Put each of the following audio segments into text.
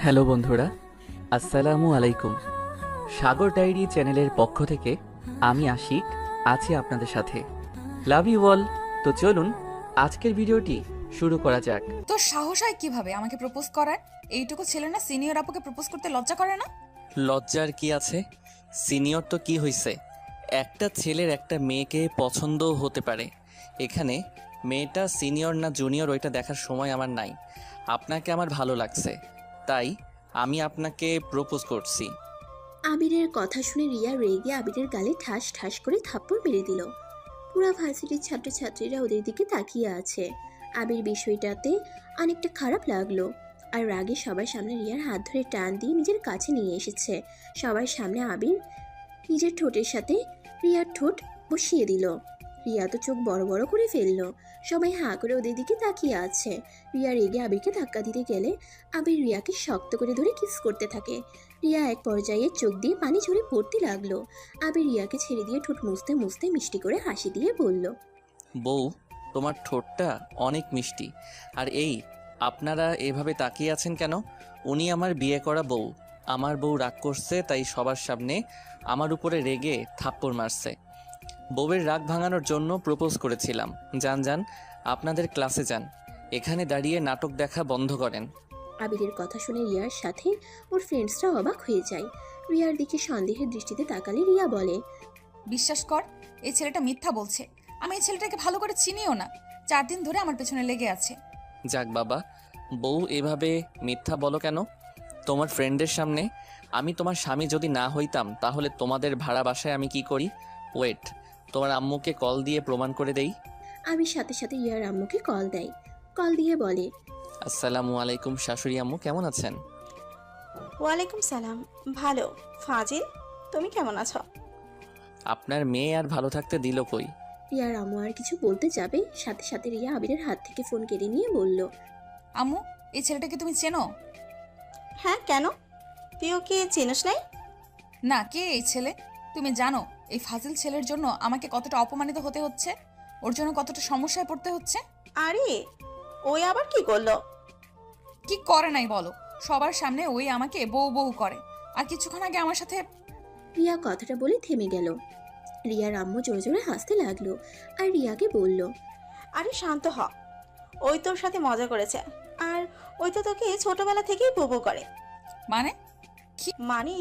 Hello বন্ধুরা, আসসালামু আলাইকুম। সাগর ডায়েরি চ্যানেলের পক্ষ থেকে আমি আশিক আছি আপনাদের সাথে। Love you all. তো চলুন আজকের ভিডিওটি শুরু করা যাক। তোর সাহস হয় কিভাবে আমাকে প্রপোজ করার? এইটুকু ছেলে না সিনিয়র আপুকে প্রপোজ করতে লজ্জা করে না? লজ্জার কি আছে? সিনিয়র তো কি হইছে, একটা ছেলের একটা মেয়েকে পছন্দও হতে পারে। এখানে মেয়েটা সিনিয়র না জুনিয়র ওইটা দেখার সময় আমার নাই। আপনাকে আমার ভালো লাগছে, তাই আমি আপনাকে প্রপোজ করছি। আবিরের কথা শুনে রিয়া রেগে আবিরের গালে ঠাস ঠাস করে থাপ্পড় মেরে দিল। পুরা ভার্সিটির ছাত্রছাত্রীরা ওদের দিকে তাকিয়ে আছে। আবির বিষয়টাতে অনেকটা খারাপ লাগলো, আর রাগে সবার সামনে রিয়ার হাত ধরে টান দিয়ে নিজের কাছে নিয়ে এসেছে। সবার সামনে আবির নিজের ঠোঁটের সাথে রিয়ার ঠোঁট বসিয়ে দিল। রিয়া তো চোখ বড় বড় করে ফেললো। সবাই হাঁ করে ওদের দিকে তাকিয়ে আছে। রিয়া রেগে আবিরকে ধাক্কা দিতে গেলে আবির রিয়াকে শক্ত করে ধরে কিস করতে থাকে। রিয়া এক পর্যায়ে চোখ দিয়ে পানি ঝরে পড়তে লাগলো। আবির রিয়াকে ছেড়ে দিয়ে ঠোঁট মুছতে মুছতে মিষ্টি করে হাসি দিয়ে বলল, বউ, তোমার ঠোঁটটা অনেক মিষ্টি। আর এই আপনারা এভাবে তাকিয়ে আছেন কেন? উনি আমার বিয়ে করা বউ। আমার বউ রাগ করছে, তাই সবার সামনে আমার উপরে রেগে থাপ্পড় মারছে। বউয়ের রাগ ভাঙানোর জন্য প্রপোজ করেছিলাম। যান যান, আপনাদের ক্লাসে যান। এখানে দাঁড়িয়ে নাটক দেখা বন্ধ করেন। আবিরের কথা শুনে রিয়ার সাথে ওর ফ্রেন্ডসরা অবাক হয়ে যায়। রিয়ার দিকে সন্দেহের দৃষ্টিতে তাকালে রিয়া বলে, বিশ্বাস কর, এই ছেলেটা মিথ্যা বলছে। আমি এই ছেলেটাকে ভালো করে চিনিও না। 4 দিন ধরে আমার পেছনে লেগে আছে। যাক বাবা, বউ এভাবে মিথ্যা বলো কেন তোমার ফ্রেন্ডের সামনে? আমি তোমার স্বামী যদি না হইতাম তাহলে তোমাদের ভাড়া বাসায় আমি কি করি? ওয়েট, তোমার আম্মুকে কল দিয়ে প্রমাণ করে দেই। আবির সাথে সাথে রিয়ার আম্মুকে কল দেয়। কল দিয়ে বলে, আসসালামু আলাইকুম শাশুড়ি আম্মু, কেমন আছেন? ওয়ালাইকুম সালাম, ভালো। ফাজিল, তুমি কেমন আছো? আপনার মেয়ে আর ভালো থাকতে দিল কই? রিয়ার আম্মু আর কিছু বলতে যাবে, সাথে সাথে রিয়া আবিরের হাত থেকে ফোন কেড়ে নিয়ে বলল, আম্মু, এই ছেলেটাকে তুমি চেনো? হ্যাঁ, কেন? তুই ওকে চিনিস নাই? না, কে এই ছেলে? তুমি জানো এই ফাজিল ছেলের জন্য আমাকে কতটা অপমানিত হতে হচ্ছে? ওর জন্য কতটা সমস্যায় পড়তে হচ্ছে? আরে, ওই আবার কি করলো? কি করে নাই বলো? সবার সামনে ওই আমাকে বউ বউ করে, আর কিছুক্ষণ আগে আমার সাথে। রিয়া কথাটা বলে থেমে গেল। রিয়ার আম্মু জোরে জোরে হাসতে লাগলো আর রিয়াকে বলল, আরে শান্ত হ। ওই তোর সাথে মজা করেছে, আর ওই তো তোকে ছোটবেলা থেকেই বউ করে। মানে? মানে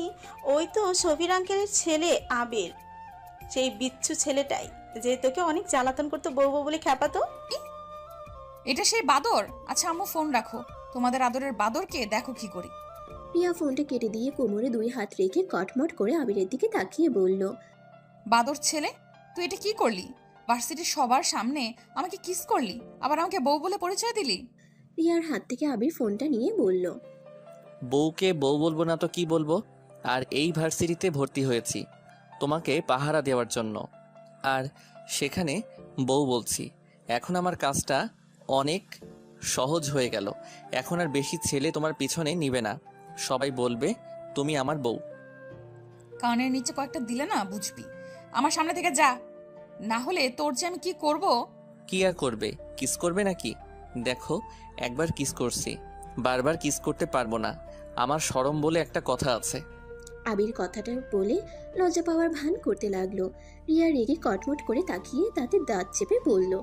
ওই তো সবির আঙ্কেলের ছেলে আবির, সেই বিচ্ছু ছেলেটাই যে তোকে অনেক জ্বালাতন করতো বউ বউ বলে খ্যাপাতো। এটা সেই বাদর? আচ্ছা আম্মু, ফোন রাখো। তোমাদের আদরের বাদরকে দেখো কি করি। রিয়া ফোনটা কেটে দিয়ে কোমরে 2 হাত রেখে কটমট করে আবিরের দিকে তাকিয়ে বলল, বাদর ছেলে, তুই এটা কি করলি? ভার্সিটির সবার সামনে আমাকে কিস করলি, আবার আমাকে বউ বলে পরিচয় দিলি। রিয়ার হাত থেকে আবির ফোনটা নিয়ে বলল, বউকে বউ বলবো না তো কি বলবো? আর এই ভার্সিটিতে ভর্তি হয়েছি তোমাকে পাহারা দেওয়ার জন্য, আর সেখানে বউ বলছি। এখন আমার কাজটা অনেক সহজ হয়ে গেল। এখন আর বেশি ছেলে তোমার পিছনে নিবে না, সবাই বলবে তুমি আমার বউ। কানের নিচে কয়েকটা দিলে না বুঝবি। আমার সামনে থেকে যা, না হলে তোর যে আমি কি করব। কি আর করবে? কিস করবে নাকি? দেখো, একবার কিস করছি, বারবার কিস করতে পারবো না। আমার শরম বলে একটা কথা আছে। আবির কথাটা বলে লজ্জা পাওয়ার ভান করতে লাগলো। রিয়া রেগে কটমট করে তাকিয়ে তাতে দাঁত চেপে বলল,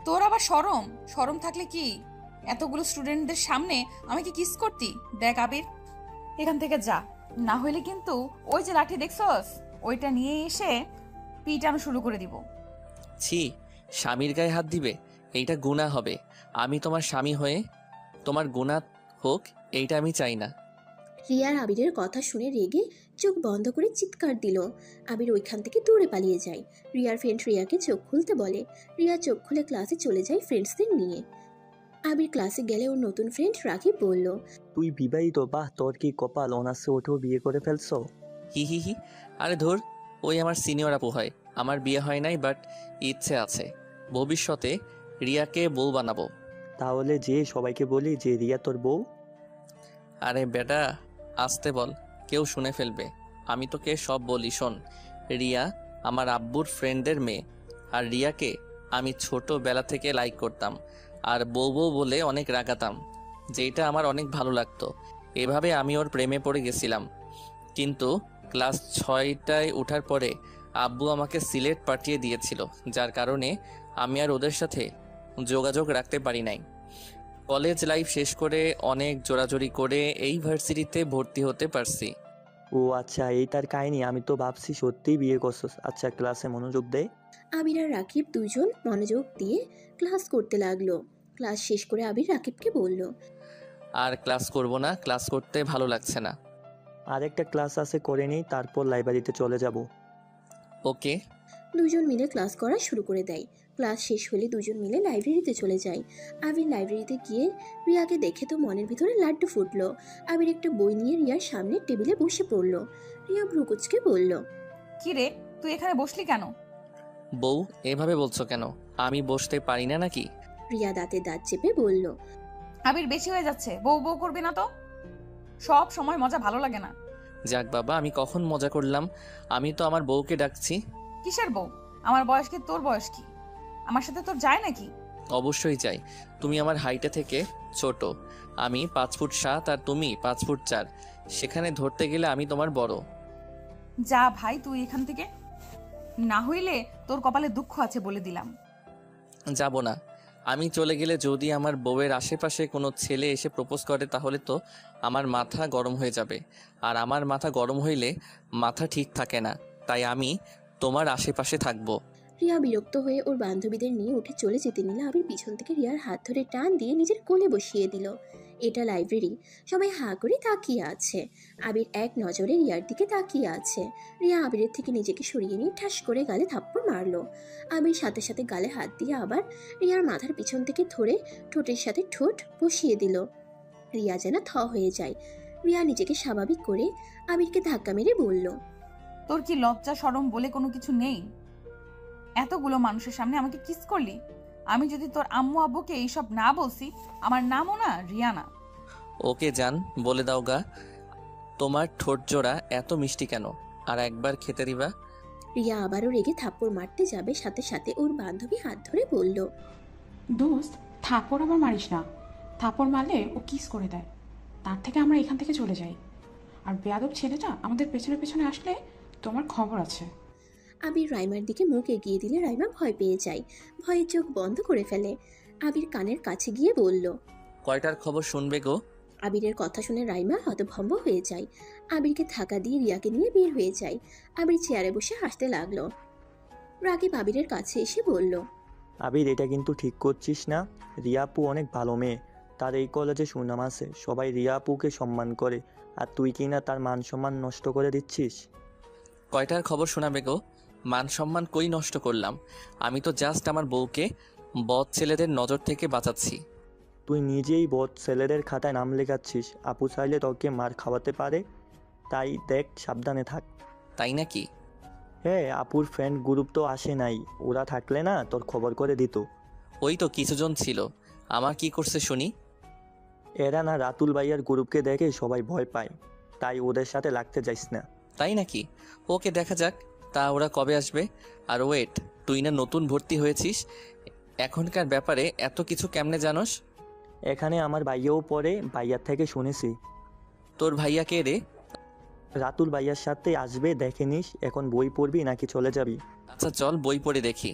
তোর আবার শরম? শরম থাকলে কি এতগুলো স্টুডেন্টদের সামনে আমাকে কিস করতি? দেখ আবির, এখান থেকে যা, না হলে কিন্তু ওই যে লাঠি দেখছস ওইটা নিয়ে এসে পিটানো শুরু করে দিব। ছি, স্বামীর গায়ে হাত দিবে? এইটা গুনাহ হবে। আমি তোমার স্বামী হয়ে তোমার গুনাহ হোক, এইটা আমি চাই না। রিয়ার আবিরের কথা শুনে রেগে চোখ বন্ধ করে চিৎকার দিল। আবির ওইখান থেকে দৌড়ে পালিয়ে যায়। রিয়ার ফ্রেন্ড রিয়াকে চোখ খুলতে বলে। রিয়া চোখ খুলে ক্লাসে চলে যায় ফ্রেন্ডসদের নিয়ে। আবির ক্লাসে গেলে ওর নতুন ফ্রেন্ড রাকিব বলল, তুই বিবাহিত? বাহ, তোর কি কপাল, অনার্সে উঠেও বিয়ে করে ফেলছো। হি হি হি। আরে ধর, ওই আমার সিনিয়র আপু হয়। আমার বিয়ে হয় নাই, বাট ইচ্ছে আছে ভবিষ্যতে রিয়াকে বউ বানাবো। তাহলে যে সবাইকে বলি যে রিয়া তোর বউ। আরে বেটা, আসতে বল, কেউ শুনে ফেলবে। আমি তোকে সব বলি, শোন। রিয়া আমার আব্বুর ফ্রেন্ডের মেয়ে, আর রিয়াকে আমি ছোটবেলা থেকে লাইক করতাম, আর বউ বউ বলে অনেক রাগাতাম, যেটা আমার অনেক ভালো লাগতো। এভাবে আমি ওর প্রেমে পড়ে গেছিলাম। কিন্তু ক্লাস 6টায় ওঠার পরে আব্বু আমাকে সিলেট পাঠিয়ে দিয়েছিল, যার কারণে আমি আর ওদের সাথে যোগাযোগ রাখতে পারি নাই। কলেজ লাইফ শেষ করে অনেক জোরাজোরি করে এই ভার্সিটিতে ভর্তি হতে পারছি। ও আচ্ছা, এই তার কাহিনী। আমি তো ভাবছি সত্যিই বিয়ে করছস। আচ্ছা, ক্লাসে মনোযোগ দে। আবির আর রাকিব দুজন মনোযোগ দিয়ে ক্লাস করতে লাগলো। ক্লাস শেষ করে আবির রাকিবকে বলল, আর ক্লাস করব না, ক্লাস করতে ভালো লাগছে না। আরেকটা ক্লাস আছে, করে নিই, তারপর লাইব্রেরিতে চলে যাব। ওকে। দুজন মিলে ক্লাস করা শুরু করে দেয়। ক্লাস শেষ হলে দুজন মিলে লাইব্রেরিতে চলে যায়। আবির লাইব্রেরিতে গিয়ে রিয়াকে দেখে তো মনের ভিতরে লাড্ডু ফুটলো। আবির একটা বই নিয়ে রিয়ার সামনে টেবিলে বসে পড়লো। রিয়া ভ্রুকুচকে বলল, কি রে, তুই এখানে বসলি কেন? বউ, এভাবে বলছো কেন? আমি বসতে পারি না নাকি? রিয়া দাঁতে দাঁত চেপে বলল, আবির বেশি হয়ে যাচ্ছে, বউ বউ করবি না তো। সব সময় মজা ভালো লাগে না। যাক বাবা, আমি কখন মজা করলাম? আমি তো আমার বউকে ডাকছি। কিসের বউ? আমার বয়স কি তোর বয়স কি? আমার সাথে তোর যায় নাকি? অবশ্যই চাই। তুমি আমার হাইটে থেকে ছোট। আমি 5 ফুট 7 আর তুমি 5 ফুট 4। সেখানে ধরতে গেলে আমি তোমার বড়। যা ভাই তুই এখান থেকে, না হইলে তোর কপালে দুঃখ আছে বলে দিলাম। যাব না। আমি চলে গেলে যদি আমার বউয়ের আশেপাশে কোনো ছেলে এসে প্রপোজ করে তাহলে তো আমার মাথা গরম হয়ে যাবে। আর আমার মাথা গরম হইলে মাথা ঠিক থাকে না। তাই আমি তোমার আশেপাশে থাকবো। রিয়া বিরক্ত হয়ে ওর বান্ধবীদের নিয়ে উঠে চলে যেতে নিলে আবির পিছন থেকে রিয়ার হাত ধরে টান দিয়ে নিজের কোলে বসিয়ে দিল। এটা লাইব্রেরি, সবাই হাঁ করে তাকিয়ে আছে। আবির এক নজরে রিয়ার দিকে তাকিয়ে আছে। রিয়া আবিরের থেকে নিজেকে সরিয়ে নিয়ে ঠাস করে গালে থাপ্পড় মারলো। আবির সাথে সাথে গালে হাত দিয়ে আবার রিয়ার মাথার পিছন থেকে ধরে ঠোঁটের সাথে ঠোঁট বসিয়ে দিল। রিয়া যেন থ হয়ে যায়। রিয়া নিজেকে স্বাভাবিক করে আবিরকে ধাক্কা মেরে বলল, তোর কি লজ্জা শরম বলে কোনো কিছু নেই? এতগুলো মানুষের সামনে আমাকে কিস করলি। আমি যদি তোর আম্মু আব্বুকে এইসব না বলছি, আমার নামও না রিয়া না। ওকে জান, বলে দাও গা, তোমার ঠোঁট জোড়া এত মিষ্টি কেন? আর একবার খেতে দিবা? রিয়া আবারও রেগে থাপ্পড় মারতে যাবে, সাথে সাথে ওর বান্ধবী হাত ধরে বলল, দোস্ত, থাপ্পড় আবার মারিস না। থাপ্পড় মারলে ও কিস করে দেয়। তার থেকে আমরা এখান থেকে চলে যাই। আর বেয়াদব ছেলেটা আমাদের পেছনে পেছনে আসলে তোমার খবর আছে। আবির রাইমার দিকে মুখ এগিয়ে দিলে রাইমা ভয় পেয়ে যায়। ভয়ে চোখ বন্ধ করে ফেলে। আবির কানের কাছে গিয়ে বলল, কয়টার খবর শুনবে গো? আবিরের কথা শুনে রাইমা হতভম্ব হয়ে যায়। আবিরকে ধাক্কা দিয়ে রিয়াকে নিয়ে বের হয়ে যায়। আবির চেয়ারে বসে হাসতে লাগলো। রাকিব আবিরের কাছে এসে বলল, আবির, এটা কিন্তু ঠিক করছিস না। রিয়া আপু অনেক ভালো মেয়ে, তার এই কলেজে সুনাম আছে, সবাই রিয়া আপুকে সম্মান করে, আর তুই কি না তার মান সম্মান নষ্ট করে দিচ্ছিস? কয়টার খবর শোনাবে গো? মান সম্মান কই নষ্ট করলাম? আমি তো জাস্ট আমার বউকে বদ ছেলেদের নজর থেকে বাঁচাচ্ছি। তুই নিজেই বদ ছেলেদের খাতায় নাম লেখাচ্ছিস। আপু চাইলে তোকে মার খাওয়াতে পারে, তাই দেখ, সাবধানে থাক। তাই নাকি? হ্যাঁ, আপুর ফ্রেন্ড গ্রুপ তো আসে নাই, ওরা থাকলে না তোর খবর করে দিত। ওই তো কিছুজন ছিল। আমার কি করছে শুনি? এরা না রাতুল ভাইয়ার গ্রুপকে দেখে সবাই ভয় পায়, তাই ওদের সাথে লাগতে যাইস না। তাই নাকি? ওকে, দেখা যাক। তা ওরা কবে আসবে? আর ওয়েট, তুই না নতুন ভর্তি হয়েছিস, এখনকার ব্যাপারে এত কিছু কেমনে জানোস? এখানে আমার ভাইয়াও পড়ে, ভাইয়ার থেকে শুনেছি। তোর ভাইয়া কে রে? রাতুল ভাইয়ার সাথে আসবে, দেখে নিস। এখন বই পড়বি নাকি চলে যাবি? আচ্ছা চল, বই পড়ে দেখি।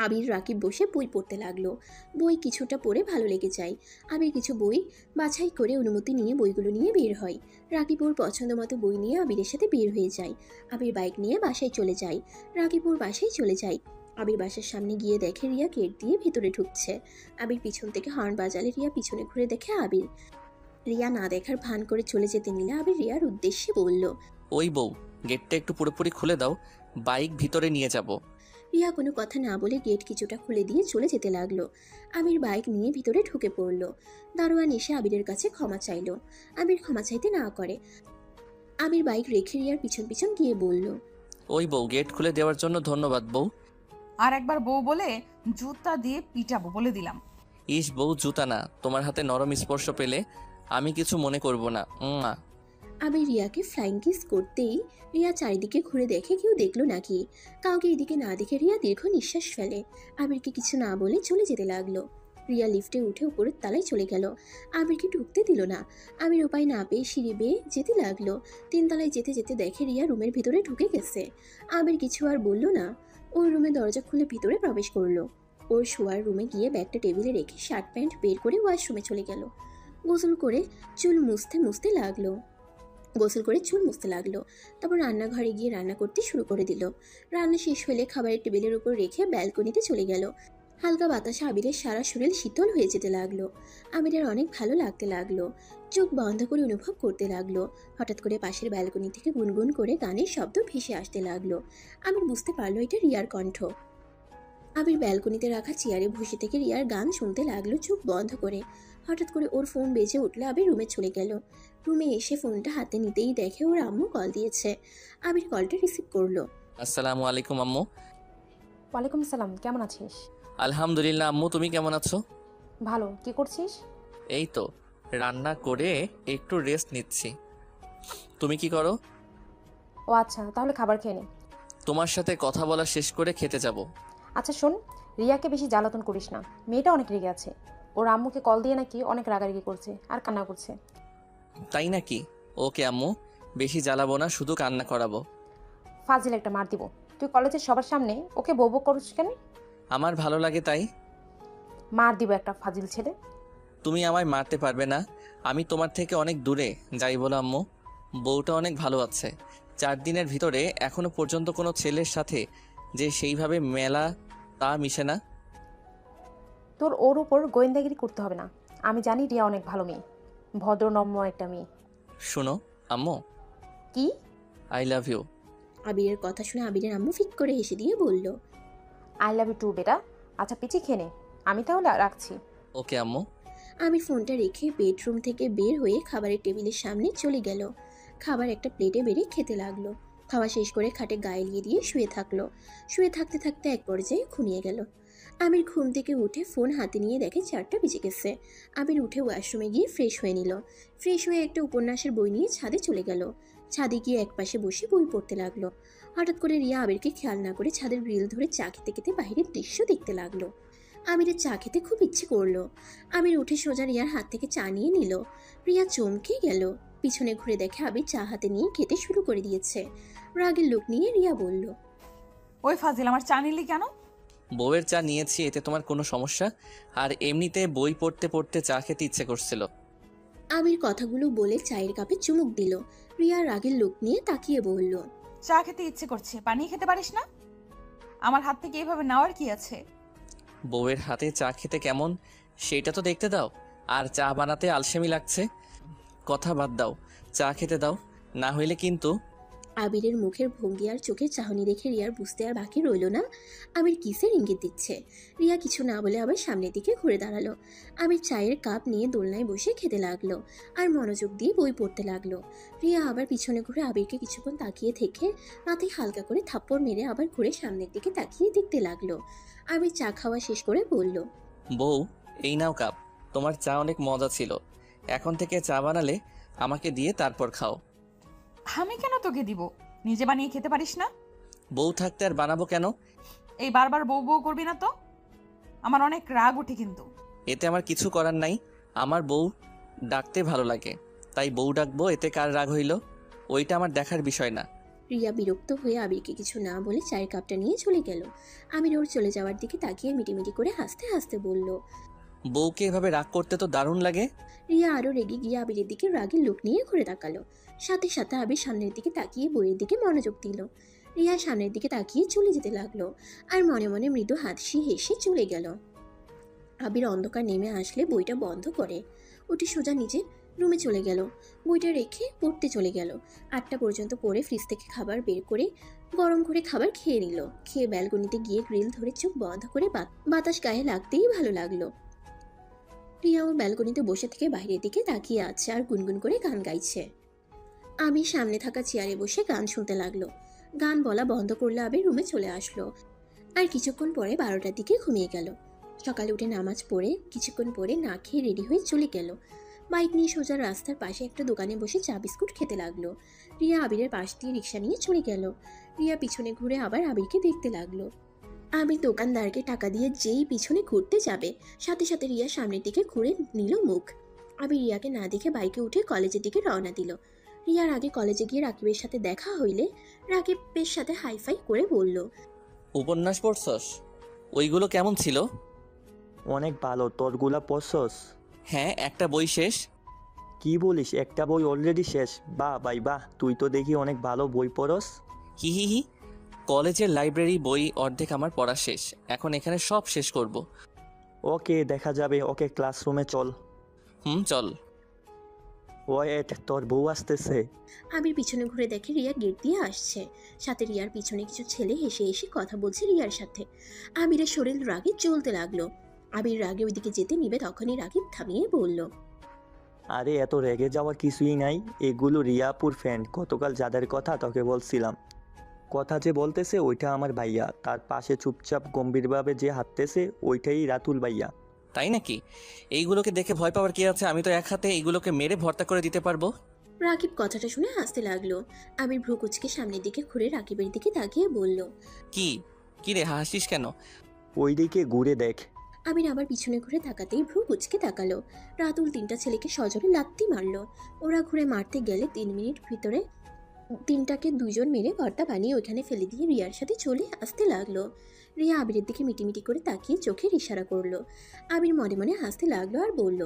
আবির রাকিব বসে বই পড়তে লাগলো। বই কিছুটা পড়ে ভালো লেগে যায়। আবির কিছু বই বাছাই করে অনুমতি নিয়ে বইগুলো নিয়ে বের হয়। রাকিব ওর পছন্দ মতো বই নিয়ে আবিরের সাথে বের হয়ে যায়। আবির বাইক নিয়ে বাসায় চলে যায়। রাকিব ওর বাসায় চলে যায়। আবির বাসার সামনে গিয়ে দেখে রিয়া গেট দিয়ে ভেতরে ঢুকছে। আবির পিছন থেকে হর্ন বাজালে রিয়া পিছনে ঘুরে দেখে আবির। রিয়া না দেখার ভান করে চলে যেতে নিলে আবির রিয়ার উদ্দেশ্যে বলল, ওই বউ, গেটটা একটু পুরোপুরি খুলে দাও, বাইক ভিতরে নিয়ে যাব। রিয়া কোনো কথা না বলে গেট কিছুটা খুলে দিয়ে চলে যেতে লাগলো। আবির বাইক নিয়ে ভিতরে ঢুকে পড়ল। দারোয়ান এসে আবিরের কাছে ক্ষমা চাইলো। আবির ক্ষমা চাইতে না করে। আবির বাইক রেখে রিয়ার পিছন পিছন গিয়ে বলল, ওই বউ, গেট খুলে দেওয়ার জন্য ধন্যবাদ বউ। আর একবার বউ বলে জুতা দিয়ে পিটাবো বলে দিলাম। ইস বউ, জুতা না, তোমার হাতে নরম স্পর্শ পেলে আমি কিছু মনে করব না। আবির রিয়াকে ফ্লাইং কিস করতেই রিয়া চারিদিকে ঘুরে দেখে কেউ দেখলো নাকি। কাউকে এদিকে না দেখে রিয়া দীর্ঘ নিঃশ্বাস ফেলে। আবিরকে কিছু না বলে চলে যেতে লাগলো। রিয়া লিফটে উঠে উপরের তলায় চলে গেল। আবিরকে ঢুকতে দিল না। আবির উপায় না পেয়ে সিঁড়ি বেয়ে যেতে লাগলো। 3 তলায় যেতে যেতে দেখে রিয়া রুমের ভিতরে ঢুকে গেছে। আবির কিছু আর বলল না। ওর রুমে দরজা খুলে ভিতরে প্রবেশ করলো। ওর শোয়ার রুমে গিয়ে ব্যাগটা টেবিলে রেখে শার্ট প্যান্ট বের করে ওয়াশরুমে চলে গেল। গোসল করে চুল মুছতে লাগলো। তারপর রান্নাঘরে গিয়ে রান্না করতে শুরু করে দিল। রান্না শেষ হলে খাবারের টেবিলের উপর রেখে ব্যালকনিতে চলে গেল। হালকা বাতাসে আবিরের সারা শরীর শীতল হয়ে যেতে লাগলো। আবিরের অনেক ভালো লাগতে লাগলো। চোখ বন্ধ করে অনুভব করতে লাগলো। হঠাৎ করে পাশের ব্যালকনি থেকে গুনগুন করে গানের শব্দ ভেসে আসতে লাগলো। আবির বুঝতে পারলো এটা রিয়ার কণ্ঠ। আবির ব্যালকনিতে রাখা চেয়ারে বসে থেকে রিয়ার গান শুনতে লাগলো চোখ বন্ধ করে। হঠাৎ করে ওর ফোন বেজে উঠলে আবির রুমে চলে গেল। রুমে এসে ফোনটা হাতে নিতেই দেখে ওর আম্মু কল দিয়েছে। আবির কলটা রিসিভ করলো। আসসালামু আলাইকুম আম্মু। ওয়ালাইকুম আসসালাম, কেমন আছিস? আলহামদুলিল্লাহ আম্মু, তুমি কেমন আছো? ভালো। কি করছিস? এই তো রান্না করে একটু রেস্ট নিচ্ছি। তুমি কি করো? ও আচ্ছা, তাহলে খাবার খেয়ে নে। তোমার সাথে কথা বলা শেষ করে খেতে যাব। আচ্ছা শোন, রিয়াকে বেশি জ্বালাতন করিস না। মেয়েটা অনেক রেগে আছে। ওর আম্মুকে কল দিয়ে নাকি অনেক রাগারাগি করছে আর কান্না করছে। তাই নাকি? ওকে আম্মু, বেশি জ্বালাবো না, শুধু কান্না করাবো। ফাজিল একটা মার দিব। তুই কলেজের সবার সামনে ওকে বউ বউ করছিস কেন? আমার ভালো লাগে তাই। মার দিব একটা ফাজিল ছেলে। তুমি আমায় মারতে পারবে না। আমি তোমার থেকে অনেক দূরে, যাই বলো আম্মু। বউটা অনেক ভালো আছে। 4 দিনের ভিতরে এখনো পর্যন্ত কোনো ছেলের সাথে যে সেইভাবে মেলা তা মিশে না। তোর ওর উপর গোয়েন্দাগিরি করতে হবে না। আমি জানি রিয়া অনেক ভালো মেয়ে, ভদ্রনম্য একটা মেয়ে। শোনো আম্মু, কি? I love you. আবিরের কথা শুনে আবিরের আম্মু ফিক করে হেসে দিয়ে বলল, আই লাভ ইউ টু বেটা। আচ্ছা পিচি খেয়ে নে, আমি তাহলে রাখছি। ওকে আম্মু। আবির ফোনটা রেখে বেডরুম থেকে বের হয়ে খাবারের টেবিলের সামনে চলে গেল। খাবার একটা প্লেটে বেড়ে খেতে লাগলো। খাওয়া শেষ করে খাটে গায়ে লিয়ে দিয়ে শুয়ে থাকলো। শুয়ে থাকতে থাকতে এক পর্যায়ে ঘুমিয়ে গেল। আবির ঘুম থেকে উঠে ফোন হাতে নিয়ে দেখে 4টা বেজে গেছে। আবির উঠে ওয়াশরুমে গিয়ে ফ্রেশ হয়ে নিল। ফ্রেশ হয়ে একটা উপন্যাসের বই নিয়ে ছাদে চলে গেল। ছাদে গিয়ে একপাশে বসে বই পড়তে লাগলো। হঠাৎ করে রিয়া আবিরকে খেয়াল না করে ছাদের গ্রিল ধরে চা খেতে খেতে বাইরের দৃশ্য দেখতে লাগলো। আবিরের চা খেতে খুব ইচ্ছে করলো। আবির উঠে সোজা রিয়ার হাত থেকে চা নিয়ে নিল। রিয়া চমকে গেল। পিছনে ঘুরে দেখে আবির চা হাতে নিয়ে খেতে শুরু করে দিয়েছে। রাগের লোক নিয়ে রিয়া বলল, ওই ফাজিল, আমার চা নিলি কেন? বউয়ের চা নিয়েছি, এতে তোমার কোনো সমস্যা? আর এমনিতে বই পড়তে পড়তে চা খেতে ইচ্ছে করছিল। আবির কথাগুলো বলে চায়ের কাপে চুমুক দিল। রিয়া রাগের লোক নিয়ে তাকিয়ে বলল, চা খেতে ইচ্ছে করছে, বানিয়ে খেতে পারিস না? আমার হাত থেকে এইভাবে নেওয়ার কি আছে? বউয়ের হাতে চা খেতে কেমন সেটা তো দেখতে দাও। আর চা বানাতে আলসেমি লাগছে। কথা বাদ দাও, চা খেতে দাও, না হইলে কিন্তু। আবিরের মুখের ভঙ্গি আর চোখের চাহনি দেখে রিয়ার বুঝতে আর বাকি রইল না আবির কিসের ইঙ্গিত দিচ্ছে। রিয়া কিছু না বলে আবার সামনের দিকে ঘুরে দাঁড়ালো। আবির চায়ের কাপ নিয়ে দোলনায় বসে খেতে লাগলো আর মনোযোগ দিয়ে বই পড়তে লাগলো। রিয়া আবার পিছনে ঘুরে আবিরকে কিছুক্ষণ তাকিয়ে থেকে মাথায় হালকা করে থাপ্পড় মেরে আবার ঘুরে সামনের দিকে তাকিয়ে দেখতে লাগলো। আবির চা খাওয়া শেষ করে বলল, বউ, এই নাও কাপ, তোমার চা অনেক মজা ছিল। এখন থেকে চা বানালে আমাকে দিয়ে তারপর খাও। আমি কেন তোকে দিব? নিজে বানিয়ে খেতে পারিস না? বউ থাকতে আর বানাবো কেন? এই বারবার বউ বউ করবি না তো, আমার অনেক রাগ ওঠে কিন্তু। এতে আমার কিছু করার নাই। আমার বউ ডাকতে ভালো লাগে, তাই বউ ডাকবো, এতে কার রাগ হইল ওইটা আমার দেখার বিষয় না। রিয়া বিরক্ত হয়ে আবিরকে কিছু না বলে চায়ের কাপটা নিয়ে চলে গেল। আবির ওর চলে যাওয়ার দিকে তাকিয়ে মিটিমিটি করে হাসতে হাসতে বলল, বউকে এভাবে রাগ করতে তো দারুণ লাগে। রিয়া আরো রেগে গিয়ে আবিরের দিকে রাগের লোক নিয়ে ঘুরে তাকালো। সাথে সাথে আবির সামনের দিকে তাকিয়ে বইয়ের দিকে মনোযোগ দিল। রিয়া সামনের দিকে তাকিয়ে চলে যেতে লাগলো আর মনে মনে মৃদু হাসি হেসে চলে গেল। আবির অন্ধকার নেমে আসলে বইটা বন্ধ করে উঠে সোজা নিজের রুমে চলে গেল। বইটা রেখে পড়তে চলে গেল। 8টা পর্যন্ত পড়ে ফ্রিজ থেকে খাবার বের করে গরম করে খাবার খেয়ে নিল। খেয়ে ব্যালকনিতে গিয়ে গ্রিল ধরে চোখ বন্ধ করে বাতাস গায়ে লাগতেই ভালো লাগলো। রিয়া ওর ব্যালকনিতে বসে থেকে বাইরের দিকে তাকিয়ে আছে আর গুনগুন করে গান গাইছে। আমি সামনে থাকা চেয়ারে বসে গান শুনতে লাগলো। গান বলা বন্ধ করলে আবির রুমে চলে আসলো আর কিছুক্ষণ পরে 12টার দিকে ঘুমিয়ে গেল। সকালে উঠে নামাজ পড়ে কিছুক্ষণ পরে না খেয়ে রেডি হয়ে চলে গেল। বাইক নিয়ে সোজা রাস্তার পাশে একটা দোকানে বসে চা বিস্কুট খেতে লাগলো। রিয়া আবিরের পাশ দিয়ে রিক্সা নিয়ে চলে গেল। রিয়া পিছনে ঘুরে আবার আবিরকে দেখতে লাগলো। আবির দোকানদারকে টাকা দিয়ে যেই পিছনে ঘুরতে যাবে, সাথে সাথে রিয়া সামনের দিকে ঘুরে নিল মুখ। আবির রিয়াকে না দেখে বাইকে উঠে কলেজের দিকে রওনা দিল। রিয়ার আগে কলেজে গিয়ে রাকিবের সাথে দেখা হইলে রাকিবের সাথে হাইফাই করে বলল, উপন্যাস পড়ছস? ওইগুলো কেমন ছিল? অনেক ভালো, তোরগুলা পড়ছস? হ্যাঁ, একটা বই শেষ। কি বলিস, একটা বই অলরেডি শেষ? বাহ ভাই বাহ, তুই তো দেখি অনেক ভালো বই পড়স। হি হি হি। কলেজের লাইব্রেরি বই অর্ধেক আমার পড়া শেষ, এখন এখানে সব শেষ করব। ওকে, দেখা যাবে। ওকে, ক্লাসরুমে চল। চল। ওয়েট, তোর বউ আসতেছে। আবির পিছনে ঘুরে দেখে রিয়া গেট দিয়ে আসছে। সাথে রিয়ার পিছনে কিছু ছেলে হেসে হেসে কথা বলছে রিয়ার সাথে। আবিরের শরীর রাগে জ্বলতে লাগলো। আবির রাগে ওইদিকে যেতে নিবে, তখনই রাকিব থামিয়ে বলল, আরে এত রেগে যাওয়ার কিছুই নাই, এগুলো রিয়াপুর ফ্রেন্ড। গতকাল যাদের কথা তোকে বলছিলাম, কথা যে বলতেছে ওইটা আমার ভাইয়া। তার পাশে চুপচাপ গম্ভীরভাবে যে হাঁটতেছে ওইটাই রাতুল ভাইয়া। তাই নাকি? এইগুলোকে দেখে ভয় পাওয়ার কি আছে? আমি তো এক হাতে এইগুলোকে মেরে ভর্তা করে দিতে পারবো। রাকিব কথাটা শুনে হাসতে লাগলো। আবির ভ্রুকুচকে সামনের দিকে ঘুরে রাকিবের দিকে তাকিয়ে বলল, কি কি রে, হাসিস কেন? ওইদিকে ঘুরে দেখ। আবির আবার পিছনে ঘুরে তাকাতেই ভ্রু কুচকে তাকালো। রাতুল 3টা ছেলেকে সজোরে লাত্তি মারলো। ওরা ঘুরে মারতে গেলে 3 মিনিট ভিতরে 3টাকে 2জন মেরে ভর্তা বানিয়ে ওইখানে ফেলে দিয়ে রিয়ার সাথে চলে আসতে লাগলো। রিয়া আবিরের দিকে মিটিমিটি করে তাকিয়ে চোখের ইশারা করলো। আবির মনে মনে হাসতে লাগলো আর বলল,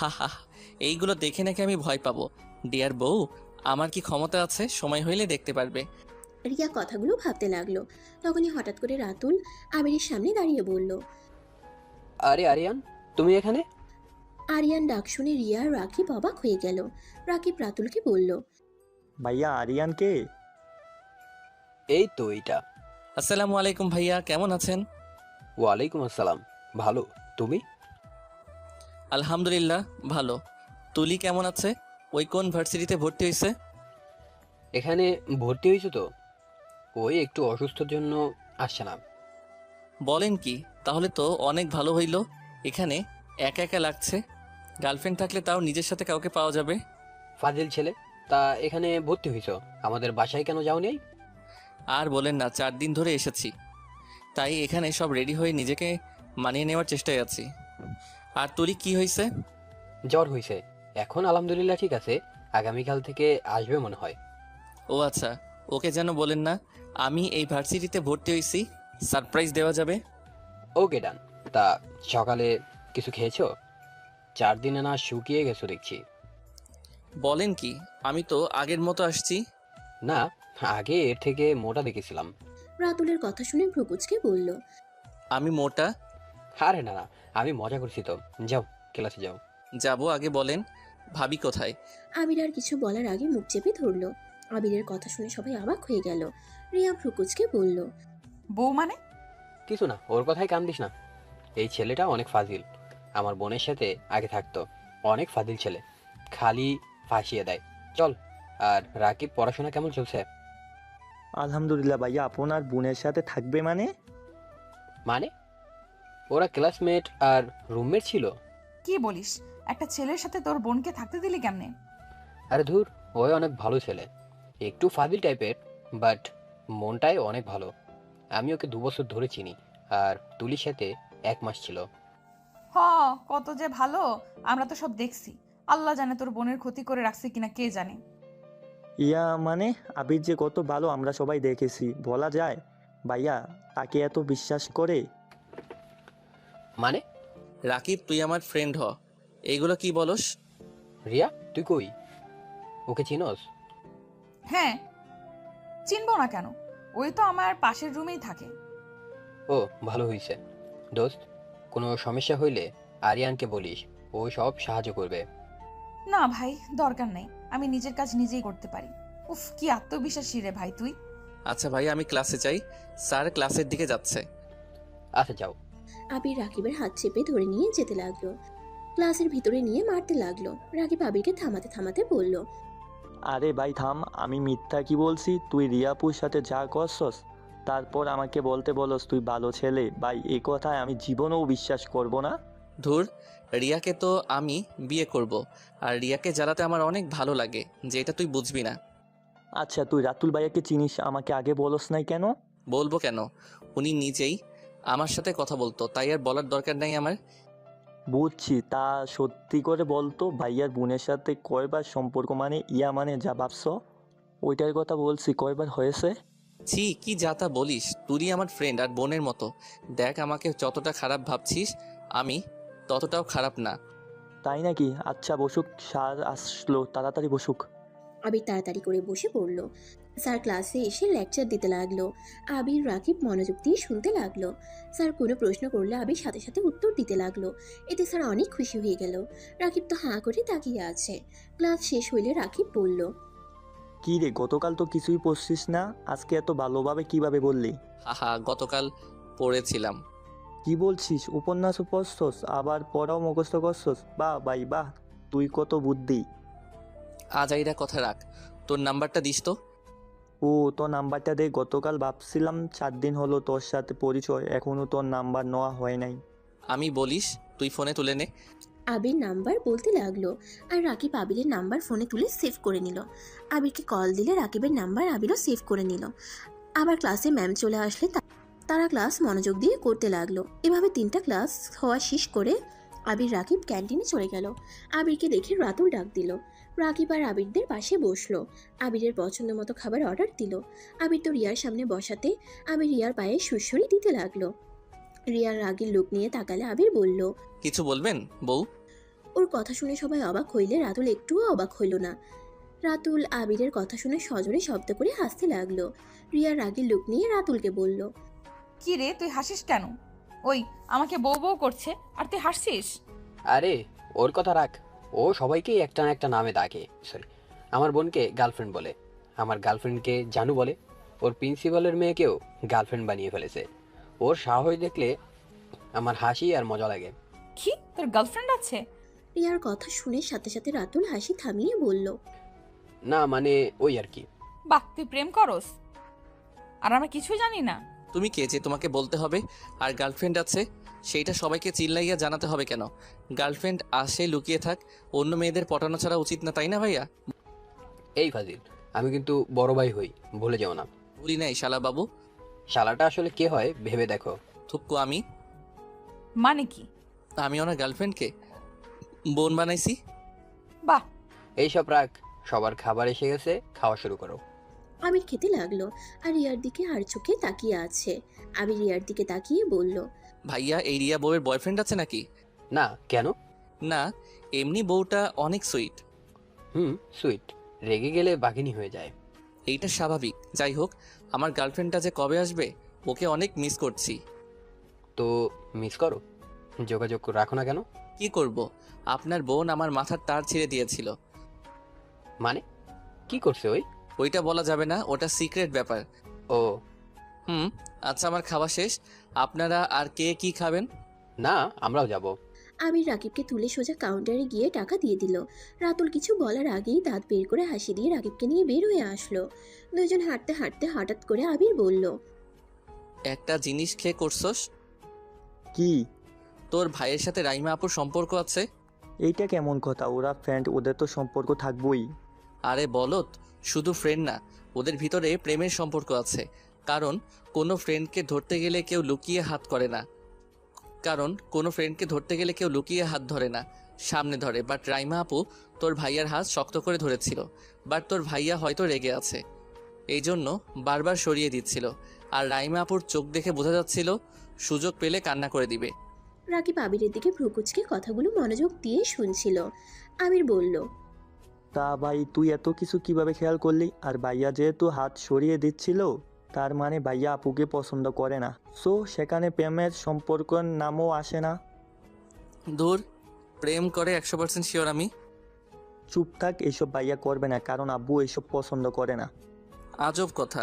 হা হা হা, এইগুলো দেখে নাকি আমি ভয় পাবো? ডিয়ার বউ, আমার কি ক্ষমতা আছে? সময় হইলে দেখতে পারবে। রিয়া কথাগুলো ভাবতে লাগলো। তখনই হঠাৎ করে রাতুল আবিরের সামনে দাঁড়িয়ে বলল, আরে আরিয়ান, তুমি এখানে? আরিয়ান ডাক শুনে রিয়া আর রাকিব অবাক হয়ে গেল। রাকিব রাতুলকে বলল, ভাইয়া, আরিয়ান কে? এই তো এইটা। আসসালামু আলাইকুম ভাইয়া, কেমন আছেন? ওয়ালাইকুম আসসালাম, ভালো। তুমি? আলহামদুলিল্লাহ ভালো। তুলি কেমন আছে? ওই কোন ভার্সিটিতে ভর্তি হয়েছে? এখানে ভর্তি হয়েছো তো? ওই একটু অসুস্থর জন্য আসছে না। বলেন কি? তাহলে তো অনেক ভালো হইল। এখানে একা একা লাগছে। গার্লফ্রেন্ড থাকলে তাও নিজের সাথে কাউকে পাওয়া যাবে। ফাজিল ছেলে, তা এখানে ভর্তি হয়েছো, আমাদের বাসায় কেন যাওনি? আর বলেন না, 4 দিন ধরে এসেছি, তাই এখানে সব রেডি হয়ে নিজেকে মানিয়ে নেওয়ার চেষ্টায় আছি। আর তুলি কি হয়েছে? জ্বর হয়েছে, এখন আলহামদুলিল্লাহ ঠিক আছে। আগামীকাল থেকে আসবে মনে হয়। ও আচ্ছা, ওকে যেন বলেন না আমি এই ভার্সিটিতে ভর্তি হয়েছি, সারপ্রাইজ দেওয়া যাবে। ওকে ডান। তা সকালে কিছু খেয়েছো? 4 দিনে না শুকিয়ে গেছো দেখছি। বলেন কি, আমি তো আগের মতো আসছি। না, আগে এর থেকে মোটা দেখেছিলাম। রাতুলের কথা শুনে ভ্রুকুচকে বলল, আমি মোটা? আরে না না, আমি মজা করছি তো। যাও, ক্লাসে যাও। যাবো, আগে বলেন ভাবি কোথায়? আবির আর কিছু বলার আগে মুখ চেপে ধরলো। আবিরের কথা শুনে সবাই অবাক হয়ে গেল। রিয়া ভ্রুকুচকে বলল, বউ মানে? কিছু না, ওর কথাই কান দিস না। এই ছেলেটা অনেক ফাজিল। আমার বোনের সাথে আগে থাকতো, অনেক ফাজিল ছেলে, খালি ফাঁসিয়ে দেয়। চল। আর রাকিব, পড়াশোনা কেমন চলছে? আলহামদুলিল্লাহ ভাইয়া। আপনার বোনের সাথে থাকবে মানে? মানে ওরা ক্লাসমেট আর রুমমেট ছিল। কি বলিস? একটা ছেলের সাথে তোর বোনকে থাকতে দিলি কেমনে? আরে ধুর, ওই অনেক ভালো ছেলে, একটু ফাজিল টাইপের, বাট মনটাই অনেক ভালো। আমি ওকে 2 বছর ধরে চিনি, আর তুলির সাথে 1 মাস ছিল। হ, কত যে ভালো, আমরা তো সব দেখছি। আল্লাহ জানে তোর বোনের ক্ষতি করে রাখছে কিনা, কে জানে। ইয়া মানে, আবির যে কত ভালো আমরা সবাই দেখেছি, বলা যায়? ভাইয়া তাকে এত বিশ্বাস করে? মানে? রাকিব, তুই আমার ফ্রেন্ড হ। এইগুলো কি বলস? রিয়া, তুই কই? ওকে চিনস? হ্যাঁ, চিনবো না কেন? ওই তো আমার পাশের রুমেই থাকে। ও, ভালো হয়েছে। দোস্ত, কোনো সমস্যা হইলে আরিয়ানকে বলিস, ও সব সাহায্য করবে। না ভাই, দরকার নেই, আমি নিজের কাজ নিজেই করতে পারি। উফ, কি আত্মবিশ্বাসী রে ভাই তুই। আচ্ছা ভাই, আমি ক্লাসে যাই, স্যার ক্লাসের দিকে যাচ্ছে। আচ্ছা যাও। আবির রাকিবের হাত চেপে ধরে নিয়ে যেতে লাগলো। ক্লাসের ভিতরে নিয়ে মারতে লাগলো। রাকিব আবিরকে থামাতে থামাতে বলল, আরে ভাই থাম, আমি মিথ্যা কি বলছি? তুই রিয়াপুর সাথে যা করছস, তারপর আমাকে বলতে বলস তুই ভালো ছেলে। ভাই এই কথায় আমি জীবনেও বিশ্বাস করব না। ধুর, রিয়াকে তো আমি বিয়ে করব, আর রিয়াকে জ্বালাতে আমার অনেক ভালো লাগে, যেটা তুই বুঝবি না। আচ্ছা, তুই রাতুল ভাইয়াকে চিনিস, আমাকে আগে বলস নাই কেন? বলবো কেন? উনি নিজেই আমার সাথে কথা বলতো, তাই আর বলার দরকার নাই আমার। বুঝছি, তা সত্যি করে বলতো ভাইয়ার বোনের সাথে কয়বার সম্পর্ক মানে ইয়া মানে যা ভাবছ? ওইটার কথা বলছি, কয়বার হয়েছে? ছি, কি যা তা বলিস, তুই আমার ফ্রেন্ড আর বোনের মতো। দেখ, আমাকে যতটা খারাপ ভাবছিস আমি ততটাও খারাপ না। তাই নাকি? আচ্ছা বসুক, স্যার আসলো, তাড়াতাড়ি বসুক। আবির তাড়াতাড়ি করে বসে পড়ল। স্যার ক্লাসে এসে লেকচার দিতে লাগলো। আবির রাকিব মনোযোগ দিয়ে শুনতে লাগলো। স্যার কোনো প্রশ্ন করলে আবির সাথে সাথে উত্তর দিতে লাগলো। এতে স্যার অনেক খুশি হয়ে গেল। রাকিব তো হাঁ করে তাকিয়ে আছে। ক্লাস শেষ হইলে রাকিব বলল, কি রে, গতকাল তো কিছুই পড়ছিস না, আজকে এত ভালোভাবে কিভাবে বললি? হাহা, গতকাল পড়েছিলাম। কি বলছিস? উপন্যাসও পড়ছস, আবার পড়াও মুখস্থ করছস? বাহ ভাই বাহ, তুই কত বুদ্ধি। আজাইরা কথা রাখ, তোর নাম্বারটা দিস তো। ও, তোর নাম্বারটা দে। গতকাল ভাবছিলাম 4 দিন হলো তোর সাথে পরিচয়, এখনো তোর নাম্বার নেওয়া হয় নাই। আমি বলিস, তুই ফোনে তুলে নে। আবির নাম্বার বলতে লাগলো আর রাকিব আবিরের নাম্বার ফোনে তুলে সেভ করে নিল। আবিরকে কল দিলে রাকিবের নাম্বার আবিরও সেভ করে নিল। আবার ক্লাসে ম্যাম চলে আসলে তারা ক্লাস মনোযোগ দিয়ে করতে লাগলো। এভাবে 3টা ক্লাস হওয়া শেষ করে আবির রাকিব ক্যান্টিনে চলে গেল। আবিরকে দেখে রাতুল ডাক দিল। রাকিব আর আবিরদের পাশে বসলো। আবিরের পছন্দ মতো খাবার অর্ডার দিল। আবির তো রিয়ার সামনে বসাতে আবির রিয়ার পায়ে সুড়সুড়ি দিতে লাগলো। রিয়ার রাগের লোক নিয়ে তাকালে আবির বলল, কিছু বলবেন বউ? ওর কথা শুনে সবাই অবাক হইলে রাতুল একটুও অবাক হইল না। রাতুল আবিরের কথা শুনে সজোরে শব্দ করে হাসতে লাগলো। রিয়া রাগের লুক নিয়ে রাতুলকে বলল, কি রে, তুই হাসিস কেন? ওই আমাকে বউ বউ করছে আর তুই হাসছিস? আরে ওর কথা রাখ, ও সবাইকেই একটা না একটা নামে ডাকে। সরি, আমার বোনকে গার্লফ্রেন্ড বলে, আমার গার্লফ্রেন্ডকে জানু বলে, ওর প্রিন্সিপালের মেয়েকেও গার্লফ্রেন্ড বানিয়ে ফেলেছে। ওর সাহস দেখলে আমার হাসি আর মজা লাগে। কি, তোর গার্লফ্রেন্ড আছে? রিয়ার কথা শুনে সাথে সাথে রাতুল হাসি থামিয়ে বলল, না মানে ওই আর কি। বাহ, তুই প্রেম করস আর আমরা কিছুই জানি না? তুমি কে যে তোমাকে বলতে হবে? আর গার্লফ্রেন্ড আছে সেইটা সবাইকে চিল্লাইয়া জানাতে হবে কেন? গার্লফ্রেন্ড আসে লুকিয়ে থাক, অন্য মেয়েদের পটানো ছাড়া উচিত না, তাই না ভাইয়া? এই ফাজিল, আমি কিন্তু বড় ভাই হই, ভুলে যাও না। বলি নাই শালা বাবু। শালাটা আসলে কে হয় ভেবে দেখো। থুক্কু আমি মানে কি? আমি ওনার গার্লফ্রেন্ডকে বোন বানাইছি। বাহ, এইসব রাখ, সবার খাবার এসে গেছে, খাওয়া শুরু করো। আবির খেতে লাগলো আর রিয়ার দিকে আর চোখে তাকিয়ে আছে। আবির রিয়ার দিকে তাকিয়ে বলল, ভাইয়া, এই রিয়া বউয়ের বয়ফ্রেন্ড আছে নাকি? না, কেন? না, এমনি বউটা অনেক সুইট। সুইট, রেগে গেলে বাঘিনী হয়ে যায়। এইটা স্বাভাবিক। যাই হোক, আমার গার্লফ্রেন্ডটা যে কবে আসবে, ওকে অনেক মিস করছি। তো মিস করো, যোগাযোগ রাখো না কেন? কি করব, আপনার বোন আমার মাথার তার ছিঁড়ে দিয়েছিল। মানে কি করছে ওই? ওইটা বলা যাবে না, ওটা সিক্রেট ব্যাপার। ও আচ্ছা, আমার খাওয়া শেষ। আপনারা আর কে কি খাবেন? না, আমরাও যাব। আবির রাকিবকে তুলে সোজা কাউন্টারে গিয়ে টাকা দিয়ে দিল। রাতুল কিছু বলার আগেই দাঁত বের করে হাসি দিয়ে রাকিবকে নিয়ে বের হয়ে আসলো। দুজন হাঁটতে হাঁটতে হঠাৎ করে আবির বলল, একটা জিনিস খেয়ে করছস? কি? তোর ভাইয়ের সাথে রাইমা আপুর সম্পর্ক আছে। এইটা কেমন কথা? ওরা ফ্রেন্ড, ওদের তো সম্পর্ক থাকবই। আরে বলত, শুধু ফ্রেন্ড না, ওদের ভিতরে প্রেমের সম্পর্ক আছে। কারণ কোনো ফ্রেন্ডকে ধরতে গেলে কেউ লুকিয়ে হাত করে না, ধরে না, সামনে ধরে। বাট রাইমা আপু তোর ভাইয়ার হাত শক্ত করে ধরেছিল, বাট তোর ভাইয়া হয়তো রেগে আছে, এই জন্য বারবার সরিয়ে দিচ্ছিল। আর রাইমা আপুর চোখ দেখে বোঝা যাচ্ছিল সুযোগ পেলে কান্না করে দিবে। রাকিব আবিরের দিকে ভ্রুকুচকে কথাগুলো মনোযোগ দিয়ে শুনছিল। আবির বলল, তা ভাই, তুই এত কিছু কিভাবে খেয়াল করলি? আর ভাইয়া যেহেতু হাত সরিয়ে দিচ্ছিল, তার মানে ভাইয়া আপুকে পছন্দ করে না, সো সেখানে প্রেমের সম্পর্কের নামও আসে না। দূর, প্রেম করে 100% শিওর আমি। চুপ থাক, এইসব ভাইয়া করবে না, কারণ আব্বু এইসব পছন্দ করে না। আজব কথা,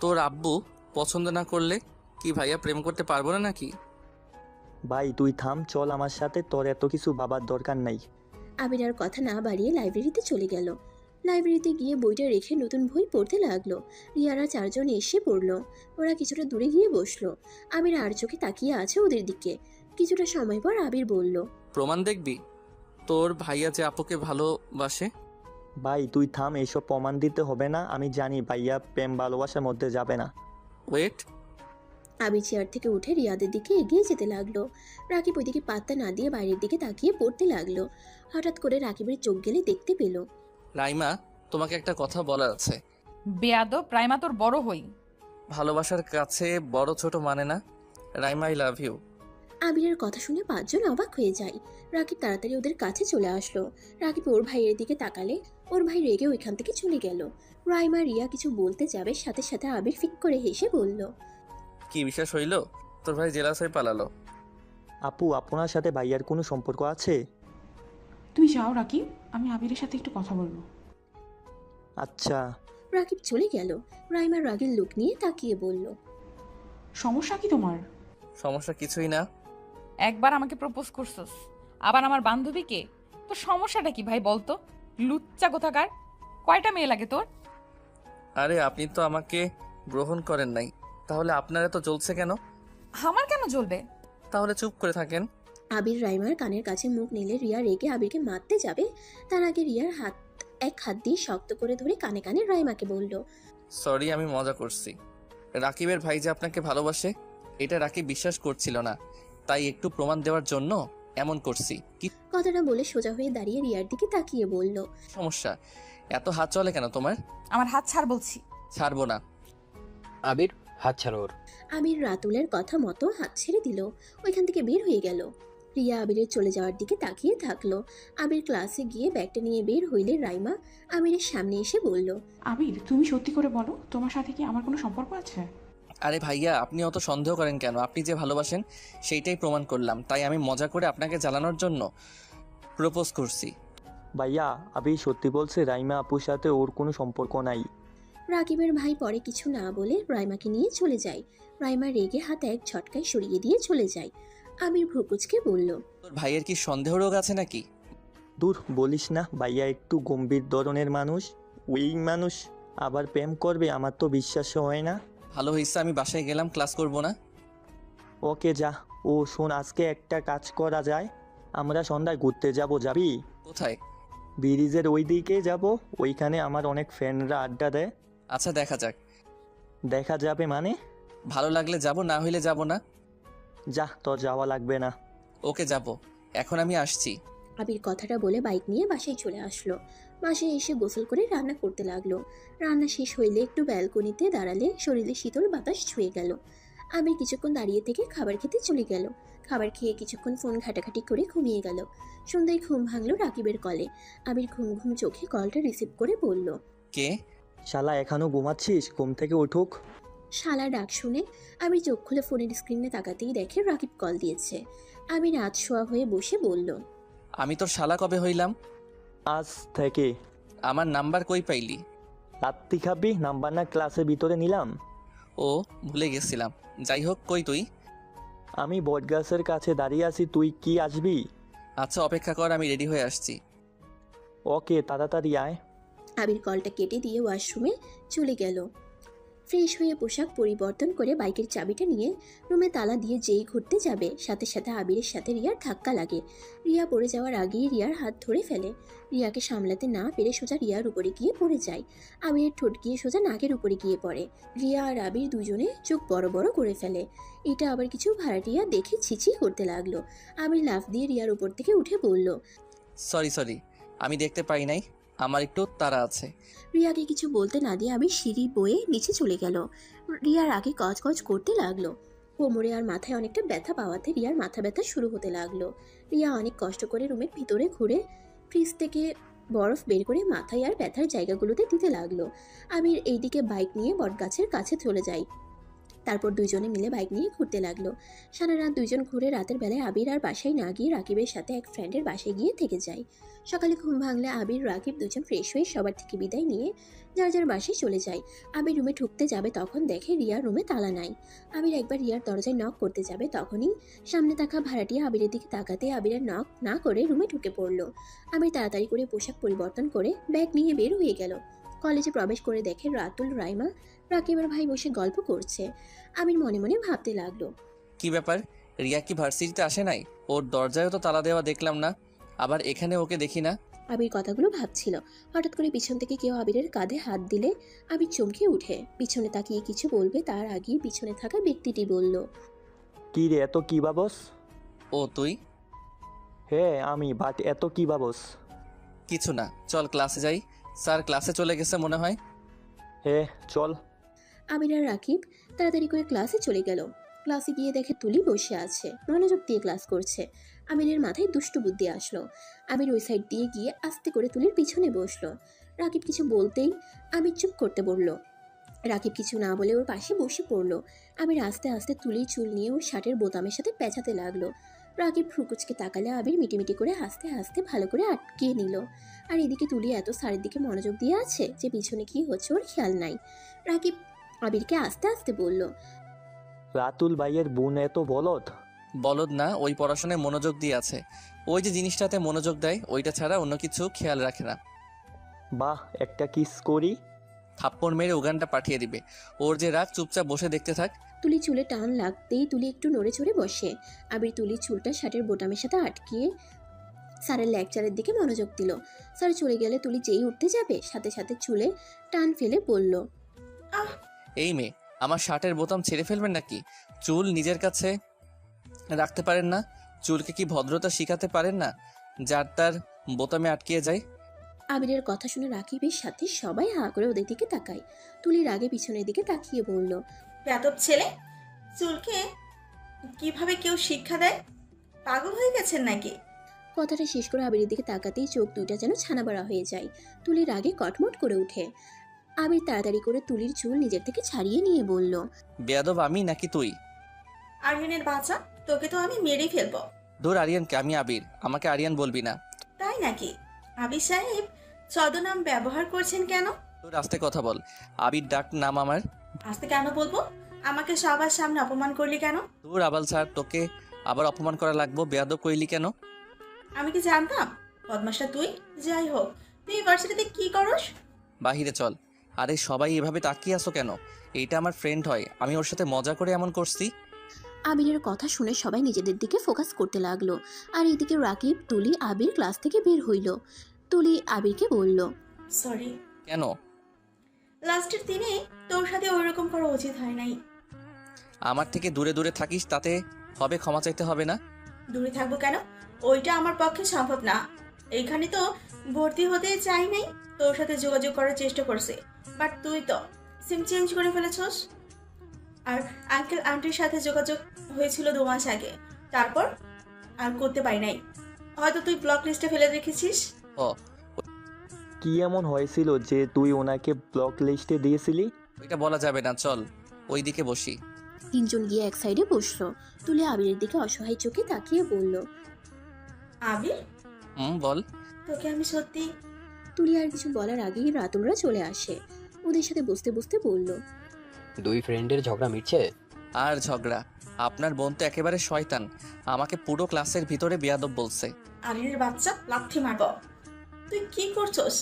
তোর আব্বু পছন্দ না করলে কি ভাইয়া প্রেম করতে পারবো না নাকি? ভাই তুই থাম, চল আমার সাথে, তোর এত কিছু ভাবার দরকার নাই। আবির আর কথা না বাড়িয়ে লাইব্রেরিতে চলে গেল। লাইব্রেরিতে গিয়ে বইটা রেখে নতুন বই পড়তে লাগলো। রিয়ারা 4 জন এসে পড়লো। ওরা কিছুটা দূরে গিয়ে বসলো। আবির আর চোখে তাকিয়ে আছে ওদের দিকে। কিছুটা সময় পর আবির বলল, প্রমাণ দেখবি তোর ভাইয়া যে আপুকে ভালোবাসে? ভাই তুই থাম, এইসব প্রমাণ দিতে হবে না, আমি জানি ভাইয়া প্রেম ভালোবাসার মধ্যে যাবে না। ওয়েট, আবির চেয়ার থেকে উঠে রিয়াদের দিকে এগিয়ে যেতে লাগলো। রাকিব ওইদিকে পাত্তা না দিয়ে বাইরের দিকে তাকিয়ে পড়তে লাগলো। হঠাৎ করে রাকিবের চোখ গেলে দেখতে পেল রাইমা, তোমাকে একটা কথা বলার আছে। বেয়াদব, প্রাইমা তোর বড় হই। ভালোবাসার কাছে বড় ছোট মানে না। Raima, I love you. আবিরের কথা শুনে পাঁচজন অবাক হয়ে যায়। রাকিব তাড়াতাড়ি ওদের কাছে চলে আসলো। রাকিব ওর ভাইয়ের দিকে তাকালে ওর ভাই রেগে ওইখান থেকে চলে গেল। রাইমা রিয়া কিছু বলতে যাবে, সাথে সাথে আবির ফিক করে হেসে বলল, কি বিশ্বাস হইল? তোর ভাই জেলাস হয়ে পালালো। আপু, আপনার সাথে ভাইয়ার কোনো সম্পর্ক আছে? তুমি যাও রাকিব, আমি আবিরের সাথে একটু কথা বলবো। আচ্ছা। রাকিব চলে গেল। রাইমা রাগের লুক নিয়ে তাকিয়ে বলল, সমস্যা কি তোমার? সমস্যা কিছুই না। একবার আমাকে প্রপোজ করছস, আবার আমার বান্ধবীকে। তোর সমস্যাটা কি ভাই বলতো? লুচ্চা কোথাকার। কয়টা মেয়ে লাগে তোর? আরে আপনি তো আমাকে গ্রহণ করেন নাই, তাহলে আপনারা তো জ্বলছে কেন? আমার কেন জ্বলবে? তাহলে চুপ করে থাকেন। আবির রাইমার কানের কাছে মুখ নিলে রিয়া রেগে আবিরকে মারতে যাবে। তার আগে রিয়ার এক হাত দিয়ে শক্ত করে ধরে কানে কানে রাইমাকে বলল, সরি, আমি মজা করছি। রাকিবের ভাই যে আপনাকে ভালোবাসে এটা রাকিব বিশ্বাস করছিল না, তাই একটু প্রমাণ দেওয়ার জন্য এমন করছি। কি কথাটা বলে সোজা হয়ে দাঁড়িয়ে রিয়ার দিকে তাকিয়ে বলল, সমস্যা? এত হাত চলে কেন তোমার? আমার হাত ছাড় বলছি। ছাড়বো না। আবির, হাত ছাড়ো ওর। আবির রাতুলের কথা মতো হাত ছেড়ে দিল, ওইখান থেকে বের হয়ে গেল। রিয়া আবিরের চলে যাওয়ার দিকে তাকিয়ে থাকলো। আবির ক্লাসে গিয়ে ব্যাগটা নিয়ে বের হইলে রাইমা আবিরের সামনে এসে বলল, আবির, তুমি সত্যি করে বলো, তোমার সাথে কি আমার কোনো সম্পর্ক আছে? আরে ভাইয়া, আপনি অত সন্দেহ করেন কেন? আপনি যে ভালোবাসেন সেইটাই প্রমাণ করলাম, তাই আমি মজা করে আপনাকে জ্বালানোর জন্য প্রপোজ করছি। ভাইয়া, আবি সত্যি বলছে রাইমা আপুর সাথে ওর কোনো সম্পর্ক নাই। রাকিবের ভাই পরে কিছু না বলে রাইমাকে নিয়ে চলে যায়। রাইমা রেগে হাত এক ঝটকায় সরিয়ে দিয়ে চলে যায়। আবির ভ্রুকুচকে বলল, তোর ভাইয়ের কি সন্দেহ রোগ আছে নাকি? দূর, বলিস না, ভাইয়া একটু গম্ভীর ধরনের মানুষ। ওই মানুষ আবার প্রেম করবে, আমার তো বিশ্বাস হয় না। ভালো হয়েছে আমি বাসায় গেলাম, ক্লাস করব না। ওকে যা। ও শোন, আজকে একটা কাজ করা যায়, আমরা সন্ধ্যায় ঘুরতে যাব, যাবি? কোথায়? ব্রিজের ওই দিকে যাব, ওইখানে আমার অনেক ফ্রেন্ডরা আড্ডা দেয়। আচ্ছা, দেখা যাক। দেখা যাবে মানে? ভালো লাগলে যাব, না হইলে যাব না। যা, তোর যাওয়া লাগবে না। ওকে, যাব। এখন আমি আসছি। আবির কথাটা বলে বাইক নিয়ে বাসায় চলে আসলো। বাসায় এসে গোসল করে রান্না করতে লাগলো। রান্না শেষ হইলে একটু ব্যালকনিতে দাঁড়ালে শরীরে শীতল বাতাস ছুঁয়ে গেল। আবির কিছুক্ষণ দাঁড়িয়ে থেকে খাবার খেতে চলে গেল। খাবার খেয়ে কিছুক্ষণ ফোন ঘাটাঘাটি করে ঘুমিয়ে গেল। সন্ধ্যায় ঘুম ভাঙলো রাকিবের কলে। আবির ঘুম ঘুম চোখে কলটা রিসিভ করে বলল, কে? শালা, এখনো ঘুমাচ্ছিস? ঘুম থেকে উঠুক। শালা ডাক শুনে আবির চোখ খুলে ফোনের স্ক্রিনে তাকাতেই দেখে রাকিব কল দিয়েছে। আবির রাত শোয়া হয়ে বসে বলল, আমি তোর শালা কবে হইলাম? আজ থেকে। আমার নাম্বার কই পাইলি? রাত্রি খাবি? নাম্বার না ক্লাসের ভিতরে নিলাম। ও, ভুলে গেছিলাম। যাই হোক, কই তুই? আমি বটগাছের কাছে দাঁড়িয়ে আছি, তুই কি আসবি? আচ্ছা, অপেক্ষা কর, আমি রেডি হয়ে আসছি। ওকে, তাড়াতাড়ি আয়। আবির কলটা কেটে দিয়ে ওয়াশরুমে চলে গেল। ফ্রেশ হয়ে পোশাক পরিবর্তন করে বাইকের চাবিটা নিয়ে রুমে তালা দিয়ে যেই ঘুরতে যাবে, সাথে সাথে আবিরের সাথে রিয়ার ধাক্কা লাগে। রিয়া পড়ে যাওয়ার আগেই রিয়ার হাত ধরে ফেলে। রিয়াকে সামলাতে না পেরে সোজা রিয়ার উপরে গিয়ে পড়ে যায়। আবিরের ঠোঁট গিয়ে সোজা নাকের উপরে গিয়ে পড়ে। রিয়া আর আবির দুজনে চোখ বড় বড় করে ফেলে। এটা আবার কিছু ভাড়াটিয়া দেখে ছিছি করতে লাগলো। আবির লাফ দিয়ে রিয়ার উপর থেকে উঠে পড়ল। সরি, আমি দেখতে পাই নাই, আমার একটু তাড়া আছে। রিয়াকে কিছু বলতে না দিয়ে আবির সিঁড়ি বয়ে নিচে চলে গেল। রিয়ার আগে কচ করতে লাগলো। কোমরে আর মাথায় অনেকটা ব্যথা পাওয়াতে রিয়ার মাথা ব্যথা শুরু হতে লাগলো। রিয়া অনেক কষ্ট করে রুমের ভিতরে ঘুরে ফ্রিজ থেকে বরফ বের করে মাথায় আর ব্যথার জায়গাগুলোতে দিতে লাগলো। আবির এইদিকে বাইক নিয়ে বটগাছের কাছে চলে যায়। তারপর দুইজনে মিলে বাইক নিয়ে ঘুরতে লাগলো। সারা রাত দুইজন ঘুরে রাতের বেলায় আবির আর বাসায় না গিয়ে রাকিবের সাথে এক ফ্রেন্ডের বাসায় গিয়ে থেকে যায়। সকালে ঘুম ভাঙলে আবির রাকিব দুজন ফ্রেশ হয়ে সবার থেকে বিদায় নিয়ে যার যার বাসায় চলে যায়। আবির রুমে ঢুকতে যাবে তখন দেখে রিয়ার রুমে তালা নাই। আবির একবার রিয়ার দরজায় নক করতে যাবে তখনই সামনে থাকা ভাড়াটিয়া আবিরের দিকে তাকাতে আবিরের নক না করে রুমে ঢুকে পড়লো। আবির তাড়াতাড়ি করে পোশাক পরিবর্তন করে ব্যাগ নিয়ে বের হয়ে গেল। কলেজে প্রবেশ করে দেখে রাতুল, রাইমা, রাকিবের ভাই বসে গল্প করছে। আবির মনে মনে ভাবতে লাগলো, কি ব্যাপার, রিয়া কি ভার্সিটিতে আসে নাই? ওর দরজায়ও তো তালা দেওয়া দেখলাম না, আবার এখানে ওকে দেখি না। আবির কথাগুলো ভাবছিল। হঠাৎ করে পিছন থেকে কেউ আবিরের কাঁধে হাত দিলে আবির চমকে উঠে পিছনে তাকিয়ে কিছু বলবে তার আগেই পিছনে থাকা ব্যক্তিটি বলল, কি রে, এত কি ভাবস? ও তুই? হ্যাঁ আমি, বাট এত কি ভাবস? কিছু না, চল ক্লাসে যাই। স্যার ক্লাসে চলে গেছে মনে হয়। হ্যাঁ চল। আবির আর রাকিব তাড়াতাড়ি করে ক্লাসে চলে গেল। ক্লাসে গিয়ে দেখে তুলি বসে আছে, মনোযোগ দিয়ে ক্লাস করছে। আবিরের মাথায় দুষ্টু বুদ্ধি আসলো। আবির ওই সাইড দিয়ে গিয়ে আস্তে করে তুলির পিছনে বসলো। রাকিব কিছু বলতেই আবির চুপ করতে বলল। রাকিব কিছু না বলে ওর পাশে বসে পড়লো। আবির আস্তে আস্তে তুলির চুল নিয়ে ওর শার্টের বোতামের সাথে পেঁচাতে লাগলো। রাকিব ফ্রুকুচকে তাকালে আবির মিটিমিটি করে হাসতে হাসতে ভালো করে আটকিয়ে নিল। আর এদিকে তুলি এত স্যারের দিকে মনোযোগ দিয়ে আছে যে পিছনে কি হচ্ছে ওর খেয়াল নাই। রাকিব আবিরকে আস্তে আস্তে বলল, রাতুল ভাইয়ের বোন এত বলদ? বলদ না, ওই পড়াশোনায় মনোযোগ দিয়ে আছে। ওই যে জিনিসটাতে মনোযোগ দেয় ওইটা ছাড়া অন্য কিছু খেয়াল রাখে না। বাহ, একটা কিস করি। থাপ্পড় মেরে ওগানটা পাঠিয়ে দিবে। ওর যে রাগ, চুপচাপ বসে দেখতে থাক। তুলি চুলে টান লাগতেই তুলি একটু নড়ে চড়ে বসে। আবির তুলির চুলটা শার্টের বোতামের সাথে আটকিয়ে স্যারের লেকচারের দিকে মনোযোগ দিল। স্যার চলে গেলে তুলি যেই উঠতে যাবে সাথে সাথে চুলে টান ফেলে বলল, এই মেয়ে, আমার শার্টের বোতাম ছেড়ে ফেলবেন নাকি? চুল নিজের কাছে রাখতে পারেন না? চুলকে কি ভদ্রতা শিখাতে পারেন না, যার তার বোতামে আটকিয়ে যায়? আবিরের কথা শুনে রাকিবের সাথে সবাই হা করে ওদের দিকে তাকায়। তুলির আগে পিছনের দিকে তাকিয়ে বলল, বেয়াদব ছেলে, চুলকে কিভাবে কেউ শিক্ষা দেয়? পাগল হয়ে গেছেন নাকি? কথাটা শেষ করে আবিরের দিকে তাকাতেই চোখ দুইটা যেন ছানাবড়া হয়ে যায়। তুলির আগে কটমট করে ওঠে। আবির তাড়াতাড়ি করে তুলির চুল নিজের থেকে ছাড়িয়ে নিয়ে বলল, বেয়াদব আমি নাকি তুই? আরিয়ানের বাচ্চা, তোকে তো আমি মেরেই ফেলবো। ধর আরিয়ানকে, আমি আবির, আমাকে আরিয়ান বলবি না। তাই নাকি? আবির সাহেব ছদ্মনাম ব্যবহার করছেন কেন? তোর আস্তে কথা বল। আবির ডাক নাম আমার। আজকে কেন বলবো? আমাকে সবার সামনে অপমান করলি কেন? তোর আবাল স্যার, তোকে আবার অপমান করা লাগবো? বেয়াদব কইলি কেন? আমি কি জানতাম বদমাশটা তুই? যাই হোক, তুই ইউনিভার্সিটিতে কি করস? বাহিরে চল। আরে সবাই এভাবে তাকিয়ে আসো কেন? এইটা আমার ফ্রেন্ড হয়, আমি ওর সাথে মজা করে এমন করছি। আবিরের কথা শুনে সবাই নিজেদের দিকে ফোকাস করতে লাগলো। আর এদিকে রাকিব, তুলি, আবির ক্লাস থেকে বের হইল। তুলি আবিরকে বলল, সরি, কেন? লাস্টের দিনে তোর সাথে ওইরকম করা উচিত হয় নাই। আমার থেকে দূরে দূরে থাকিস, তাতে হবে ক্ষমা চাইতে হবে না? দূরে থাকবো কেন? ওইটা আমার পক্ষে সম্ভব না। এইখানে তো ভর্তি হতে চাই নাই, তোর সাথে যোগাযোগ করার চেষ্টা করছে, বাট তুই তো সিম চেঞ্জ করে ফেলেছস। আর আঙ্কেল আন্টির সাথে যোগাযোগ হয়েছিল 2 মাস আগে, তারপর আর করতে পারি নাই। হয়তো তুই ব্লক লিস্টে ফেলে রেখেছিস। ও, কি এমন হয়েছিল যে তুই ওনাকে ব্লক লিস্টে দিয়েছিলি? ওইটা বলা যাবে না, চল ওই দিকে বসি। তিনজন গিয়ে এক সাইডে বসলো। তুলি আবিরের দিকে অসহায় চোখে তাকিয়ে বলল, আবির, বল। তোকে আমি সত্যি। তুলি আর কিছু বলার আগেই রাতুলরা চলে আসে। ওদের সাথে বসতে বসতে বলল, দুই ফ্রেন্ডের ঝগড়া মিটছে? আর ঝগড়া? আপনার বোন তো একেবারে শয়তান, আমাকে পুরো ক্লাসের ভিতরে বেয়াদব বলছে। আলির বাচ্চা, লাথি মারব। তুই কি করছস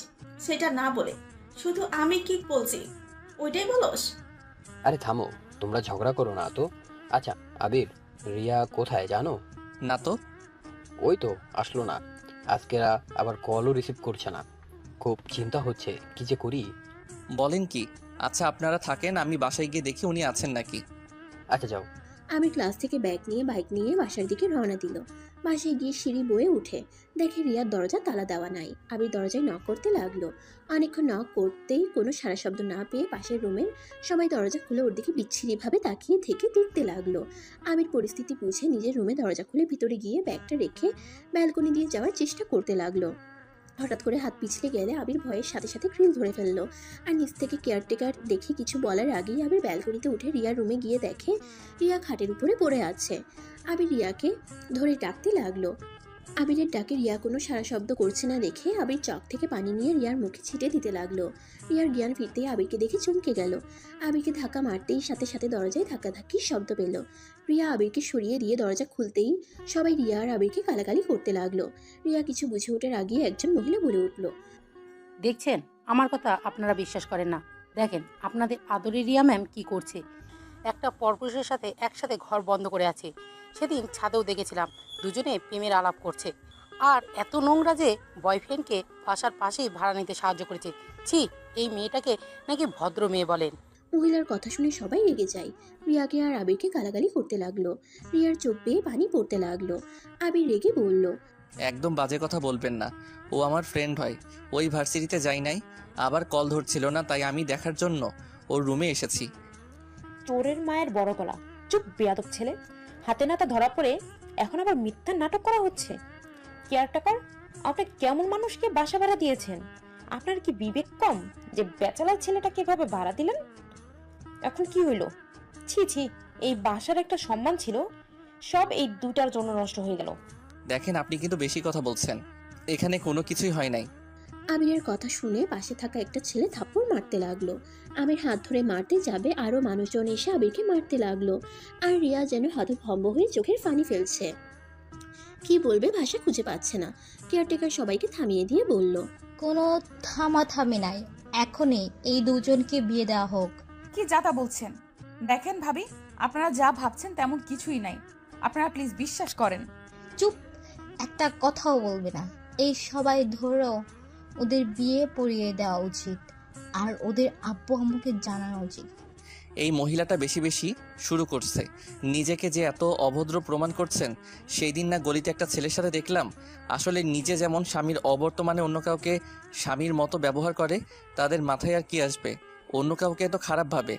সেটা না বলে শুধু আমি কি বলছি ওইটাই বলস? আরে থামো, তোমরা ঝগড়া করো না তো। আচ্ছা আবির, রিয়া কোথায় জানো? না তো। ওই তো আসলো না, আজকে আবার কলও রিসিভ করছে না। খুব চিন্তা হচ্ছে, কি যে করি। বলেন কি? আচ্ছা আপনারা থাকেন, আমি বাসায় গিয়ে দেখি উনি আছেন নাকি। আচ্ছা যাও। আমি ক্লাস থেকে ব্যাগ নিয়ে বাইক নিয়ে বাসার দিকে রওনা দিল। বাসায় গিয়ে সিঁড়ি বয়ে উঠে দেখে রিয়ার দরজা তালা দেওয়া নাই। আবির দরজায় নক করতে লাগলো। অনেকক্ষণ নক করতেই কোনো সারা শব্দ না পেয়ে পাশের রুমের সবাই দরজা খুলে ওর দিকে বিচ্ছিরিভাবে তাকিয়ে থেকে দেখতে লাগলো। আবির পরিস্থিতি বুঝে নিজের রুমে দরজা খুলে ভিতরে গিয়ে ব্যাগটা রেখে ব্যালকনি দিয়ে যাওয়ার চেষ্টা করতে লাগলো। হঠাৎ করে হাত পিছলে গেলে আবির ভয়ের সাথে সাথে গ্রিল ধরে ফেললো। আর নিচ থেকে কেয়ারটেকার দেখে কিছু বলার আগেই আবির ব্যালকনিতে উঠে রিয়ার রুমে গিয়ে দেখে রিয়া খাটের উপরে পড়ে আছে। আবির রিয়াকে ধরে ডাকতে লাগলো। আবিরের ডাকে রিয়া কোনো সারা শব্দ করছে না দেখে আবির চক থেকে পানি নিয়ে রিয়ার মুখে ছিটে দিতে লাগলো। রিয়ার জ্ঞান ফিরতেই আবিরকে দেখে চমকে গেল। আবিরকে ধাক্কা মারতেই সাথে সাথে দরজায় ধাক্কাধাক্কির শব্দ পেল। রিয়া আবিরকে সরিয়ে দিয়ে দরজা খুলতেই সবাই রিয়া আর আবিরকে গালাগালি করতে লাগলো। রিয়া কিছু বুঝে ওঠার আগেই একজন মহিলা বলে উঠল, দেখছেন, আমার কথা আপনারা বিশ্বাস করেন না। দেখেন আপনাদের আদরের রিয়া ম্যাম কি করছে। একটা পরপুরুষের সাথে একসাথে ঘর বন্ধ করে আছে। সেদিন ছাদেও দেখেছিলাম দুজনে প্রেমের আলাপ করছে। আর এত নোংরা যে বয়ফ্রেন্ডকে বাসার পাশেই ভাড়া নিতে সাহায্য করেছে। ছি, এই মেয়েটাকে নাকি ভদ্র মেয়ে বলেন। মহিলার কথা শুনে সবাই রেগে যায়। রিয়াকে আর আবিরকে গালাগালি করতে লাগলো। রিয়ার চোখ বেয়ে পানি পড়তে লাগলো। আবির রেগে বলল, একদম বাজে কথা বলবেন না। ও আমার ফ্রেন্ড হয়। ওই ভার্সিটিতে যাই নাই, আবার কল ধরছিল না, তাই আমি দেখার জন্য ওর রুমে এসেছি। চোরের মায়ের বড় গলা। চুপ বেয়াদব ছেলে, হাতে নাতা ধরা পড়ে এখন আবার মিথ্যা নাটক করা হচ্ছে। কেয়ারটেকার, আপনি কেমন মানুষকে বাসা ভাড়া দিয়েছেন? আপনার কি বিবেক কম যে ব্যাচেলার ছেলেটাকে এভাবে ভাড়া দিলেন? এখন কি হইল? ছি ছি, এই বাসার একটা সম্মান ছিল, সব এই দুটার জন্য নষ্ট হয়ে গেল। দেখেন, আপনি কিন্তু বেশি কথা বলছেন। এখানে কোনো কিছুই হয় নাই। আবিরের কথা শুনে পাশে থাকা একটা ছেলে থাপ্পড় মারতে লাগলো। আবির হাত ধরে মারতে যাবে, আরো মানুষজন এসে আবিরকে মারতে লাগলো। আর রিয়া যেন হতভম্ব হয়ে চোখের পানি ফেলছে। কি বলবে ভাষা খুঁজে পাচ্ছে না। কেয়ারটেকার সবাইকে থামিয়ে দিয়ে বলল, কোনো থামাথামি নাই, এখনই এই দুজনকে বিয়ে দেওয়া হোক। কি যাতা বলছেন? দেখেন ভাবি, আপনারা যা ভাবছেন তেমন কিছুই নাই। আপনারা প্লিজ বিশ্বাস করেন। চুপ, একটা কথাও বলবে না। এই সবাই ধরো ওদের বিয়ে পড়িয়ে দেওয়া উচিত, আর ওদের আব্বু আম্মুকে জানানো উচিত। এই মহিলাটা বেশি বেশি শুরু করছে। নিজেকে যে এত অভদ্র প্রমাণ করছেন। সেই দিন না গলিতে একটা ছেলের সাথে দেখলাম, আসলে নিজে যেমন স্বামীর অবর্তমানে অন্য কাউকে স্বামীর মতো ব্যবহার করে, তাদের মাথায় আর কি আসবে অন্য কাউকে এত খারাপ ভাবে।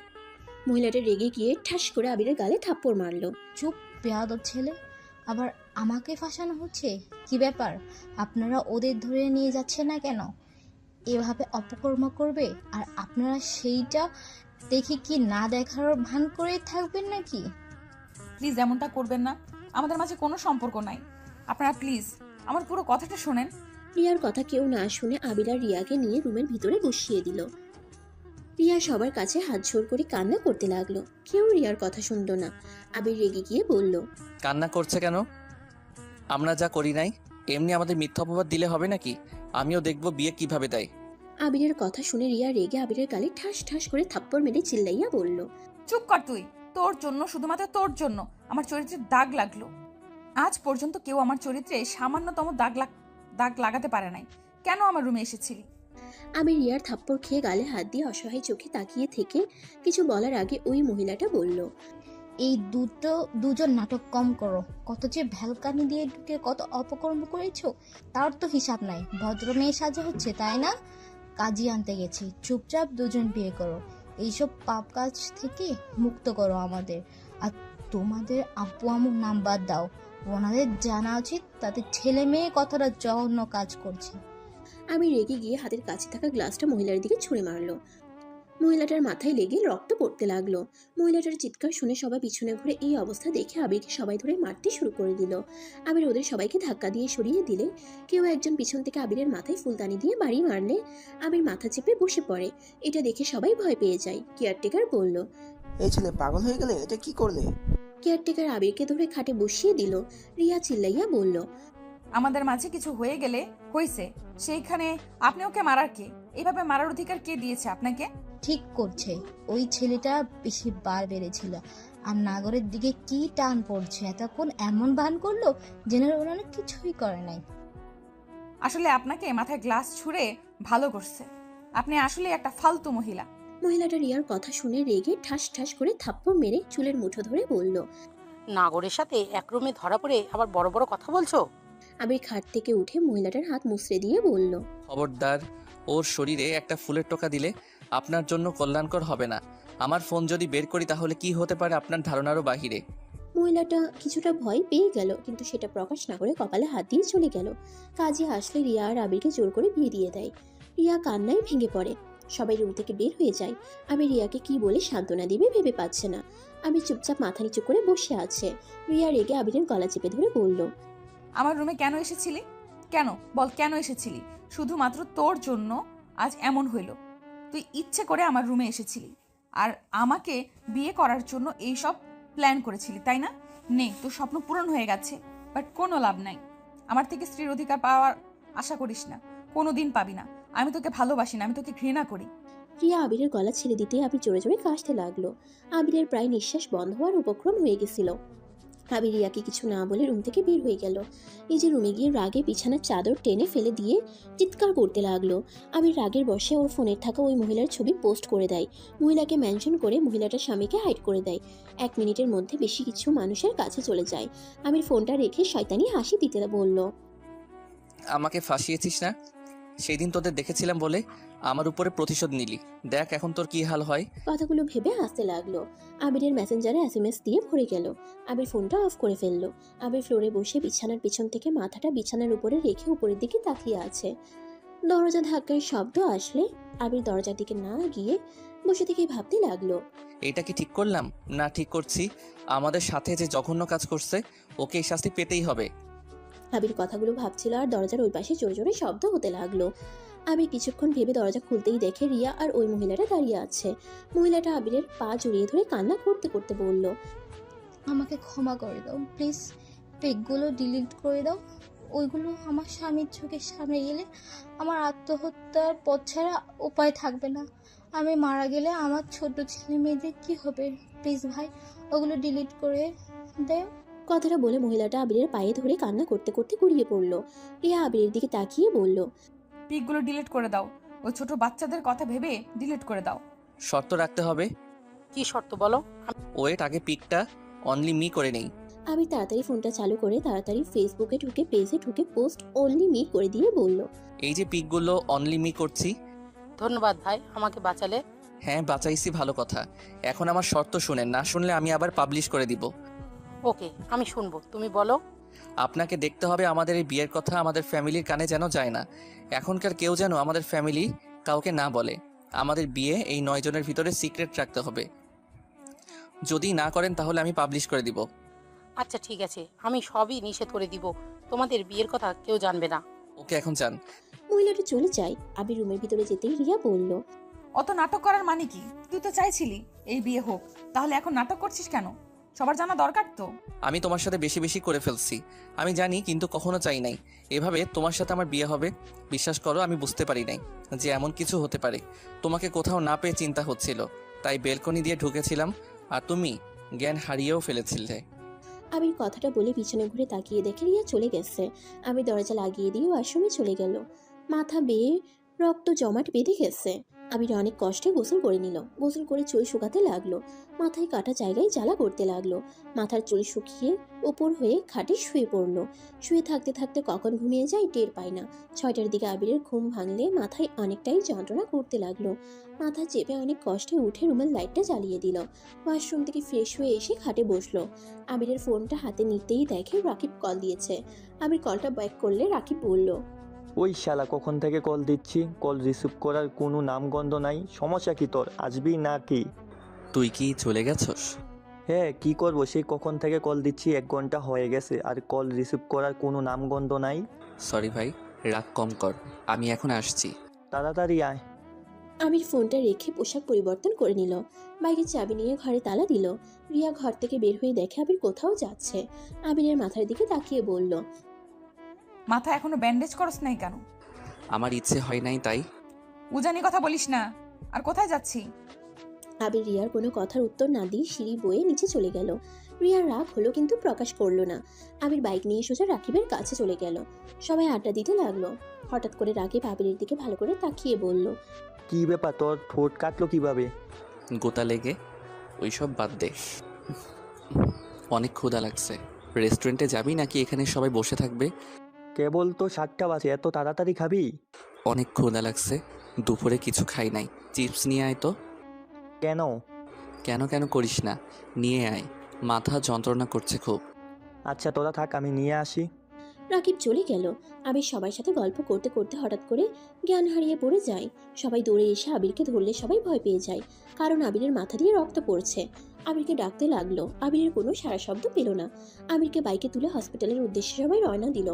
মহিলাটা রেগে গিয়ে ঠাস করে আবিরের গালে থাপ্পড় মারলো। চুপ বেয়াদব ছেলে, আবার আমাকে ফাঁসানো হচ্ছে। কি ব্যাপার, আপনারা ওদের ধরে নিয়ে যাচ্ছেন না কেন? এভাবে অপকর্ম করবে আর আপনারা সেইটা দেখে কি না দেখার ভান করে থাকবেন নাকি? প্লিজ এমনটা করবেন না, আমাদের মাঝে কোনো সম্পর্ক নাই। আপনারা প্লিজ আমার পুরো কথাটা শোনেন। রিয়ার কথা কেউ না শুনে আবির আর রিয়াকে নিয়ে রুমের ভিতরে বসিয়ে দিল। রিয়া সবার কাছে হাত জোড় করে কান্না করতে লাগলো। কেউ রিয়ার কথা শুনলো না। আবির রেগে গিয়ে বলল, কান্না করছে কেন? আমরা যা করি নাই, এমনি আমাদের মিথ্যা অপবাদ দিলে হবে নাকি? আমিও দেখব বিয়ে কিভাবে দেয়। আবিরের কথা শুনে রিয়া রেগে আবিরের গালে ঠাস ঠাস করে থাপ্পড় মেরে চিল্লাইয়া বলল, চুপ কর তুই। তোর জন্য, শুধুমাত্র তোর জন্য আমার চরিত্রের দাগ লাগলো। আজ পর্যন্ত কেউ আমার চরিত্রে সামান্যতম দাগ লাগাতে পারে নাই। কেন আমার রুমে এসেছিলি? আমি রিয়ার থাপ্পড় খেয়ে গালে হাত দিয়ে অসহায় চোখে তাকিয়ে থেকে কিছু বলার আগে ওই মহিলাটা বলল, এই দুজন নাটক কম করো। কত যে ভ্যালকানি দিয়ে ঢুকে কত অপকর্ম করেছো, তার তো হিসাব নাই। ভদ্র মেয়ে সাজা হচ্ছে, তাই না? কাজী আনতে গেছি, চুপচাপ দুজন বিয়ে করো। এইসব পাপ কাজ থেকে মুক্ত করো আমাদের। আর তোমাদের আব্বু আম্মুর নাম বাদ দাও, ওনাদের জানা উচিত তাদের ছেলে মেয়ে কতটা জঘন্য কাজ করছে। আমি রেগে গিয়ে হাতের কাছে থাকা গ্লাসটা মহিলার দিকে ছুঁড়ে মারলো। মহিলাটার মাথায় লেগে রক্ত পড়তে লাগলো। মহিলাটার চিৎকার শুনে সবাই পিছনে ঘুরে এই অবস্থা দেখে আবিরকে সবাই ধরে মারতে শুরু করে দিল। আবির ওদের সবাইকে ধাক্কা দিয়ে সরিয়ে দিলে কেউ একজন পিছন থেকে আবিরের মাথায় ফুলদানি দিয়ে বাড়ি মারলে আবির মাথা চেপে বসে পড়ে। এটা দেখে সবাই ভয় পেয়ে যায়। কেয়ারটেকার বলল, এই ছেলে পাগল হয়ে গেলে, এটা কি করলে? কেয়ারটেকার আবিরকে ধরে খাটে বসিয়ে দিল। রিয়া চিল্লাইয়া বলল, আমাদের মাঝে কিছু হয়ে গেলে হয়েছে, সেইখানে আপনি ওকে মারার কে? এইভাবে মারার অধিকার কে দিয়েছে আপনাকে? ঠিক করছে, ওই ছেলেটা বেশি বার বেড়েছিল। আর নাগরের দিকে কি টান পড়ছে, এতক্ষণ এমন ভান করলো যেন ওনারা কিছুই করে নাই। আসলে আপনাকে মাথায় গ্লাস ছুঁড়ে ভালো করছে। আপনি আসলে একটা ফালতু মহিলা। মহিলাটা রিয়ার কথা শুনে রেগে ঠাস ঠাস করে থাপ্পড় মেরে চুলের মুঠো ধরে বলল, নাগরের সাথে এক রুমে ধরা পড়ে আবার বড় বড় কথা বলছো? আবির খাট থেকে উঠে মহিলাটার হাত মুছড়ে দিয়ে বলল, খবরদার, ওর শরীরে একটা ফুলের টোকা দিলে আপনার জন্য কল্যাণকর হবে না। আমার ফোন যদি বের করি তাহলে কি হতে পারে আপনার ধারণারও বাহিরে। মহিলাটা কিছুটা ভয় পেয়ে গেল, কিন্তু সেটা প্রকাশ না করে কপালে হাত দিয়ে চলে গেল। কাজে আসলে রিয়া আর আবিরকে জোর করে বিয়ে দিয়ে দেয়। রিয়া কান্নায় ভেঙে পড়ে। সবাই রুম থেকে বের হয়ে যায়। আমি রিয়াকে কি বলে সান্ত্বনা দিবে ভেবে পাচ্ছে না। আমি চুপচাপ মাথা নিচু করে বসে আছে। রিয়া রেগে আবিরের গলা চেপে ধরে বলল, আমার রুমে কেন এসেছিলি? কেন বল, কেন এসেছিলি? শুধুমাত্র তোর জন্য আজ এমন হইল। তুই ইচ্ছে করে আমার রুমে এসেছিলি আর আমাকে বিয়ে করার জন্য এইসব প্ল্যান করেছিলি, তাই না? নে, তোর স্বপ্ন পূরণ হয়ে গেছে, বাট কোনো লাভ নাই। আমার থেকে স্ত্রীর অধিকার পাওয়ার আশা করিস না, কোনো দিন পাবি না। আমি তোকে ভালোবাসি না, আমি তোকে ঘৃণা করি। রিয়া আবিরের গলা ছেড়ে দিতে আবির জোরে জোরে কাশতে লাগলো। আবিরের প্রায় নিঃশ্বাস বন্ধ হওয়ার উপক্রম হয়ে গেছিল। আবির রিয়াকে কিছু না বলে রুম থেকে বের হয়ে গেল। নিজের রুমে গিয়ে রাগে বিছানার চাদর টেনে ফেলে দিয়ে চিৎকার করতে লাগলো। আবির রাগের বশে ওর ফোনের থাকা ওই মহিলার ছবি পোস্ট করে দেয়। মহিলাকে মেনশন করে মহিলাটার স্বামীকে হাইড করে দেয়। 1 মিনিটের মধ্যে বেশি কিছু মানুষের কাছে চলে যায়। আবির ফোনটা রেখে শয়তানি হাসি দিতে বলল, আমাকে ফাঁসিয়েছিস না? সেই দিন তোদের দেখেছিলাম বলে আমার উপরে প্রতিশোধ নিলি। দেখ এখন তোর কি হাল হয়। কথাগুলো ভেবে হাসতে লাগলো। আবিরের মেসেঞ্জারে SMS দিয়ে ভরে গেল। আবির ফোনটা অফ করে ফেললো। আবির ফ্লোরে বসে বিছানার পিছন থেকে মাথাটা বিছানার উপরে রেখে উপরের দিকে তাকিয়ে আছে। দরজা ধাক্কার শব্দ আসলে আবির দরজার দিকে না গিয়ে বসে থেকে ভাবতে লাগলো, এটা কি ঠিক করলাম না ঠিক করছি? আমাদের সাথে যে জঘন্য কাজ করছে ওকে এই শাস্তি পেতেই হবে। আবির কথাগুলো ভাবছিল আর দরজার ওই পাশে জোরে জোরে শব্দ হতে লাগলো। আবির কিছুক্ষণ ভেবে দরজা খুলতেই দেখে রিয়া আর ওই মহিলাটা দাঁড়িয়ে আছে। মহিলাটা আবিরের পা জড়িয়ে ধরে কান্না করতে করতে বলল, আমাকে ক্ষমা করে দাও প্লিজ, পেকগুলো ডিলিট করে দাও। ওইগুলো আমার স্বামীর চোখের সামনে গেলে আমার আত্মহত্যার পথ ছাড়া উপায় থাকবে না। আমি মারা গেলে আমার ছোট ছেলে মেয়েদের কি হবে? প্লিজ ভাই, ওগুলো ডিলিট করে দে। কথাটা বলে মহিলাটা আবিরের পায়ে ধরে কান্না করতে করতে গড়িয়ে পড়ল। রিয়া আবিরের দিকে তাকিয়ে বলল, পিকগুলো ডিলিট করে দাও। ওই ছোট বাচ্চাদের কথা ভেবে ডিলিট করে দাও। শর্ত রাখতে হবে। কি শর্ত বলো? ওয়েট, আগে পিকটা অনলি মি করে নেই। আবির তাড়াতাড়ি ফোনটা চালু করে তাড়াতাড়ি ফেসবুকে ঢুকে পেজে ঢুকে পোস্ট অনলি মি করে দিয়ে বলল, এই যে পিকগুলো অনলি মি করছি। ধন্যবাদ ভাই, আমাকে বাঁচালে। হ্যাঁ বাঁচাইছি, ভালো কথা। এখন আমার শর্ত শুনেন, না শুনলে আমি আবার পাবলিশ করে দিব। ওকে, আমি শুনবো, তুমি বলো। আপনাকে দেখতে হবে আমাদের এই বিয়ের কথা আমাদের ফ্যামিলির কানে যেন যায় না। এখনকার কেউ যেন আমাদের ফ্যামিলি কাউকে না বলে। আমাদের বিয়ে এই 9 জনের ভিতরে সিক্রেট রাখতে হবে। যদি না করেন তাহলে আমি পাবলিশ করে দিব। আচ্ছা ঠিক আছে, আমি সবই নিষেধ করে দিব। তোমাদের বিয়ের কথা কেউ জানবে না। ওকে, এখন যান। মহিলাটা চলে যায়। আবির রুমের ভিতরে যেতেই রিয়া বলল, অত নাটক করার মানে কি? তুই তো চাইছিলি এই বিয়ে হোক, তাহলে এখন নাটক করছিস কেন? সবার জানা দরকার তো। আমি তোমার সাথে বেশি বেশি করে ফেলছি, আমি জানি, কিন্তু কখনো চাই নাই এভাবে তোমার সাথে আমার বিয়ে হবে। বিশ্বাস করো, আমি বুঝতে পারি নাই যে এমন কিছু হতে পারে। তোমাকে কোথাও না পেয়ে চিন্তা হচ্ছিল, তাই বেলকনি দিয়ে ঢুকেছিলাম আর তুমি জ্ঞান হারিয়েও ফেলেছিলে। আবির কথাটা বলে পিছনে ঘুরে তাকিয়ে দেখে রিয়া চলে গেছে। আবির দরজা লাগিয়ে দিয়ে ওয়াশরুমে চলে গেল। মাথা বেয়ে রক্ত জমাট বেঁধে গেছে। আবির অনেক কষ্টে গোসল করে নিল। গোসল করে চুল শুকাতে লাগলো। মাথায় কাটা জায়গায় জ্বালা করতে লাগলো। মাথার চুল শুকিয়ে উপর হয়ে খাটে শুয়ে পড়লো। শুয়ে থাকতে থাকতে কখন ঘুমিয়ে যায় টের পায় না। 6টার দিকে আবিরের ঘুম ভাঙলে মাথায় অনেকটাই যন্ত্রণা করতে লাগলো। মাথা চেপে অনেক কষ্টে উঠে রুমের লাইটটা জ্বালিয়ে দিল। ওয়াশরুম থেকে ফ্রেশ হয়ে এসে খাটে বসলো। আবিরের ফোনটা হাতে নিতেই দেখে রাকিব কল দিয়েছে। আবির কলটা ব্যাক করলে রাকিব বলল, ওই শালা কখন থেকে কল দিচ্ছি, কল রিসিভ করার কোনো নামগন্ধ নাই। সমস্যা কি তোর, আসবি না কি? তুই কি চলে গেছস? হ্যাঁ, কি করবো, সেই কখন থেকে কল দিচ্ছি, 1 ঘন্টা হয়ে গেছে, আর কল রিসিভ করার কোনো নামগন্ধ নাই। সরি ভাই, রাগ কম কর, আমি এখন আসছি। তাড়াতাড়ি আয়। আবির ফোনটা রেখে পোশাক পরিবর্তন করে নিল। বাইরে চাবি নিয়ে ঘরে তালা দিল। রিয়া ঘর থেকে বের হয়ে দেখে আবির কোথাও যাচ্ছে। আবিরের মাথার দিকে তাকিয়ে বলল, মাথা এখনো ব্যান্ডেজ করস নাই কেন? আমার ইচ্ছে হয় নাই তাই। উজানি কথা বলিস না। আর কোথায় যাচ্ছি? আবির রিয়ার কোনো কথার উত্তর না দিয়ে সিঁড়ি বয়ে নিচে চলে গেল। রিয়ার রাগ হলো কিন্তু প্রকাশ করলো না। আবির বাইক নিয়ে সোজা রাকিবের কাছে চলে গেল। সবাই আড্ডা দিতে লাগলো। হঠাৎ করে রাকিব আবিরের দিকে ভালো করে তাকিয়ে বলল, কি ব্যাপার, তোর ঠোঁট কাটলো কিভাবে? গোতা লেগে। ওইসব বাদ দে, অনেক ক্ষুধা লাগছে। রেস্টুরেন্টে যাবি নাকি এখানে সবাই বসে থাকবে? কেবল তো 7টা বাজে, এত তাড়াতাড়ি খাবি? অনেক ক্ষুধা লাগছে, দুপুরে কিছু খাই নাই। চিপস নিয়ে আয় তো। কেন? কেন কেন করিস না, নিয়ে আয়, মাথা যন্ত্রণা করছে খুব। আচ্ছা তোরা থাক, আমি নিয়ে আসি। রাকিব চলে গেল। আবির সবার সাথে গল্প করতে করতে হঠাৎ করে জ্ঞান হারিয়ে পড়ে যায়। সবাই দৌড়ে এসে আবিরকে ধরলে সবাই ভয় পেয়ে যায়, কারণ আবিরের মাথা দিয়ে রক্ত পড়ছে। আবিরকে ডাকতে লাগলো। আবিরের কোনো সারা শব্দ পেল না। আবিরকে বাইকে তুলে হসপিটালের উদ্দেশ্যে সবাই রওনা দিল।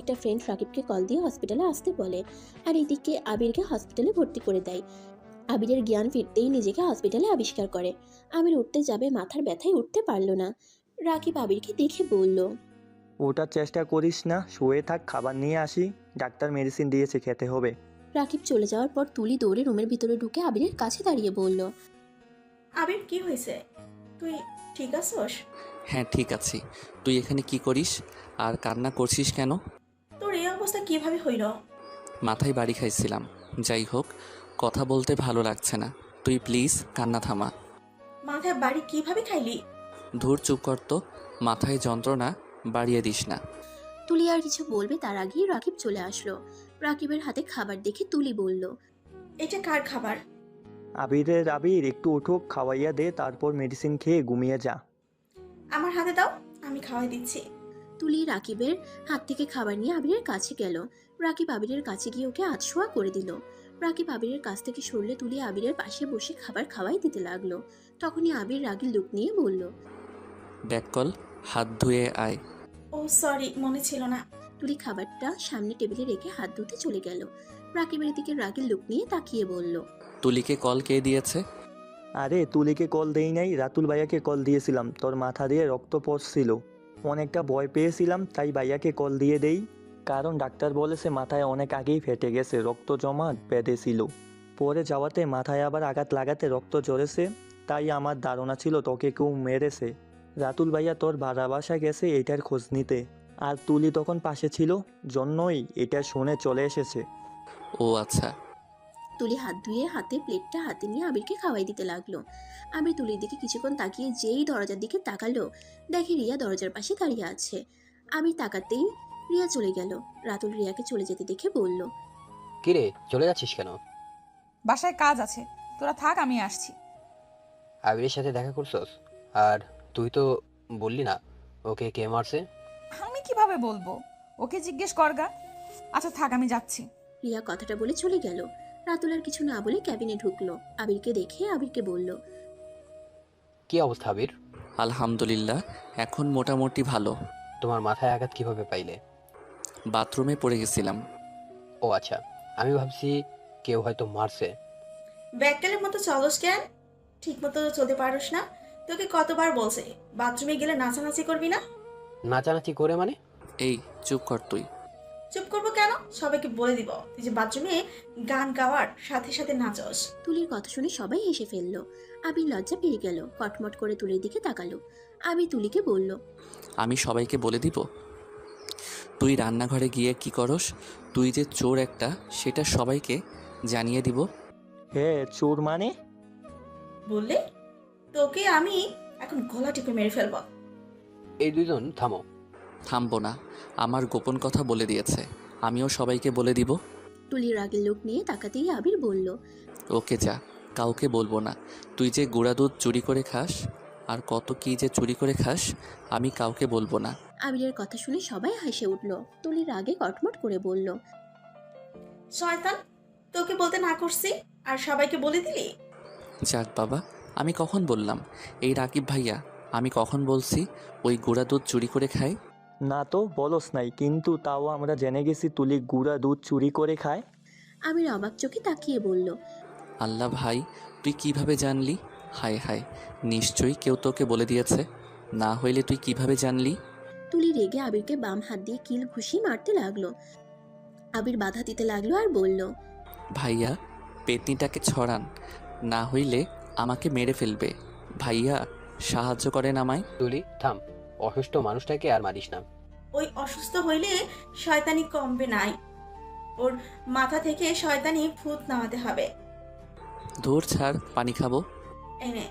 একটা ফ্রেন্ড রাকিবকে কল দিয়ে হসপিটালে আসতে বলে, আর এদিকে আবিরকে হসপিটালে ভর্তি করে দেয়। আবিরের জ্ঞান ফিরতেই নিজেকে হসপিটালে আবিষ্কার করে। আবির উঠতে যাবে, মাথার ব্যথায় উঠতে পারল না। রাকিব আবিরকে দেখে বলল, ওটার চেষ্টা করিস না, শুয়ে থাক, খাবার নিয়ে আসি। ডাক্তার মেডিসিন দিয়েছে, খেতে হবে। রাকিব চলে যাওয়ার পর তুলি দৌড়ে রুমের ভিতরে ঢুকে আবিরের কাছে দাঁড়িয়ে বলল, আবির কি হয়েছে? তুই ঠিক আছোস? হ্যাঁ ঠিক আছি। তুই এখানে কি করিস আর কান্না করছিস কেন? তোর এই অবস্থা কিভাবে হইল? মাথায় বাড়ি খাইছিলাম। যাই হোক, কথা বলতে ভালো লাগছে না। তুই প্লিজ কান্না থামা। মাথায় বাড়ি কিভাবে খাইলি? ধুর চুপ কর তো, মাথায় যন্ত্রণা বাড়িয়ে দিস না। তুলি আর কিছু বলবে তার আগেই রাকিব চলে আসলো। রাকিবের হাতে খাবার দেখে তুলি বলল, এটা কার খাবার? আবির একটু উঠো, খাওয়াইয়া দে, তারপর মেডিসিন খেয়ে ঘুমিয়ে যা। আমার হাতে দাও, আমি খাওয়াই দিচ্ছি। তুলি রাকিবের হাত থেকে খাবার নিয়ে আবিরের কাছে গেল। রাকিব আবিরের কাছে গিয়ে ওকে আধশোয়া করে দিল। রাকিব আবিরের কাছ থেকে সরলে তুলি আবিরের পাশে বসে খাবার খাওয়াই দিতে লাগলো। তখনই আবির রাগী লুক নিয়ে বলল, ব্যাক কল, হাত ধুয়ে আয়। ও সরি, মনে ছিল না। তুলি খাবারটা সামনে টেবিলে রেখে হাত ধুতে চলে গেল। রাকিবের দিকে রাগী লুক নিয়ে তাকিয়ে বলল, তুলিকে কল কে দিয়েছে? আরে তুলিকে কল দেই নাই, রাতুল ভাইয়াকে কল দিয়েছিলাম। তোর মাথা দিয়ে রক্ত পড়ছিল, অনেকটা ভয় পেয়েছিলাম, তাই ভাইয়াকে কল দিয়ে দেই। কারণ ডাক্তার বলেছে মাথায় অনেক আগেই ফেটে গেছে, রক্ত জমা বেঁধেছিল। পরে যাওয়াতে মাথায় আবার আঘাত লাগাতে রক্ত ঝরেছে, তাই আমার ধারণা ছিল তোকে কেউ মেরেছে। রাতুল ভাইয়া তোর ভাড়া বাসায় গেছে এটার খোঁজ নিতে, আর তুলি তখন পাশে ছিল, জন্যই এটা শুনে চলে এসেছে। ও আচ্ছা। তুলি হাত ধুয়ে হাতে প্লেটটা হাতে নিয়ে আবিরকে খাওয়াই দিতে লাগলো। আবির তুলির দিকে কিছুক্ষণ তাকিয়ে যেই দরজার দিকে তাকালো, দেখে রিয়া দরজার পাশে দাঁড়িয়ে আছে। আবির তাকাতেই রিয়া চলে গেল। রাতুল রিয়াকে চলে যেতে দেখে বলল, কিরে চলে যাচ্ছিস কেন? বাসায় কাজ আছে, তোরা থাক, আমি আসছি। আবিরের সাথে দেখা করছস? আর তুই তো বললি না ওকে কে মারছে। আমি কিভাবে বলবো, ওকে জিজ্ঞেস করগা। আচ্ছা থাক, আমি যাচ্ছি। রিয়া কথাটা বলে চলে গেল। রাতুল আর কিছু না বলে ক্যাবিনে ঢুকলো। আবিরকে দেখে আবিরকে বলল, কি অবস্থা আবির? আলহামদুলিল্লাহ, এখন মোটামুটি ভালো। তোমার মাথায় আঘাত কিভাবে পাইলে? বাথরুমে পড়ে গেছিলাম। ও আচ্ছা, আমি ভাবছি কেউ হয়তো মারছে। ব্যাককেলের মতো চলস কেন? ঠিক মতো চলতে পারোস না? তোকে কতবার বলছে বাথরুমে গেলে নাচানাচি করবি না? নাচানাচি করে মানে? এই চুপ কর তুই। চুপ করবো কেন? সবাইকে বলে দিব তুই যে বাথরুমে গান গাওয়ার সাথে সাথে নাচস। তুলির কথা শুনে সবাই হেসে ফেলল। আবির লজ্জা পেয়ে গেল, কটমট করে তুলির দিকে তাকালো। আবির তুলিকে বলল, আমি সবাইকে বলে দিব? তুই রান্নাঘরে গিয়ে কি করস? তুই যে চোর একটা, সেটা সবাইকে জানিয়ে দিব। হ্যাঁ চোর মানে? বললে তোকে আমি এখন গলা টিপে মেরে ফেলবো। এই দুইজন থামো। থামবো না, আমার গোপন কথা বলে দিয়েছে, আমিও সবাইকে বলে দিব। তুলির আগের লোক নিয়ে তাকাতেই আবির বলল, ওকে যা, কাউকে বলবো না। তুই যে গুঁড়া দুধ চুরি করে খাস আর কত কি যে চুরি করে খাস, আমি কাউকে বলবো না। আবিরের কথা শুনে সবাই হেসে উঠল। তুলির আগে কটমট করে বলল, শয়তান, তোকে বলতে না করছি আর সবাইকে বলে দিলি। যাক বাবা, আমি কখন বললাম? এই রাকিব ভাইয়া, আমি কখন বলছি ওই গুঁড়া দুধ চুরি করে খায়? না তো বলস নাই, কিন্তু তাও আমরা জেনে গেছি তুলি গুঁড়া দুধ চুরি করে খায়। আবির অবাক চোখে তাকিয়ে বলল, আল্লাহ ভাই, তুই কিভাবে জানলি? হায় হায়, নিশ্চয়ই কেউ তোকে বলে দিয়েছে, না হইলে তুই কিভাবে জানলি? তুলি রেগে আবিরকে বাম হাত দিয়ে কিল ঘুষি মারতে লাগলো। আবির বাধা দিতে লাগলো আর বলল, ভাইয়া, পেতনিটাকে ছড়ান, না হইলে আমাকে মেরে ফেলবে। ভাইয়া, সাহায্য করেন আমায়। তুলি থাম, অসুস্থ মানুষটাকে আর মারিস না। ওই অসুস্থ হইলে শয়তানি কমবে নাই, ওর মাথা থেকে শয়তানি ভূত নামাতে হবে। ধুর ছাড়, পানি খাবো। এনে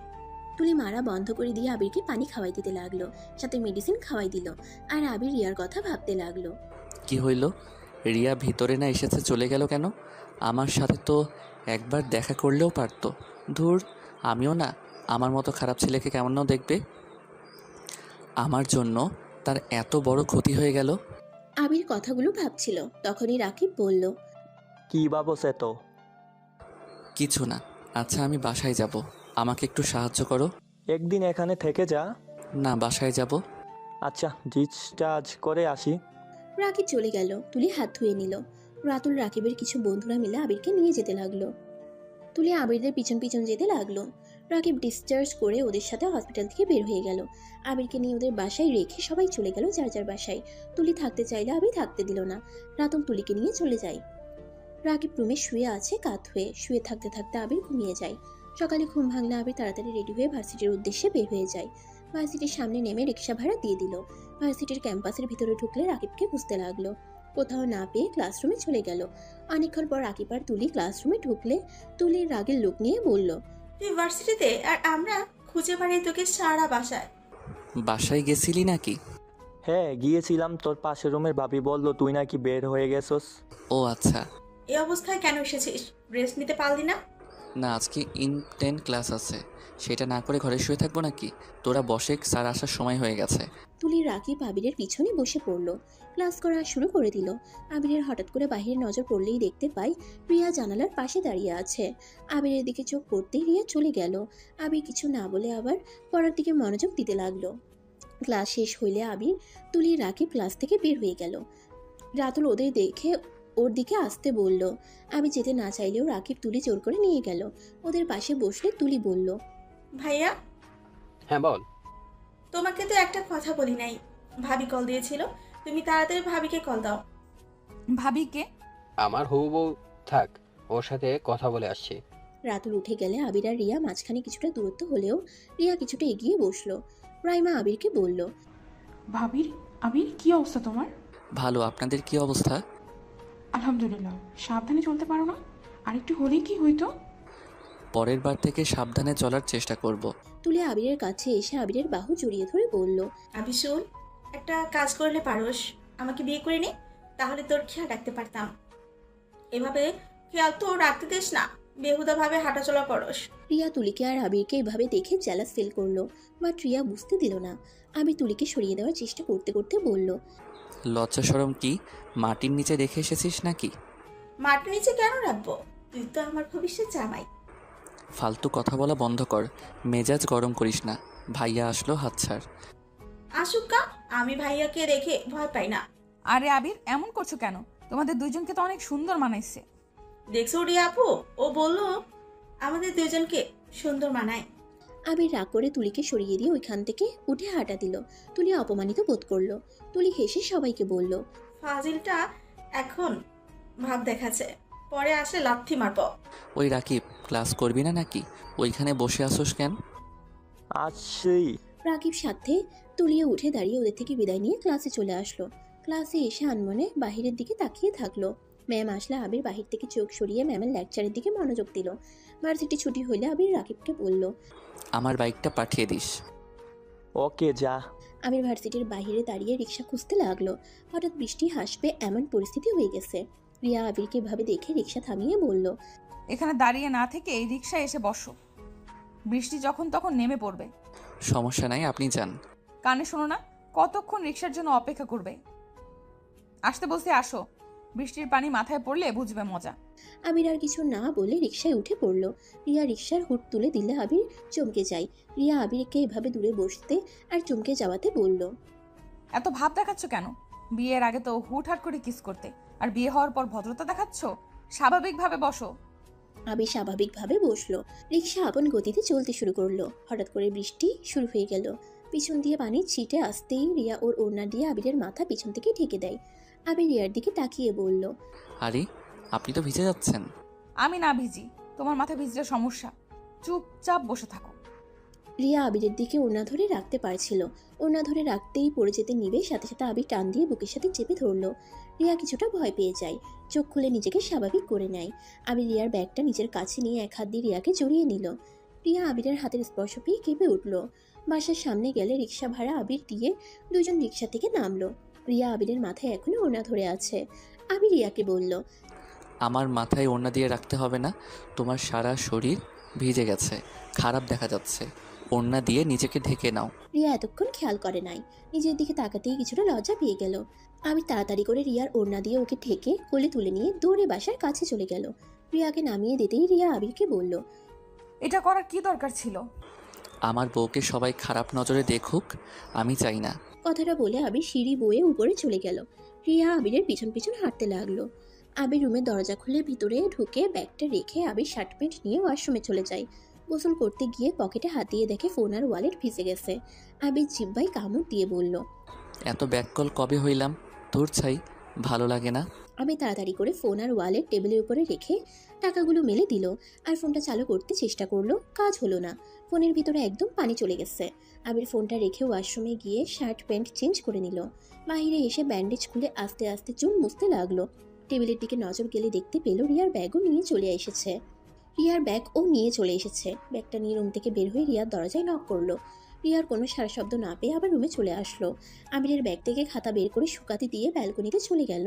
তুলি মারা বন্ধ করে দিয়ে আবিরকে পানি খাওয়াই দিতে লাগলো, সাথে মেডিসিন খাওয়াই দিল। আর আবির রিয়ার কথা ভাবতে লাগলো। কি হইল? রিয়া ভিতরে না এসেছে, চলে গেল কেন? আমার সাথে তো একবার দেখা করলেও পারতো। ধুর, আমিও না আমার মতো খারাপ ছেলেকে কেমন দেখবে। আমার জন্য তার এত বড় ক্ষতি হয়ে গেল। আবির কথাগুলো ভাবছিল, তখনই রাকিব বলল, কি ভাবস এত? কিছু না। আচ্ছা আমি বাসায় যাব, আমাকে একটু সাহায্য করো। একদিন এখানে থেকে যা। না, বাসায় যাব। আচ্ছা ডিসচার্জ করে আসি। রাকিব চলে গেল। তুলি হাত ধুয়ে নিল। রাতুল রাকিবের কিছু বন্ধুরা মিলে আবিরকে নিয়ে যেতে লাগলো। তুলি আবিরদের পিছন পিছন যেতে লাগলো। রাকিব ডিসচার্জ করে ওদের সাথে হসপিটাল থেকে বের হয়ে গেল। আবিরকে নিয়ে ওদের বাসায় রেখে সবাই চলে গেল যার যার বাসায়। তুলি থাকতে চাইলে আবির থাকতে দিল না। রাতুল তুলিকে নিয়ে চলে যায়। রাকিব রুমে শুয়ে আছে কাত হয়ে। শুয়ে থাকতে থাকতে আবির ঘুমিয়ে যায়। সকালে ঘুম ভাঙলে আবির তাড়াতাড়ি রেডি হয়ে ভার্সিটির উদ্দেশ্যে বের হয়ে যায়। ভার্সিটির সামনে নেমে রিক্সা ভাড়া দিয়ে দিল। ভার্সিটির ক্যাম্পাসের ভিতরে ঢুকলে রাকিবকে বুঝতে লাগলো। কোথাও না পেয়ে ক্লাসরুমে চলে গেল। অনেকক্ষণ পর রাকিব আর তুলি ক্লাসরুমে ঢুকলে তুলির রাগের লোক নিয়ে বলল, তুই ভার্সিটিতে আর আমরা খুঁজে বেড়াই তোকে সারা বাসায়। বাসায় গেছিলি নাকি? হ্যাঁ গিয়েছিলাম, তোর পাশের রুমের ভাবি বললো তুই নাকি বের হয়ে গেছস। ও আচ্ছা। এই অবস্থায় কেন এসেছিস? রেস্ট নিতে পারলি না? না, আজকে ইম্পর্টেন্ট ক্লাস আছে, সেটা না করে ঘরে শুয়ে থাকবো নাকি? তোরা বসে, স্যার আসার সময় হয়ে গেছে। তুলির রাকিব আবিরের পিছনে বসে পড়ল। ক্লাস করা শুরু করে দিল। আবিরের হঠাৎ করে বাহিরে নজর পড়লেই দেখতে পাই রিয়া জানালার পাশে দাঁড়িয়ে আছে। আবিরের দিকে চোখ পড়তেই রিয়া চলে গেল। আবির কিছু না বলে আবার পড়ার দিকে মনোযোগ দিতে লাগলো। ক্লাস শেষ হইলে আবির, তুলি, রাকিব ক্লাস থেকে বের হয়ে গেল। রাতুল ওদের দেখে ওর দিকে আসতে বলল। আমি যেতে না চাইলেও রাকিব তুলি জোর করে নিয়ে গেল। ওদের পাশে বসলে তুলি বলল, ভাইয়া, হ্যাঁ বল। তোমাকে তো একটা কথা বলি নাই। ভাবি কল দিয়েছিল, তুমি তাড়াতাড়ি ভাবিকে কল দাও। ভাবিকে? আমার হবু বউ থাক, ওর সাথে কথা বলে আসছি। রাতুল উঠে গেলে আবির আর রিয়া মাঝখানে কিছুটা দূরত্ব হলেও রিয়া কিছুটা এগিয়ে বসলো। রাইমা আবিরকে বলল, আবির কি অবস্থা তোমার? ভালো, আপনাদের কি অবস্থা? আলহামদুলিল্লাহ। সাবধানে চলতে পারো না? আর একটু হলেই কি হইতো? পরের বার থেকে সাবধানে চলার চেষ্টা করব। তুলে আবিরের কাছে এসে আবিরের বাহু জড়িয়ে ধরে বলল, আবি শোন, একটা কাজ করলে পারোস, আমাকে বিয়ে করে নে, তাহলে তোর খেয়াল রাখতে পারতাম। এভাবে খেয়াল তো রাখতে দিস না, বেহুদা ভাবে হাঁটাচলা করস। রিয়া তুলিকে আর আবিরকে এভাবে দেখে জ্যালাস ফিল করলো, বাট রিয়া বুঝতে দিল না। আবির তুলিকে সরিয়ে দেওয়ার চেষ্টা করতে করতে বলল, লজ্জা শরম কি? মাটির নিচে রেখে এসেছিস নাকি? মাটির নিচে কেন রাখবো? তুই তো আমার ভবিষ্যৎ জামাই। ফালতু কথা বলা বন্ধ কর, মেজাজ গরম করিস না। ভাইয়া আসলো, হাত ছাড়। আসুকা, আমি ভাইয়াকে রেখে ভয় পাই না। আরে আবির, এমন করছো কেন? তোমাদের দুইজনকে তো অনেক সুন্দর মানাইছে। দেখছো রিয়া আপু, ও বলল আমাদের দুজনকে সুন্দর মানায়। আবির রাগ করে তুলিকে সরিয়ে দিয়ে ওইখান থেকে উঠে হাঁটা দিল। তুলি অপমানিত বোধ করলো। তুলি হেসে সবাইকে বলল, ফাজিলটা এখন ভাব দেখাচ্ছে, পরে আসলে লাথি মারব। ওই রাকিব, ক্লাস করবি না নাকি? ওইখানে বসে আসোস কেন? আসছি। রাকিব সাথে তুলিয়ে উঠে দাঁড়িয়ে ওদের থেকে বিদায় নিয়ে ক্লাসে চলে আসলো। ক্লাসে এসে আনমনে বাহিরের দিকে তাকিয়ে থাকলো। ম্যাম আসলে আবির বাহির থেকে চোখ সরিয়ে ম্যামের লেকচারের দিকে মনোযোগ দিল। ভার্সিটি ছুটি হইলে আবির রাকিবকে বলল, আমার বাইকটা পাঠিয়ে দিস। ওকে যা। আবির ভার্সিটির বাইরে দাঁড়িয়ে রিক্সা খুঁজতে লাগলো। হঠাৎ বৃষ্টি হাসবে এমন পরিস্থিতি হয়ে গেছে। রিয়া আবিরকে ভাবে দেখে রিক্সা থামিয়ে বলল, এখানে দাঁড়িয়ে না থেকে এই রিক্সায় এসে বসো, বৃষ্টি যখন তখন নেমে পড়বে। সমস্যা নাই, আপনি যান। কানে শোনো না, কতক্ষণ রিক্সার জন্য অপেক্ষা করবে? আসতে বলতে আসো, বৃষ্টির পানি মাথায় পড়লে বুঝবে মজা। আবির আর কিছু না বলে রিক্সায় উঠে পড়ল। রিয়া রিক্সার হুড তুলে দিলে আবির চমকে যায়। রিয়া আবিরকে এভাবে দূরে বসতে আর চমকে যাওয়াতে বলল, এত ভাব দেখাচ্ছ কেন? বিয়ের আগে তো হুটহাট করে কিস করতে, আর বিয়ে হওয়ার পর ভদ্রতা দেখাচ্ছ। স্বাভাবিকভাবে বসো। আবির স্বাভাবিকভাবে বসলো। রিক্সা আপন গতিতে চলতে শুরু করলো। হঠাৎ করে বৃষ্টি শুরু হয়ে গেল। পিছন দিয়ে পানির ছিটে আসতেই রিয়া ওর ওড়না দিয়ে আবিরের মাথা পিছন থেকে ঢেকে দেয়। আবির রিয়ার দিকে তাকিয়ে বলল, আরে, আপনি তো ভিজে যাচ্ছেন। আমি না ভিজি, তোমার মাথা ভিজলে সমস্যা। চুপচাপ বসে থাকো। রিয়া আবিরের দিকে ওড়না ধরে রাখতে পারছিল। ওড়না ধরে রাখতেই পড়ে যেতে নিবে, সাথে সাথে আবির টান দিয়ে বুকের সাথে চেপে ধরলো। রিয়া কিছুটা ভয় পেয়ে যায়। চোখ খুলে নিজেকে স্বাভাবিক করে নেয়। আবির রিয়ার ব্যাগটা নিজের কাছে নিয়ে এক হাত দিয়ে রিয়াকে জড়িয়ে নিল। রিয়া আবিরের হাতের স্পর্শ পেয়ে কেঁপে উঠল। বাসার সামনে গেলে রিক্সা ভাড়া আবির দিয়ে দুজন রিক্সা থেকে নামলো। রিয়া আবিরের মাথায় এখনো ওড়না ধরে আছে। আবির রিয়াকে বলল, আমার মাথায় ওড়না দিয়ে রাখতে হবে না, তোমার সারা শরীর ভিজে গেছে, খারাপ দেখা যাচ্ছে। ওড়না দিয়ে নিজেকে ঢেকে নাও। রিয়া এতক্ষণ খেয়াল করে নাই। নিজের দিকে তাকাতেই কিছুটা লজ্জা পেয়ে গেল। আবির তাড়াতাড়ি করে রিয়ার ওড়না দিয়ে ওকে ঢেকে কোলে তুলে নিয়ে দৌড়ে বাসার কাছে চলে গেল। রিয়াকে নামিয়ে দিতেই রিয়া আবিরকে বলল, এটা করার কি দরকার ছিল? আমার বউকে সবাই খারাপ নজরে দেখুক, আমি চাই না। কথাটা বলে আবির সিঁড়ি বয়ে উপরে চলে গেল। রিয়া আবিরের পিছন পিছন হাঁটতে লাগলো। আবির রুমের দরজা খুলে ভিতরে ঢুকে ব্যাগটা রেখে আবির শার্ট প্যান্ট নিয়ে ওয়াশরুমে চলে যায়। গোসল করতে গিয়ে পকেটে হাত দিয়ে দেখে ফোন আর ওয়ালেট ভিজে গেছে। আবির জিব্বায় কামড় দিয়ে বলল, এত ব্যাককল কবে হইলাম? তোর ছাই, ভালো লাগে না। আমি তাড়াতাড়ি করে ফোন আর ওয়ালেট টেবিলের উপরে রেখে টাকাগুলো মেলে দিল আর ফোনটা চালু করতে চেষ্টা করলো, কাজ হলো না। ফোনের ভিতরে একদম পানি চলে গেছে। আবির ফোনটা রেখে ওয়াশরুমে গিয়ে শার্ট প্যান্ট চেঞ্জ করে নিল। বাইরে এসে ব্যান্ডেজ খুলে আস্তে আস্তে চুল মুছতে লাগলো। টেবিলের দিকে নজর গেলে দেখতে পেল রিয়ার ব্যাগও নিয়ে চলে এসেছে। ব্যাগটা নিয়ে রুম থেকে বের হয়ে রিয়ার দরজায় নক করলো। রিয়ার কোনো সারা শব্দ না পেয়ে আবার রুমে চলে আসলো। আবিরের ব্যাগ থেকে খাতা বের করে শুকাতে দিয়ে ব্যালকনিতে চলে গেল।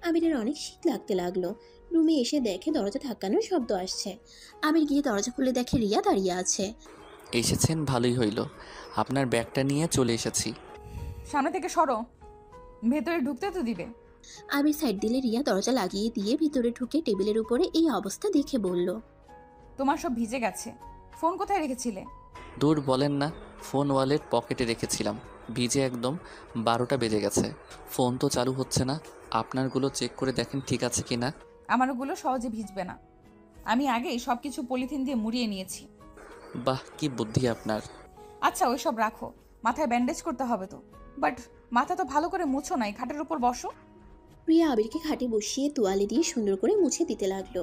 আবিরের অনেক শীত লাগতে লাগলো। রুমে এসে দেখে দরজা ধাক্কানোর শব্দ আসছে। আবির গিয়ে দরজা খুলে দেখে রিয়া দাঁড়িয়ে আছে। এসেছেন, ভালোই হইল। আপনার ব্যাগটা নিয়ে চলে এসেছি। সামনে থেকে সরো, ভেতরে ঢুকতে তো দিবে। আবির সাইড দিলে রিয়া দরজা লাগিয়ে দিয়ে ভিতরে ঢুকে টেবিলের উপরে এই অবস্থা দেখে বলল, তোমার সব ভিজে গেছে। ফোন কোথায় রেখেছিলে? দূর বলেন না, ফোন ওয়ালেট পকেটে রেখেছিলাম। ভিজে একদম 12টা বেজে গেছে। ফোন তো চালু হচ্ছে না। আপনারগুলো চেক করে দেখেন ঠিক আছে কি না। আমারগুলো সহজে ভিজবে না, আমি আগেই সব কিছু পলিথিন দিয়ে মুড়িয়ে নিয়েছি। বাহ, কি বুদ্ধি আপনার। আচ্ছা ওইসব রাখো, মাথায় ব্যান্ডেজ করতে হবে তো। বাট মাথা তো ভালো করে মুছো নাই, খাটের উপর বসো। রিয়া আবিরকে খাটে বসিয়ে তোয়ালে দিয়ে সুন্দর করে মুছে দিতে লাগলো।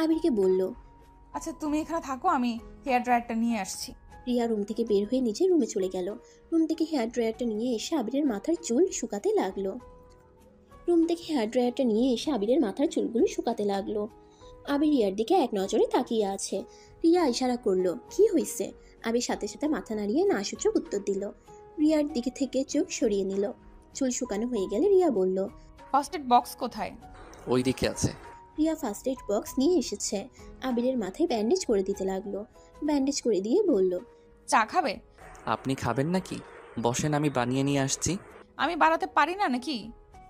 আবিরকে বলল, আচ্ছা তুমি এখানে থাকো, আমি হেয়ার ড্রায়ারটা নিয়ে আসছি। রিয়া রুম থেকে বের হয়ে নিজের রুমে চলে গেল। রুম থেকে হেয়ার ড্রায়ারটা নিয়ে এসে আবিরের মাথার চুলগুলো শুকাতে লাগলো। আবির রিয়ার দিকে এক নজরে তাকিয়ে আছে। রিয়া ইশারা করলো, কি হয়েছে? আবির সাথে সাথে মাথা নাড়িয়ে না সূচক উত্তর দিল। রিয়ার দিকে থেকে চোখ সরিয়ে নিল। চুল শুকানো হয়ে গেলে রিয়া বলল, ফার্স্ট এড বক্স কোথায়? ওই দিকে আছে। রিয়া ফার্স্ট এড বক্স নিয়ে এসেছে। আবিরের মাথায় ব্যান্ডেজ করে দিতে লাগলো। ব্যান্ডেজ করে দিয়ে বলল, চা খাবে? আপনি খাবেন নাকি? বসেন, আমি বানিয়ে নিয়ে আসছি। আমি বাড়াতে পারি না নাকি?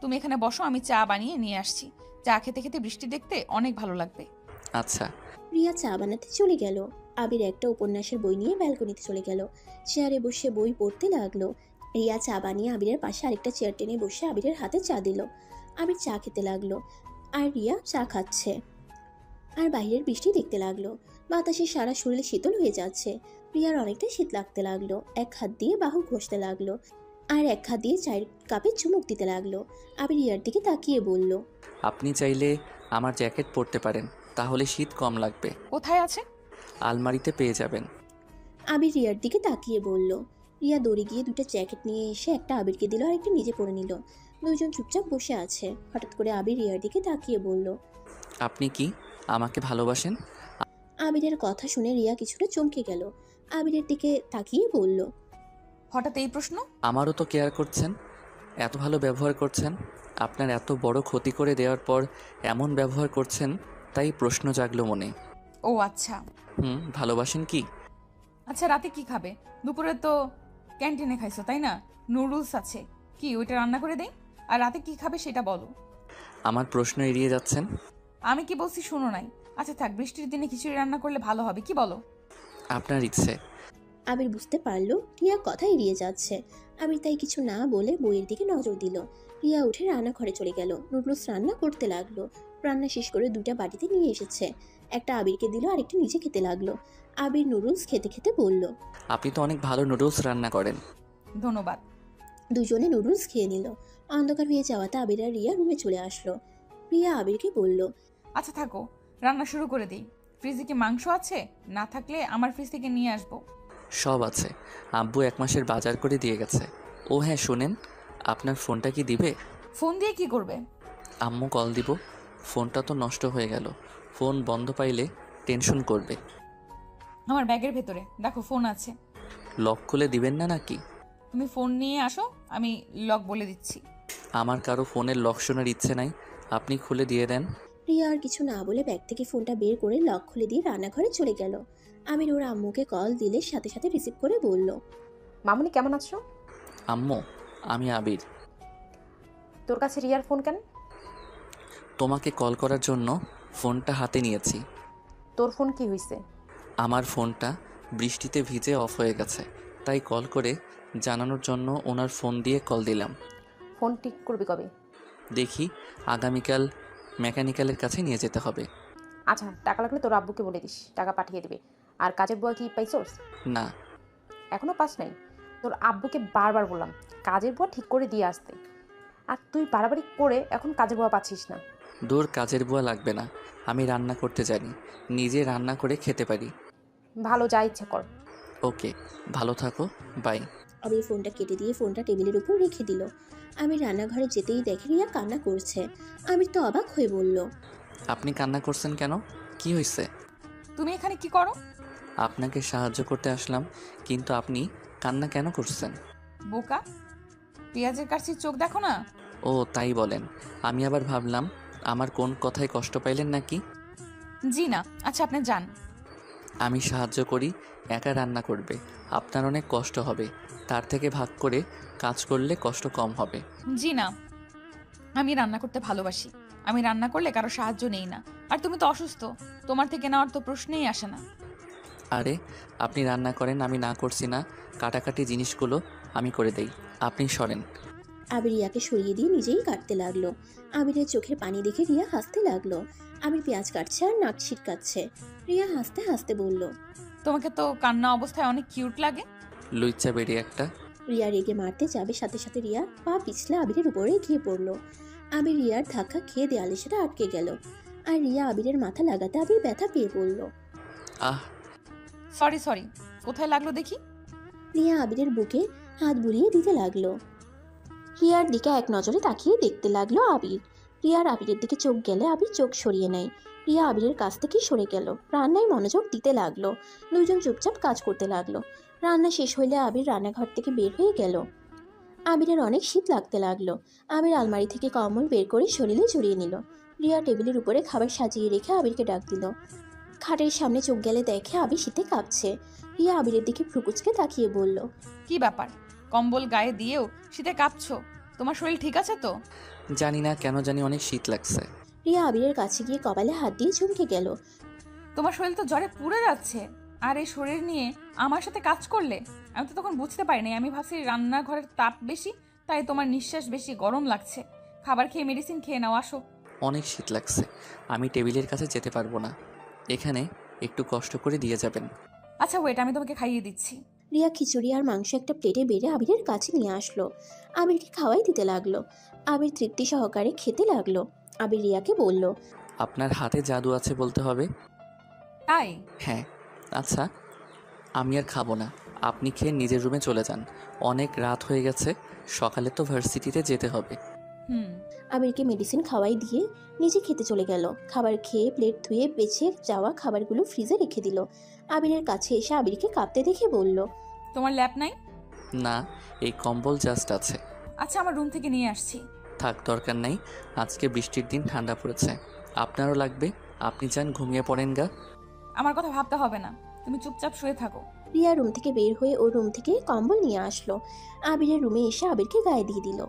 তুমি এখানে বসো, আমি চা বানিয়ে নিয়ে আসছি। চা খেতে খেতে বৃষ্টি দেখতে অনেক ভালো লাগবে। আচ্ছা। রিয়া চা বানাতে চলে গেল। আবির একটা উপন্যাসের বই নিয়ে ব্যালকনিতে চলে গেল। চেয়ারে বসে বই পড়তে লাগলো। রিয়া চা বানিয়ে আবিরের পাশে আরেকটা চেয়ার টেনে বসে আবিরের হাতে চা দিল। আবির চা খেতে লাগলো আর রিয়া চা খাচ্ছে আর বাইরের বৃষ্টি দেখতে লাগলো। বাতাসে সারা শরীর শীতল হয়ে যাচ্ছে। রিয়ার অনেকটা শীত লাগতে লাগলো। এক হাত দিয়ে বাহু ঘষতে লাগলো আর এক হাত দিয়ে চায়ের কাপে চুমুক দিতে লাগলো। আবির রিয়ার দিকে তাকিয়ে বলল, আপনি চাইলে আমার জ্যাকেট পরতে পারেন, তাহলে শীত কম লাগবে। কোথায় আছে? আলমারিতে পেয়ে যাবেন। আবির রিয়ার দিকে তাকিয়ে বলল। রিয়া দৌড়ে গিয়ে দুটো জ্যাকেট নিয়ে এসে একটা আবিরকে দিল আর একটা নিজে পরে নিল। দুজন চুপচাপ বসে আছে। হঠাৎ করে আবির রিয়ার দিকে তাকিয়ে বলল, আপনি কি আমাকে ভালোবাসেন? আবিরের কথা শুনে রিয়া কিছুটা চমকে গেল। আবিরের দিকে তাকিয়ে বলল, হঠাৎ এই প্রশ্ন? আমারও তো কেয়ার করছেন, এত ভালো ব্যবহার করছেন। আপনার এত বড় ক্ষতি করে দেওয়ার পর এমন ব্যবহার করছেন, তাই প্রশ্ন জাগলো মনে। ও আচ্ছা। ভালোবাসেন কি? আচ্ছা রাতে কি খাবে? দুপুরে তো ক্যান্টিনে খাইছো তাই না? নুডলস আছে, কি ওইটা রান্না করে দেই? আর রাতে কি খাবে সেটা বলো। আমার প্রশ্ন এড়িয়ে যাচ্ছেন। আমি কি বলছি শুনো নাই? আচ্ছা থাক, বৃষ্টির দিনে খিচুড়ি রান্না করলে ভালো হবে, কি বলো? আপনার ইচ্ছে। আবির বুঝতে পারলো রিয়া কথা এড়িয়ে যাচ্ছে। আবির তাই কিছু না বলে বইয়ের দিকে নজর দিল। রিয়া উঠে রান্নাঘরে চলে গেল। নুডলস রান্না করতে লাগলো। রান্না শেষ করে দুইটা বাটিতে নিয়ে এসেছে। একটা আবিরকে দিল আর একটা নিজে খেতে লাগলো। আবির নুডলস খেতে খেতে বলল, আপনি তো অনেক ভালো নুডলস রান্না করেন। ধন্যবাদ। দুজনে নুডলস খেয়ে নিল। অন্ধকার হয়ে যাওয়াতে আবির আর রিয়া রুমে চলে আসলো। রিয়া আবিরকে বলল, আচ্ছা থাকো, রান্না শুরু করে দিই। ফ্রিজে কি মাংস আছে? না থাকলে আমার ফ্রিজ থেকে নিয়ে আসবো। সব আছে, আব্বু 1 মাসের বাজার করে দিয়ে গেছে। ও হ্যাঁ শোনেন, আপনার ফোনটা কি দিবে? ফোন দিয়ে কি করবে? আম্মু কল দিব। ফোনটা তো নষ্ট হয়ে গেল, ফোন বন্ধ পাইলে টেনশন করবে। আমার ব্যাগের ভেতরে দেখো ফোন আছে। লক খুলে দিবেন না নাকি? তুমি ফোন নিয়ে আসো, আমি লক বলে দিচ্ছি। আমার কারো ফোনের লক শোনার ইচ্ছে নাই, আপনি খুলে দিয়ে দেন। রিয়া আর কিছু না বলে ব্যাগ থেকে ফোনটা বের করে লক খুলে দিয়ে রান্নাঘরে চলে গেল। আমির ওর আম্মুকে কল দিলে সাথে সাথে রিসিভ করে বলল, মামুনি কেমন আছো? আম্মু, আমি আবির। তোর কাছে রিয়ার ফোন কেন? তোমাকে কল করার জন্য ফোনটা হাতে নিয়েছি। তোর ফোন কি হয়েছে? আমার ফোনটা বৃষ্টিতে ভিজে অফ হয়ে গেছে, তাই কল করে জানানোর জন্য ওনার ফোন দিয়ে কল দিলাম। ফোন ঠিক করবি কবে? দেখি, আগামীকাল মেকানিক্যালের কাছে নিয়ে যেতে হবে। আচ্ছা, টাকা লাগলে তোর আব্বুকে বলে দিস, টাকা পাঠিয়ে দিবে। আর কাজের বুয়া কি পাইছোস? না। এখনো পাস নাই? তোর আব্বুকে বারবার বললাম কাজের বুয়া ঠিক করে দিয়ে আসতে, আর তুই বাড়াবাড়ি করে এখন কাজের বুয়া পাচ্ছিস না। দূর, কাজের বুয়া লাগবে না। আমি রান্না করতে জানি, নিজে রান্না করে খেতে পারি। ভালো, যা ইচ্ছে কর। ওকে, ভালো থাকো, বাই। আবির ফোনটা কেটে দিয়ে ফোনটা টেবিলের উপর রেখে দিল। আমির রান্নাঘরে যেতেই দেখে রিয়া কান্না করছে। আমির তো অবাক হয়ে বলল, আপনি কান্না করছেন কেন? কি হয়েছে? তুমি এখানে কি করো? আপনাকে সাহায্য করতে আসলাম, কিন্তু আপনি কান্না কেন করছেন? বোকা, পেঁয়াজের কাছে চোখ দেখো না। ও তাই বলেন। আমি আবার ভাবলাম আমার কোন কথায় কষ্ট পাইলেন নাকি। জি না। আচ্ছা আপনি যান। আমি সাহায্য করি, একা রান্না করবে, আপনার অনেক কষ্ট হবে। তার থেকে ভাগ করে কাজ করলে কষ্ট কম হবে। জি না, আমি রান্না করতে ভালোবাসি। আমি রান্না করলে কারো সাহায্য নেই না। আর তুমি তো অসুস্থ, তোমার থেকে নেওয়ার তো প্রশ্নই আসে না। আরে আপনি রান্না করেন, আমি না করছি না। কাটাকাটি জিনিসগুলো আমি করে দেই, আপনি সরেন। আবির রিয়াকে সরিয়ে দিয়ে নিজেই কাটতে লাগলো। আবিরের চোখের পানি দেখে রিয়া হাসতে লাগলো। আবির পেঁয়াজ কাটছে আর নাক ছিটকাচ্ছে। রিয়া হাসতে হাসতে বলল, তোমাকে তো কান্না অবস্থায় অনেক কিউট লাগে। লুইচ্চা বেরিয়ে একটা। রিয়া রেগে মারতে যাবে, সাথে সাথে রিয়া পা পিছলে আবিরের উপরে গিয়ে পড়লো। আবির রিয়ার ধাক্কা খেয়ে দেয়ালে সেটা আটকে গেল। আর রিয়া আবিরের মাথা লাগাতে আবির ব্যথা পেয়ে পড়ল। আহ, সরি সরি, কোথায় লাগলো দেখি। রিয়া আবিরের বুকে হাত বুলিয়ে দিতে লাগলো। রিয়ার দিকে এক নজরে তাকিয়ে দেখতে লাগলো আবির। রিয়ার আবিরের দিকে চোখ গেলে আবির চোখ সরিয়ে নেয়। রিয়া আবিরের কাছ থেকে সরে গেল, রান্নায় মনোযোগ দিতে লাগলো। দুইজন চুপচাপ কাজ করতে লাগলো। রান্না শেষ হইলে আবির রান্নাঘর থেকে বের হয়ে গেল। আবিরের অনেক শীত লাগতে লাগলো। আবির আলমারি থেকে কম্বল বের করে শরীরে জড়িয়ে নিল। রিয়া টেবিলের উপরে খাবার সাজিয়ে রেখে আবিরকে ডাক দিল। খাটের সামনে চোখ গেলে দেখে আবির শীতে কাঁপছে। রিয়া আবিরের দিকে ভ্রুকুচকে তাকিয়ে বলল, কি ব্যাপার, কম্বল গায়ে দিয়েও শীতে কাঁপছো? তোমার শরীর ঠিক আছে তো? জানি না কেন জানি অনেক শীত লাগছে। রিয়া আবিরের কাছে গিয়ে কপালে হাত দিয়ে চমকে গেল। তোমার শরীর তো জ্বরে পুড়ে যাচ্ছে, আর এই শরীর নিয়ে আমার সাথে কাজ করলে? আমি তো তখন বুঝতে পারিনি, আমি ভাবছি রান্নাঘরের তাপ বেশি, তাই তোমার নিঃশ্বাস বেশি, গরম লাগছে। খাবার খেয়ে মেডিসিন খেয়ে নাও, আসো। অনেক শীত লাগছে, আমি টেবিলের কাছে যেতে পারবো না। এখানে একটু কষ্ট করে দিয়ে যাবেন। আচ্ছা ওয়েট, আমি তোমাকে খাইয়ে দিচ্ছি। রিয়া খিচুড়ি আর মাংস একটা প্লেটে বেড়ে আবিরের কাছে নিয়ে আসলো। আবিরকে খাওয়াই দিতে লাগলো। আবির তৃপ্তি সহকারে খেতে লাগলো। আবির রিয়াকে বলল, আপনার হাতে জাদু আছে বলতে হবে। তাই? হ্যাঁ। আচ্ছা, আমি আর খাবো না, আপনি খেয়ে নিজের রুমে চলে যান। অনেক রাত হয়ে গেছে, সকালে তো ভার্সিটিতে যেতে হবে। আবিরকে মেডিসিন খাওয়াই দিয়ে নিজে খেতে চলে গেল। খাবার খেয়ে প্লেট ধুয়ে বেছে যাওয়া খাবারগুলো ফ্রিজে রেখে দিল। আবিরের কাছে এসে আবিরকে কাঁপতে দেখে বলল, তোমার ল্যাপ নাই? না, এই কম্বল জাস্ট আছে। আচ্ছা আমার রুম থেকে নিয়ে আসছি। থাক, দরকার নাই। আজকে বৃষ্টির দিন, ঠান্ডা পড়েছে। আপনারও লাগবে, আপনি যান ঘুমিয়ে পড়েন গা। আমার কথা ভাবতে হবে না, তুমি চুপচাপ শুয়ে থাকো। রিয়া রুম থেকে বের হয়ে ওর রুম থেকে কম্বল নিয়ে আসলো। আবিরের রুমে এসে আবিরকে গায়ে দিয়ে দিল।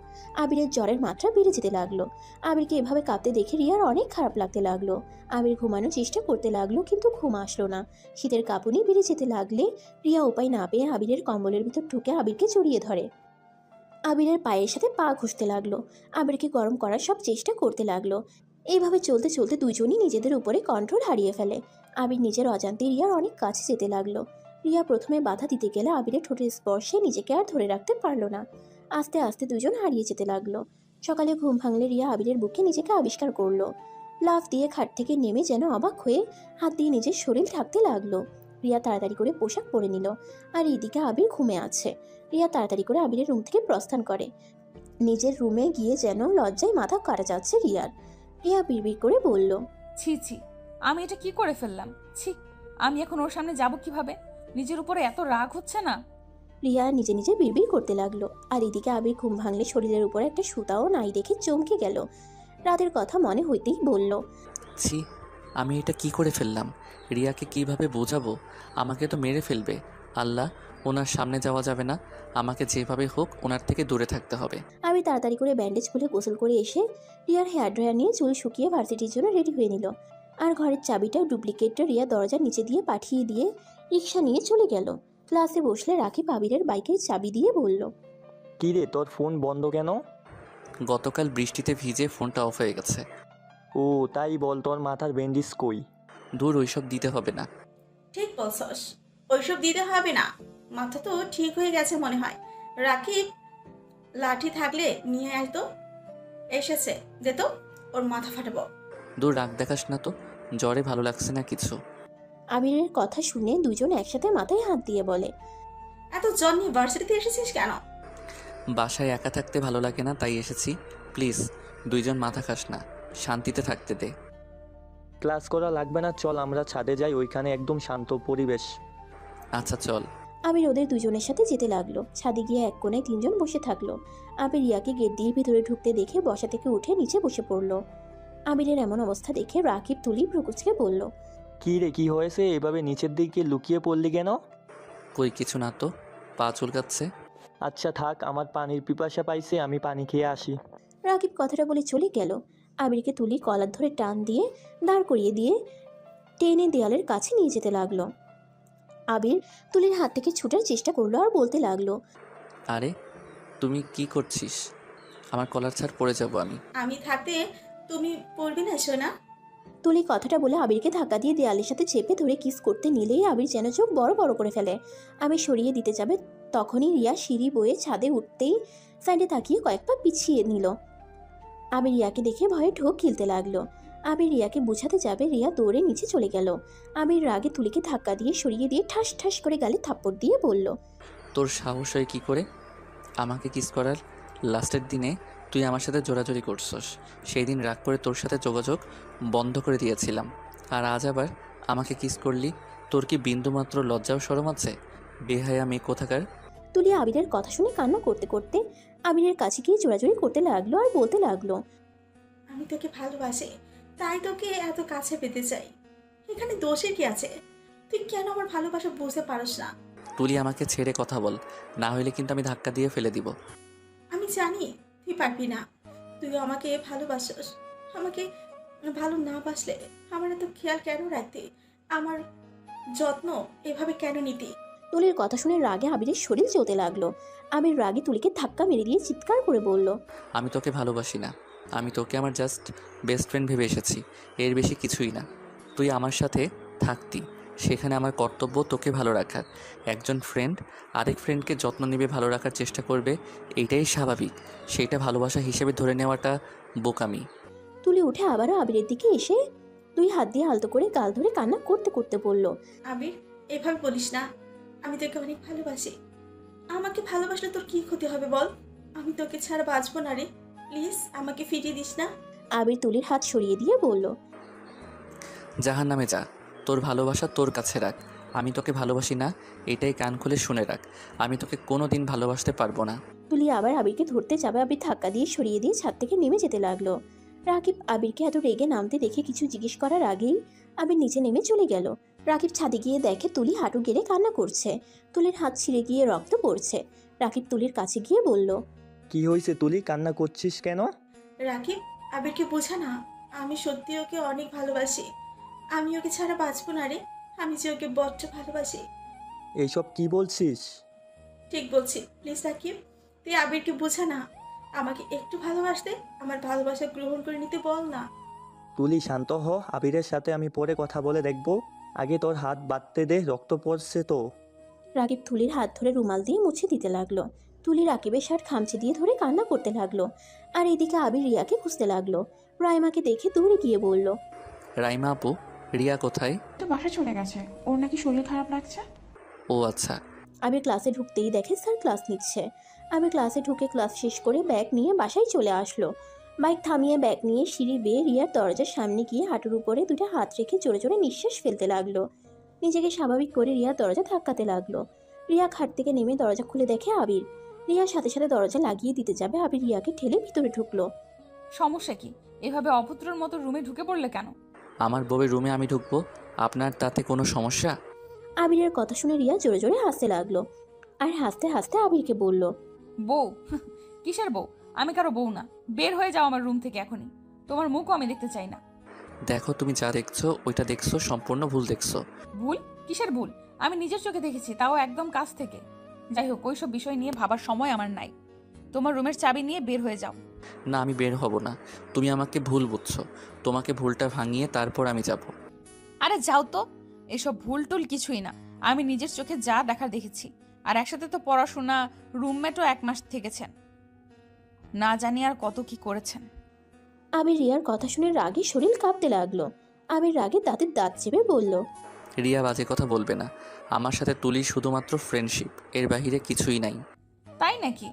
আবিরের জ্বরের মাত্রা বেড়ে যেতে লাগলো। আবিরকে এভাবে কাঁপতে দেখে রিয়ার অনেক খারাপ লাগতে লাগলো। আবির ঘুমানোর চেষ্টা করতে লাগলো, কিন্তু ঘুম আসলো না। শীতের কাঁপুনি বেড়ে যেতে লাগলে রিয়া উপায় না পেয়ে আবিরের কম্বলের ভিতর ঢুকে আবিরকে জড়িয়ে ধরে। আবিরের পায়ের সাথে পা ঘষতে লাগলো। আবিরকে গরম করার সব চেষ্টা করতে লাগলো। এইভাবে চলতে চলতে দুজনই নিজেদের উপরে কন্ট্রোল হারিয়ে ফেলে। আবির নিজের অজান্তে রিয়ার অনেক কাছে যেতে লাগলো। রিয়া প্রথমে বাধা দিতে গেলে আবিরের ঠোঁটের স্পর্শে নিজেকে আর ধরে রাখতে পারলো না। আস্তে আস্তে দুজন হারিয়ে যেতে লাগলো। সকালে ঘুম ভাঙলে রিয়া আবিরের বুকে নিজেকে আবিষ্কার করলো। লাফ দিয়ে খাট থেকে নেমে যেন অবাক হয়ে হাত দিয়ে নিজের শরীর ঢাকতে লাগলো। রিয়া তাড়াতাড়ি করে পোশাক পরে নিল। আর এইদিকে আবির ঘুমে আছে। রিয়া তাড়াতাড়ি করে আবিরের রুম থেকে প্রস্থান করে। নিজের রুমে গিয়ে যেন লজ্জায় মাথা কাটা যাচ্ছে রিয়ার। রিয়া বিড়বিড় করে বলল, ছি ছি, আমি এটা কি করে ফেললাম? ছি, আমি এখন ওর সামনে যাব কিভাবে? নিজের উপরে এত রাগ হচ্ছে না? রিয়া নিজে নিজে বিড়বিড় করতে লাগলো। আর এদিকে আবির ঘুম ভাঙলে শরীরের উপরে একটা সুতাও নাই দেখে চমকে গেল। রাতের কথা মনে হইতেই বলল, ছি, আমি এটা কি করে ফেললাম? রিয়াকে কিভাবে বোঝাবো? আমাকে তো মেরে ফেলবে। আল্লাহ, ওনার সামনে যাওয়া যাবে না। আমাকে যেভাবে হোক ওনার থেকে দূরে থাকতে হবে। আমি তাড়াতাড়ি করে ব্যান্ডেজ খুলে গোসল করে এসে রিয়ার হেয়ার ড্রায়ার নিয়ে চুল শুকিয়ে ভার্সিটির জন্য রেডি হয়ে নিল। আর ঘরের চাবিটা ডুপ্লিকেটটা রিয়া দরজার নিচে দিয়ে পাঠিয়ে দিয়ে রিক্সা নিয়ে চলে গেল। ক্লাসে বসলে রাকিব আবিরের বাইকের চাবি দিয়ে বলল, কি রে, তোর ফোন বন্ধ কেন? গতকাল বৃষ্টিতে ভিজে ফোনটা অফ হয়ে গেছে। ও তাই বল, তোর মাথার ব্যান্ডেজ কই? দূর, ওইসব দিতে হবে না। ঠিক বলছস, ওইসব দিতে হবে না। মাথা তো ঠিক হয়ে গেছে মনে হয়। রাকিব, লাঠি থাকলে নিয়ে আয় তো। এসেছে, দে তো, ওর মাথা ফাটাবো। দূর রাগ দেখাস না তো, জ্বরে ভালো লাগছে না কিছু। আবিরের কথা শুনে দুজন একসাথে মাথায় হাত দিয়ে বলে, এত জ্বর নিয়ে ভার্সিটিতে এসেছিস কেন? বাসায় একা থাকতে ভালো লাগে না, তাই এসেছি। প্লিজ দুইজন মাথা খাস না, শান্তিতে থাকতে দে। ক্লাস করা লাগবে না, চল আমরা ছাদে যাই, ওইখানে একদম শান্ত পরিবেশ। আচ্ছা চল। আবির ওদের দুজনের সাথে যেতে লাগলো। ছাদে গিয়ে এক কোণায় তিনজন বসে থাকলো। আবির রিয়াকে গেট দিয়ে ভিতরে ঢুকতে দেখে বসা থেকে উঠে নিচে বসে পড়লো। আবিরের এমন অবস্থা দেখে রাকিব তুলি প্রকুচকে বলল, কি রে, কি হয়েছে? এভাবে নিচের দিকে লুকিয়ে পড়লি কেন? কই কিছু না তো, পা চুলকাচ্ছে। আচ্ছা থাক, আমার পানির পিপাসা পাইছে, আমি পানি খেয়ে আসি। রাকিব কথাটা বলে চলে গেল। আবিরকে তুলি কলার ধরে টান দিয়ে দাঁড় করিয়ে দিয়ে টেনে দেয়ালের কাছে নিয়ে যেতে লাগলো। আবির তুলির হাত থেকে ছুটার চেষ্টা করলো আর বলতে লাগলো, আরে তুমি কি করছিস? আমার কলার ছাড় পড়ে যাব আমি। আমি থাকতে তুমি পড়বি না সোনা? তুলি কথাটা বলে আবিরকে ধাক্কা দিয়ে দেয়ালের সাথে চেপে ধরে কিস করতে নিলেই আবির যেন চোখ বড় বড় করে ফেলে। আবির সরিয়ে দিতে যাবে, তখনই রিয়া সিঁড়ি বয়ে ছাদে উঠতেই সাইডে তাকিয়ে কয়েক পা পিছিয়ে নিল। আবির রিয়াকে দেখে ভয়ে ঢোক গিলতে লাগলো। আবির রিয়াকে বুঝাতে যাবে, রিয়া দৌড়ে নিচে চলে গেল। আবির রাগে তুলিকে ধাক্কা দিয়ে সরিয়ে দিয়ে ঠাস ঠাস করে গালে থাপ্পড় দিয়ে বলল, তোর সাহস হয় কি করে আমাকে কিস করার? লাস্টের দিনে তুই আমার সাথে জোরাজোরি করছস, সেই দিন রাগ করে তোর সাথে যোগাযোগ বন্ধ করে দিয়েছিলাম, আর আজ আবার আমাকে কিস করলি? তোর কি বিন্দুমাত্র লজ্জাও শরম আছে? বেহায়া মেয়ে কোথাকার। তুলি আবিরের কথা শুনে কান্না করতে করতে আবিরের কাছে গিয়ে জোরাজোরি করতে লাগলো আর বলতে লাগলো, আমি তোকে ভালোবাসি, তাই তোকে এত কাছে পেতে চাই। এখানে দোষের কি আছে? তুই কেন আমার ভালোবাসা বুঝতে পারস না? তুলি আমাকে ছেড়ে কথা বল, না হলে কিন্তু আমি ধাক্কা দিয়ে ফেলে দিব। আমি জানি তুই পারবি না। তুই আমাকে ভালোবাসস, আমাকে ভালো না বাসলে আমার এত খেয়াল কেন রাখতি? আমার যত্ন এভাবে কেন নিতি? তুলির কথা শুনে রাগে আবিরের শরীর জ্বলতে লাগলো। আবির রাগে তুলিকে ধাক্কা মেরে দিয়ে চিৎকার করে বলল, আমি তোকে ভালোবাসি না, আমি তোকে আমার জাস্ট বেস্ট ফ্রেন্ড ভেবে এসেছি, এর বেশি কিছুই না। তুই আমার সাথে থাকতি, সেখানে আমার কর্তব্য তোকে ভালো রাখার। একজন ফ্রেন্ড আরেক ফ্রেন্ডকে যত্ন নেবে, ভালো রাখার চেষ্টা করবে, এইটাই স্বাভাবিক। সেইটা ভালোবাসা হিসেবে ধরে নেওয়াটা বোকামি। তুলি উঠে আবারও আবিরের দিকে এসে দুই হাত দিয়ে আলতো করে গাল ধরে কান্না করতে করতে বলল, আবির এভাবে বলিস না, আমি তোকে অনেক ভালোবাসি। আমাকে ভালোবাসলে তোর কি ক্ষতি হবে বল? আমি তোকে ছাড়া বাঁচবো না রে, প্লিজ আমাকে ফিরিয়ে দিস না। আবির তুলির হাত সরিয়ে দিয়ে বলল, জাহান নামে যা, তোর ভালোবাসা তোর কাছে রাখ। আমি তোকে ভালোবাসি না, এটাই কান খুলে শুনে রাখ। আমি তোকে কোনো দিন ভালোবাসতে পারবো না। তুলি আবার আবিরকে ধরতে যাবে, আবির ধাক্কা দিয়ে সরিয়ে দিয়ে ছাদ থেকে নেমে যেতে লাগলো। রাকিব আবিরকে এত রেগে নামতে দেখে কিছু জিজ্ঞেস করার আগেই আবির নিচে নেমে চলে গেল। রাকিব ছাদে গিয়ে দেখে তুলি হাঁটু গেড়ে কান্না করছে। তুলির হাত ছিঁড়ে গিয়ে রক্ত পড়ছে। রাকিব তুলির কাছে গিয়ে বলল, কি হয়েছে তুলি, কান্না করছিস কেন? রাকিব, আবিরকে বোঝা না, আমি সত্যি ওকে অনেক ভালোবাসি। আমি ওকে ছাড়া বাঁচবো না রে, আমি যে ওকে বড্ড ভালোবাসি। এইসব কি বলছিস? ঠিক বলছি, প্লিজ রাকিব, তুই আবিরকে বোঝা না, আমাকে একটু ভালোবাসতে, আমার ভালোবাসা গ্রহণ করে নিতে বল না। তুলি শান্ত হ, আবিরের সাথে আমি পরে কথা বলে দেখব, আগে তোর হাত বাঁধতে দে, রক্ত পড়ছে তো। রাকিব তুলির হাত ধরে রুমাল দিয়ে মুছে দিতে লাগলো। তুলি রাকিবের শার্ট খামচে দিয়ে ধরে কান্না করতে লাগলো। আর এদিকে আবির রিয়াকে খুঁজতে লাগলো। রাইমাকে দেখে দৌড়ে গিয়ে বলল, রাইমা আপু, রিয়া কোথায়? তো বাসা চলে গেছে, ওর নাকি শরীর খারাপ লাগছে। ও আচ্ছা। আবির ক্লাসে ঢুকতেই দেখে স্যার ক্লাস নিচ্ছে। আবির ক্লাসে ঢুকে ক্লাস শেষ করে ব্যাগ নিয়ে বাসায় চলে আসলো। বাইক থামিয়ে ব্যাগ নিয়ে সিঁড়ি বেয়ে রিয়ার দরজার সামনে গিয়ে হাঁটুর উপরে দুটো হাত রেখে জোরে জোরে নিঃশ্বাস ফেলতে লাগলো। নিজেকে স্বাভাবিক করে রিয়ার দরজা ধাক্কাতে লাগলো। রিয়া খাট থেকে নেমে দরজা খুলে দেখে আবির। রিয়ার সাথে সাথে দরজা লাগিয়ে দিতে যাবে, আবির রিয়াকে ঠেলে ভিতরে ঢুকলো। সমস্যা কি? এভাবে অভদ্রর মতো রুমে ঢুকে পড়লে কেন? আমার বউয়ের রুমে আমি ঢুকবো, আপনার তাতে কোনো সমস্যা? আবিরের কথা শুনে রিয়া জোরে জোরে হাসতে লাগলো। আর হাসতে হাসতে আবিরকে বলল, বউ? কিসের বউ? আমি কারো বউ না। বের হয়ে যাও আমার রুম থেকে এখনই। তোমার মুখও আমি দেখতে চাই না। দেখো, তুমি যা দেখছো ওইটা দেখছো, সম্পূর্ণ ভুল দেখছো। ভুল? কিসের ভুল? আমি নিজের চোখে দেখেছি, তাও একদম কাছ থেকে। যাই হোক, ওইসব বিষয় নিয়ে ভাবার সময় আমার নাই। তোমার রুমের চাবি নিয়ে বের হয়ে যাও। না, আমি বের হব না। তুমি আমাকে ভুল বুঝছো, তোমাকে ভুলটা ভাঙিয়ে তারপর আমি যাব। আরে যাও তো, এসব ভুল টুল কিছুই না। আমি নিজের চোখে যা দেখার দেখেছি। আর একসাথে তো পড়াশোনা, রুমমেটও 1 মাস থেকেছেন, না জানি আর কত কি করেছেন। আবির রিয়ার কথা শুনে রাগে শরীর কাঁপতে লাগলো। আবির রাগে দাঁতের দাঁত চেপে বলল, রিয়া বাজে কথা বলবে না। আমার সাথে তুলির শুধুমাত্র ফ্রেন্ডশিপ, এর বাইরে কিছুই নাই। তাই নাকি?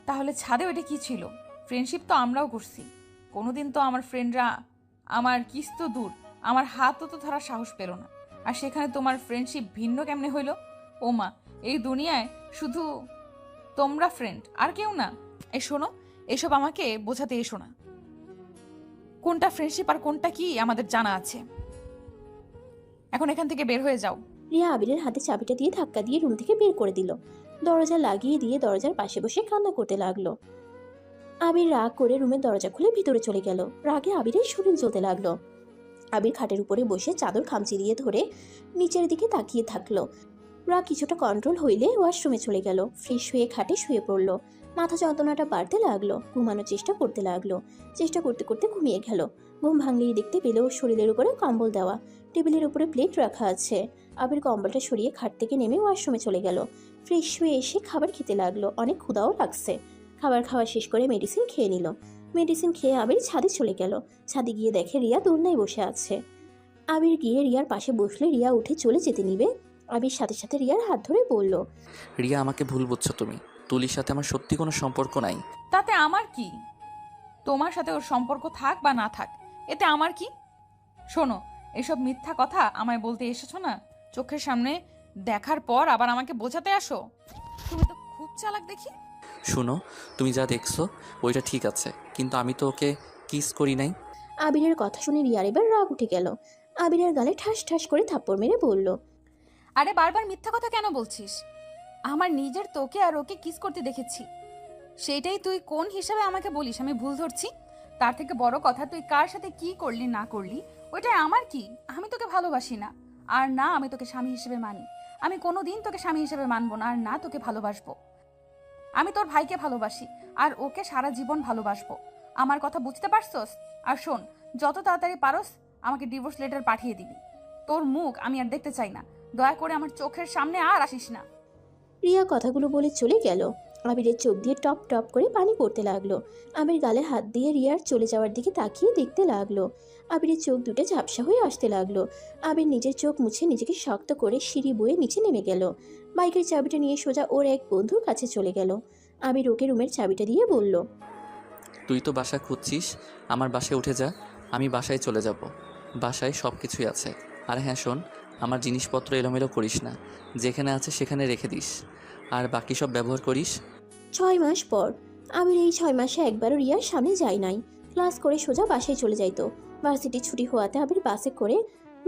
তাহলে ছাদে ওটা কি ছিল? ফ্রেন্ডশিপ তো আমরাও করছি। কোনোদিন তো আমার ফ্রেন্ডরা আমার কিস তো দূর, আমার হাতও তো ধরার সাহস পেল না। আর সেখানে তোমার ফ্রেন্ডশিপ ভিন্ন কেমনে হইল? ও মা, এই দুনিয়ায় শুধু তোমরা ফ্রেন্ড, আর কেউ না? এই শোনো, এসব আমাকে বোঝাতে এসো না। কোনটা ফ্রেন্ডশিপ আর কোনটা কি আমাদের জানা আছে। এখন এখান থেকে বের হয়ে যাও। রিয়া আবিরের হাতে চাবিটা দিয়ে ধাক্কা দিয়ে রুম থেকে বের করে দিল। দরজা লাগিয়ে দিয়ে দরজার পাশে বসে কান্না করতে লাগলো। আবির রাগ করে রুমের দরজা খুলে ভিতরে চলে গেল। রাগে আবিরের শরীর জ্বলতে লাগলো। আবির খাটের উপরে বসে চাদর খামচি দিয়ে ধরে নিচের দিকে তাকিয়ে থাকলো। রাগ কিছুটা কন্ট্রোল হইলে ওয়াশরুমে চলে গেল। ফ্রেশ হয়ে খাটে শুয়ে পড়লো। মাথা যন্ত্রণাটা বাড়তে লাগলো। ঘুমানোর চেষ্টা করতে লাগলো। চেষ্টা করতে করতে ঘুমিয়ে গেল। ঘুম ভাঙলেই দেখতে পেল ওর শরীরের উপরে কম্বল দেওয়া, টেবিলের উপরে প্লেট রাখা আছে। আবির কম্বলটা সরিয়ে খাট থেকে নেমে ওয়াশরুমে চলে গেল। ফ্রেশ হয়ে এসে খাবার খেতে লাগলো। অনেক ক্ষুধাও লাগছে। খাবার খাওয়া শেষ করে মেডিসিন খেয়ে নিল। মেডিসিন খেয়ে আবির ছাদে চলে গেল। ছাদে গিয়ে দেখে রিয়া দোলনায় বসে আছে। আবির গিয়ে রিয়ার পাশে বসলে রিয়া উঠে চলে যেতে নিবে। আবির সাথে সাথে রিয়ার হাত ধরে বলল, রিয়া, আমাকে ভুল বুঝছো তুমি। তুলির সাথে আমার সত্যি কোনো সম্পর্ক নাই। তাতে আমার কি? তোমার সাথে ওর সম্পর্ক থাক বা না থাক, এতে আমার কি? শোনো, এসব মিথ্যা কথা আমায় বলতে এসেছো না? চোখের সামনে দেখার পর আবার আমাকে বোঝাতে আসো। তুমি তো খুব চালাক দেখি। শুনো, তুমি যা দেখছো ওইটা ঠিক আছে, কিন্তু আমি তো ওকে কিস করি নাই। আবিরের কথা শুনে রিয়ার এবার রাগ উঠে গেল। আবিরের গালে ঠাস ঠাস করে থাপ্পড় মেরে বলল, আরে বারবার মিথ্যা কথা কেন বলছিস? আমার নিজের তোকে আর ওকে কিস করতে দেখেছি, সেইটাই তুই কোন হিসাবে আমাকে বলিস আমি ভুল ধরছি? তার থেকে বড় কথা, তুই কার সাথে কি করলি না করলি ওইটাই আমার কি? আমি তোকে ভালোবাসি না, আর না আমি তোকে স্বামী হিসেবে মানি। আমি কোনোদিন তোকে স্বামী হিসেবে মানবো না, আর না তোকে ভালোবাসবো। আমি তোর ভাইকে ভালোবাসি, আর ওকে সারা জীবন ভালোবাসবো। আমার কথা বুঝতে পারছস? আর শোন, যত তাড়াতাড়ি পারস আমাকে ডিভোর্স লেটার পাঠিয়ে দিবি। তোর মুখ আমি আর দেখতে চাই না। দয়া করে আমার চোখের সামনে আর আসিস না। রিয়া কথাগুলো বলে চলে গেল। আবিরের চোখ দিয়ে টপ টপ করে পানি পড়তে লাগলো। আবির গালে হাত দিয়ে রিয়ার চলে যাওয়ার দিকে তাকিয়ে দেখতে লাগলো। আবিরের চোখ দুটো ঝাপসা হয়ে আসতে লাগলো। আবির নিজের চোখ মুছে নিজেকে শক্ত করে সিঁড়ি বয়ে নিচে নেমে গেল। বাইকের চাবিটা নিয়ে সোজা ওর এক বন্ধুর কাছে চলে গেল। আবির ওকে রুমের চাবিটা দিয়ে বলল, তুই তো বাসা খুঁজছিস, আমার বাসায় উঠে যা, আমি বাসায় চলে যাব। বাসায় সব কিছুই আছে। আর হ্যাঁ শোন, আমার জিনিসপত্র এলোমেলো করিস না, যেখানে আছে সেখানে রেখে দিস, আর বাকি সব ব্যবহার করিস। 6 মাস পর। আবির এই 6 মাসে একবারও রিয়ার সামনে যায় নাই। ক্লাস করে সোজা বাসায় চলে যাইতো। ভার্সিটি ছুটি হওয়াতে আবির বাসে করে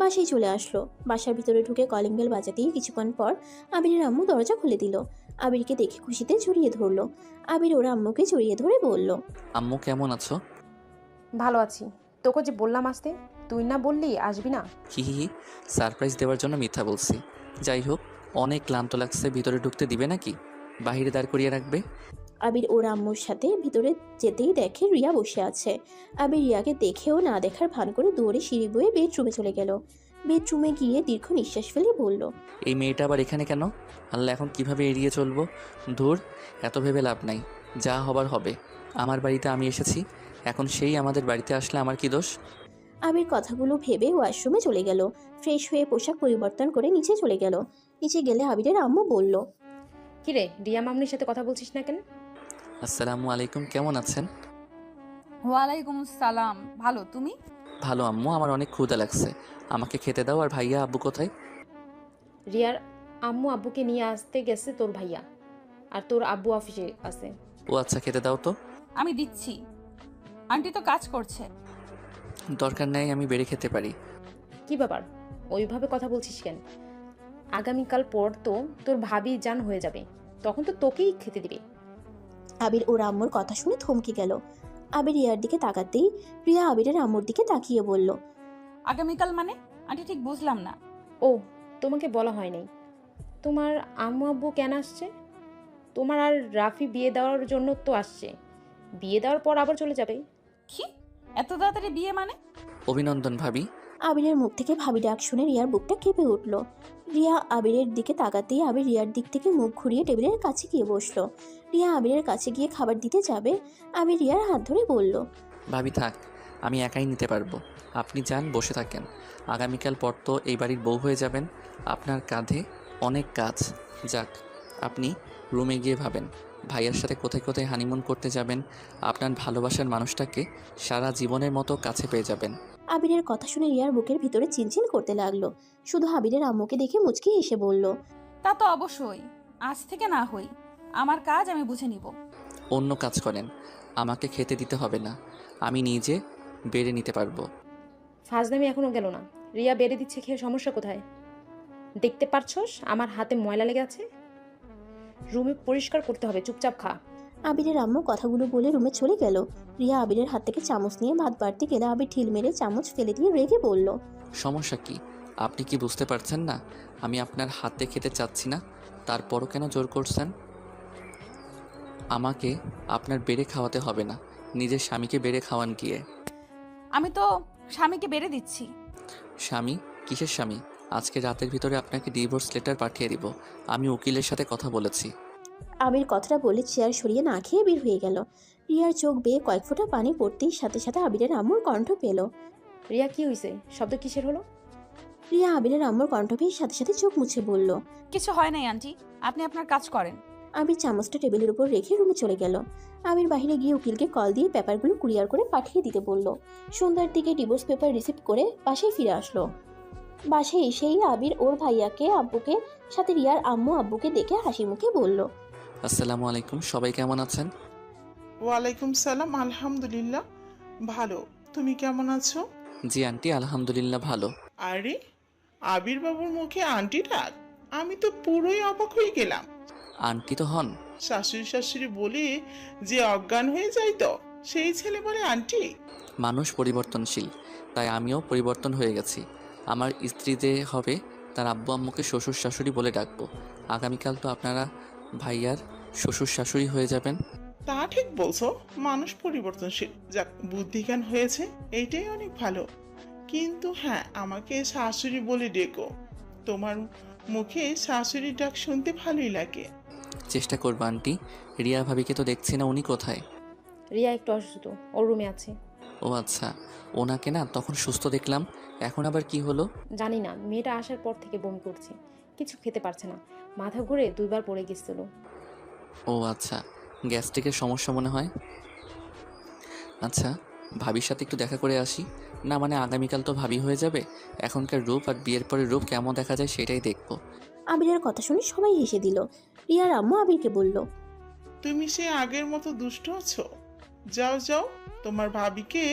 বাসায় চলে আসলো। বাসার ভিতরে ঢুকে কলিং বেল বাজাতেই কিছুক্ষণ পর আবিরের আম্মু দরজা খুলে দিল। আবিরকে দেখে খুশিতে জড়িয়ে ধরলো। আবির ওর আম্মুকে জড়িয়ে ধরে বলল, আম্মু কেমন আছো? ভালো আছি। তোকে যে বললাম আসতে, তুই না বললি আসবি না? হি হি হি, সারপ্রাইজ দেওয়ার জন্য মিথ্যা বলছি। যাই হোক, অনেক ক্লান্ত লাগছে, ভিতরে ঢুকতে দিবে নাকি বাহিরে দাঁড় করিয়ে রাখবে? আবির ওর আম্মুর সাথে ভিতরে যেতেই দেখে রিয়া বসে আছে। আবির রিয়াকে দেখেও না দেখার ভান করে দৌড়ে সিঁড়ি বয়ে বেডরুমে চলে গেল। বেডরুমে গিয়ে দীর্ঘ নিঃশ্বাস ফেলে বলল, এই মেয়েটা আবার এখানে কেন? আল্লাহ, এখন কিভাবে এড়িয়ে চলবো? ধুর, এত ভেবে লাভ নাই, যা হবার হবে। আমার বাড়িতে আমি এসেছি, এখন সেই আমাদের বাড়িতে আসলে আমার কি দোষ? আবির কথাগুলো ভেবে ওয়াশরুমে চলে গেল। ফ্রেশ হয়ে পোশাক পরিবর্তন করে নিচে চলে গেল। নিচে গেলে আবিরের আম্মু বলল, কিরে, রিয়া মামনির সাথে কথা বলছিস না কেন? আসসালামু আলাইকুম, কেমন আছেন? ওয়ালাইকুম সালাম, ভালো, তুমি? ভালো আম্মু, আমার অনেক ক্ষুধা লাগছে, আমাকে খেতে দাও। আর ভাইয়া আব্বু কোথায়? রিয়ার আম্মু আব্বুকে নিয়ে আসতে গেছে তোর ভাইয়া, আর তোর আব্বু অফিসে আছে। ও আচ্ছা, খেতে দাও তো। আমি দিচ্ছি, আন্টি তো কাজ করছে। দরকার নেই, আমি বেড়ে খেতে পারি। কি ব্যাপার, ওইভাবে কথা বলছিস কেন? আগামীকাল পর তো তোর ভাবি জান হয়ে যাবে, তখন তো তোকেই খেতে দিবে। আবির ওর আম্মুর কথা শুনে থমকে গেল। আবির রিয়ার দিকে তাকাতেই রিয়া আবিরের আম্মুর দিকে তাকিয়ে বলল, আগামীকাল মানে? আন্টি ঠিক বুঝলাম না। ও, তোমাকে বলা হয় নাই। তোমার আম্মু আব্বু কেন আসছে? তোমার আর রাফি বিয়ে দেওয়ার জন্য তো আসছে। বিয়ে দেওয়ার পর আবার চলে যাবে। কি এত তাড়াতাড়ি বিয়ে মানে? অভিনন্দন ভাবি। আবিরের মুখ থেকে ভাবি ডাক শুনে রিয়ার বুকটা কেঁপে উঠল। রিয়া আবিরের দিকে তাকাতেই আবির রিয়ার দিক থেকে মুখ ঘুরিয়ে টেবিলের কাছে গিয়ে বসলো। রিয়া আবিরের কাছে গিয়ে খাবার দিতে যাবে, আবির রিয়ার হাত ধরে বলল, ভাবি থাক, আমি একাই নিতে পারবো। আপনি যান, বসে থাকেন। আগামীকাল পর তো এই বাড়ির বউ হয়ে যাবেন। আপনার কাঁধে অনেক কাজ। যাক, আপনি রুমে গিয়ে ভাবেন ভাইয়ার সাথে কোথায় কোথায় হানিমুন করতে যাবেন। আপনার ভালোবাসার মানুষটাকে সারা জীবনের মতো কাছে পেয়ে যাবেন। আবিরের কথা শুনে রিয়ার বুকের ভিতরে চিনচিন করতে লাগলো। শুধু আবিরের আম্মুকে দেখে মুচকি হেসে বলল, তা তো অবশ্যই, আজ থেকে না হই, আমার কাজ আমি বুঝে নিব। অন্য কাজ করেন, আমাকে খেতে দিতে হবে না, আমি নিজে বেড়ে নিতে পারবো। ফাজলামি এখনো গেল না। রিয়া বেড়ে দিচ্ছে, খেয়ে সমস্যা কোথায়? দেখতে পারছস আমার হাতে ময়লা লেগে আছে? রুমে পরিষ্কার করতে হবে, চুপচাপ খা। আবিরের আম্মু কথাগুলো বলে রুমে চলে গেল। রিয়া আবিরের হাত থেকে চামচ নিয়ে ভাত বাড়তে গেলে আবির ঢিল মেরে চামচ ফেলে দিয়ে রেগে বলল, সমস্যা কি? আপনি কি বুঝতে পারছেন না আমি আপনার হাতে খেতে চাচ্ছি না? তারপরও কেন জোর করছেন? আমাকে আপনার বেড়ে খাওয়াতে হবে না, নিজের স্বামীকে বেড়ে খাওয়ান গিয়ে। আমি তো স্বামীকে বেড়ে দিচ্ছি। স্বামী? কিসের স্বামী? আজকে রাতের ভিতরে আপনাকে ডিভোর্স লেটার পাঠিয়ে দিব। আমি উকিলের সাথে কথা বলেছি। আবির কথাটা বলে চেয়ার সরিয়ে না খেয়ে বের হয়ে গেল। রিয়ার চোখ বেয়ে কয়েক ফোঁটা পানি পড়তেই সাথে সাথে আবিরের আম্মুর কণ্ঠ পেল। রিয়া, কি হয়েছে? শব্দ কিসের হলো? রিয়া আবিরের আম্মুর কণ্ঠ পেয়ে সাথে সাথে চোখ মুছে বলল, কিছু হয় নাই আন্টি, আপনি আপনার কাজ করেন। আবির চামচটা টেবিলের উপর রেখে রুমে চলে গেল। আবির বাইরে গিয়ে উকিলকে কল দিয়ে পেপারগুলো কুরিয়ার করে পাঠিয়ে দিতে বলল। সন্ধ্যার দিকে ডিভোর্স পেপার রিসিভ করে বাসায় ফিরে আসলো। বাসায় এসেই আবির ওর ভাইয়াকে আব্বুকে সাথে রিয়ার আম্মু আব্বুকে দেখে হাসি মুখে বলল, আসসালামু আলাইকুম, সবাই কেমন আছেন? ওয়ালাইকুম সালাম, আলহামদুলিল্লাহ ভালো। তুমি কেমন আছো? জি আন্টি, আলহামদুলিল্লাহ ভালো। আরে, আবির বাবুর মুখে আন্টি ডাক, আমি তো পুরোই অবাক হয়ে গেলাম। আন্টি তো হন। শাশুড়ি শাশুড়ি বলে যে অজ্ঞান হয়ে যায় তো সেই ছেলে বলে আন্টি? মানুষ পরিবর্তনশীল, তাই আমিও পরিবর্তন হয়ে গেছি। আমার স্ত্রী যে হবে তার আব্বু আম্মুকে শ্বশুর শাশুড়ি বলে ডাকবো। আগামীকাল তো আপনারা ভাইয়ার শ্বশুর শাশুড়ি হয়ে যাবেন। তা ঠিক বলছো, মানুষ পরিবর্তনশীল। যাক, বুদ্ধিজ্ঞান হয়েছে, এইটাই অনেক ভালো। কিন্তু হ্যাঁ, আমাকে শাশুড়ি বলে ডেকো। তোমার মুখে শাশুড়ির ডাক শুনতে ভালোই লাগে। চেষ্টা করবো আন্টি। রিয়া ভাবিকে তো দেখছি না, উনি কোথায়? রিয়া একটু অসুস্থ, ওর রুমে আছে। ও আচ্ছা, ওনাকে না তখন সুস্থ দেখলাম, এখন আবার কি হলো? জানি না, মেয়েটা আসার পর থেকে বমি করছে, কিছু খেতে পারছে না, মাথা ঘুরে 2 বার পড়ে গেছিল। ও আচ্ছা, গ্যাস্ট্রিকের সমস্যা মনে হয়। আচ্ছা, ভাবির সাথে একটু দেখা করে আসি। না মানে আগামীকাল তো ভাবি হয়ে যাবে, এখনকার রূপ আর বিয়ের পরের রূপ কেমন দেখা যায় সেটাই দেখবো। আবিরের কথা শুনে সবাই হেসে দিল। রিয়ার আম্মু আবিরকে বলল, তুমি সে আগের মতো দুষ্ট আছো? যাও যাও, তোমার ভাবিকে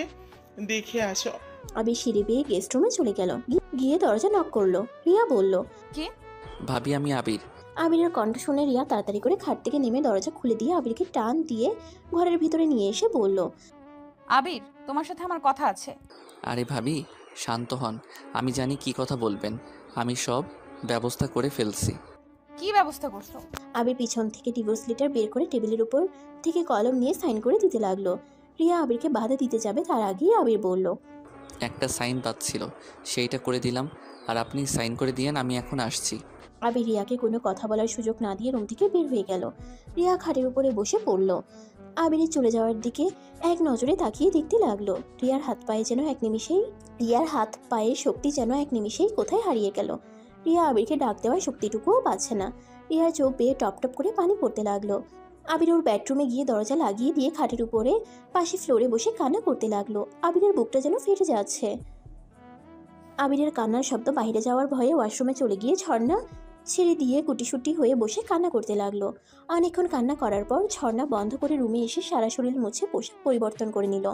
দেখে আসো। আবির সিঁড়ি বেয়ে গেস্ট রুমে চলে গেল। গিয়ে দরজা নক করলো। রিয়া বলল, কে? ভাবি, আমি আবির। আবিরের কণ্ঠ শুনে রিয়া তাড়াতাড়ি করে খাট থেকে নেমে দরজা খুলে দিয়ে আবিরকে টান দিয়ে ঘরের ভিতরে নিয়ে এসে বলল, আবির, তোমার সাথে আমার কথা আছে। আরে ভাবি, শান্ত হন, আমি জানি কি কথা বলবেন, আমি সব ব্যবস্থা করে ফেলছি। কি ব্যবস্থা করছো? আবির পিছন থেকে ডিভোর্স লেটার বের করে টেবিলের উপর থেকে কলম নিয়ে সাইন করে দিতে লাগলো। রিয়া আবিরকে বাধা দিতে যাবে তার আগেই আবির বলল, একটা সাইন পাচ্ছিল, সেইটা করে দিলাম, আর আপনি সাইন করে দিয়েন, আমি এখন আসছি। আবির রিয়াকে কোনো কথা বলার সুযোগ না দিয়ে রুম থেকে বের হয়ে গেল। রিয়া খাটের উপরে বসে পড়ল। আবিরের চলে যাওয়ার দিকে এক নজরে তাকিয়ে দেখতে লাগলো। রিয়ার হাত পায়ের শক্তি যেন এক নিমিষেই কোথায় হারিয়ে গেল। রিয়া আবিরকে ডাক দেওয়ার শক্তিটুকুও পাচ্ছে না। রিয়ার চোখ বেয়ে টপ টপ করে পানি পড়তে লাগলো। আবির ওর বেডরুমে গিয়ে দরজা লাগিয়ে দিয়ে খাটের উপরে পাশে ফ্লোরে বসে কান্না করতে লাগলো। আবিরের বুকটা যেন ফেটে যাচ্ছে। আবিরের কান্নার শব্দ বাইরে যাওয়ার ভয়ে ওয়াশরুমে চলে গিয়ে ঝর্ণা ছেড়ে দিয়ে গুটিসুটি হয়ে বসে কান্না করতে লাগলো। অনেকক্ষণ কান্না করার পর ঝর্ণা বন্ধ করে রুমে এসে সারা শরীর মুছে পোশাক পরিবর্তন করে নিল।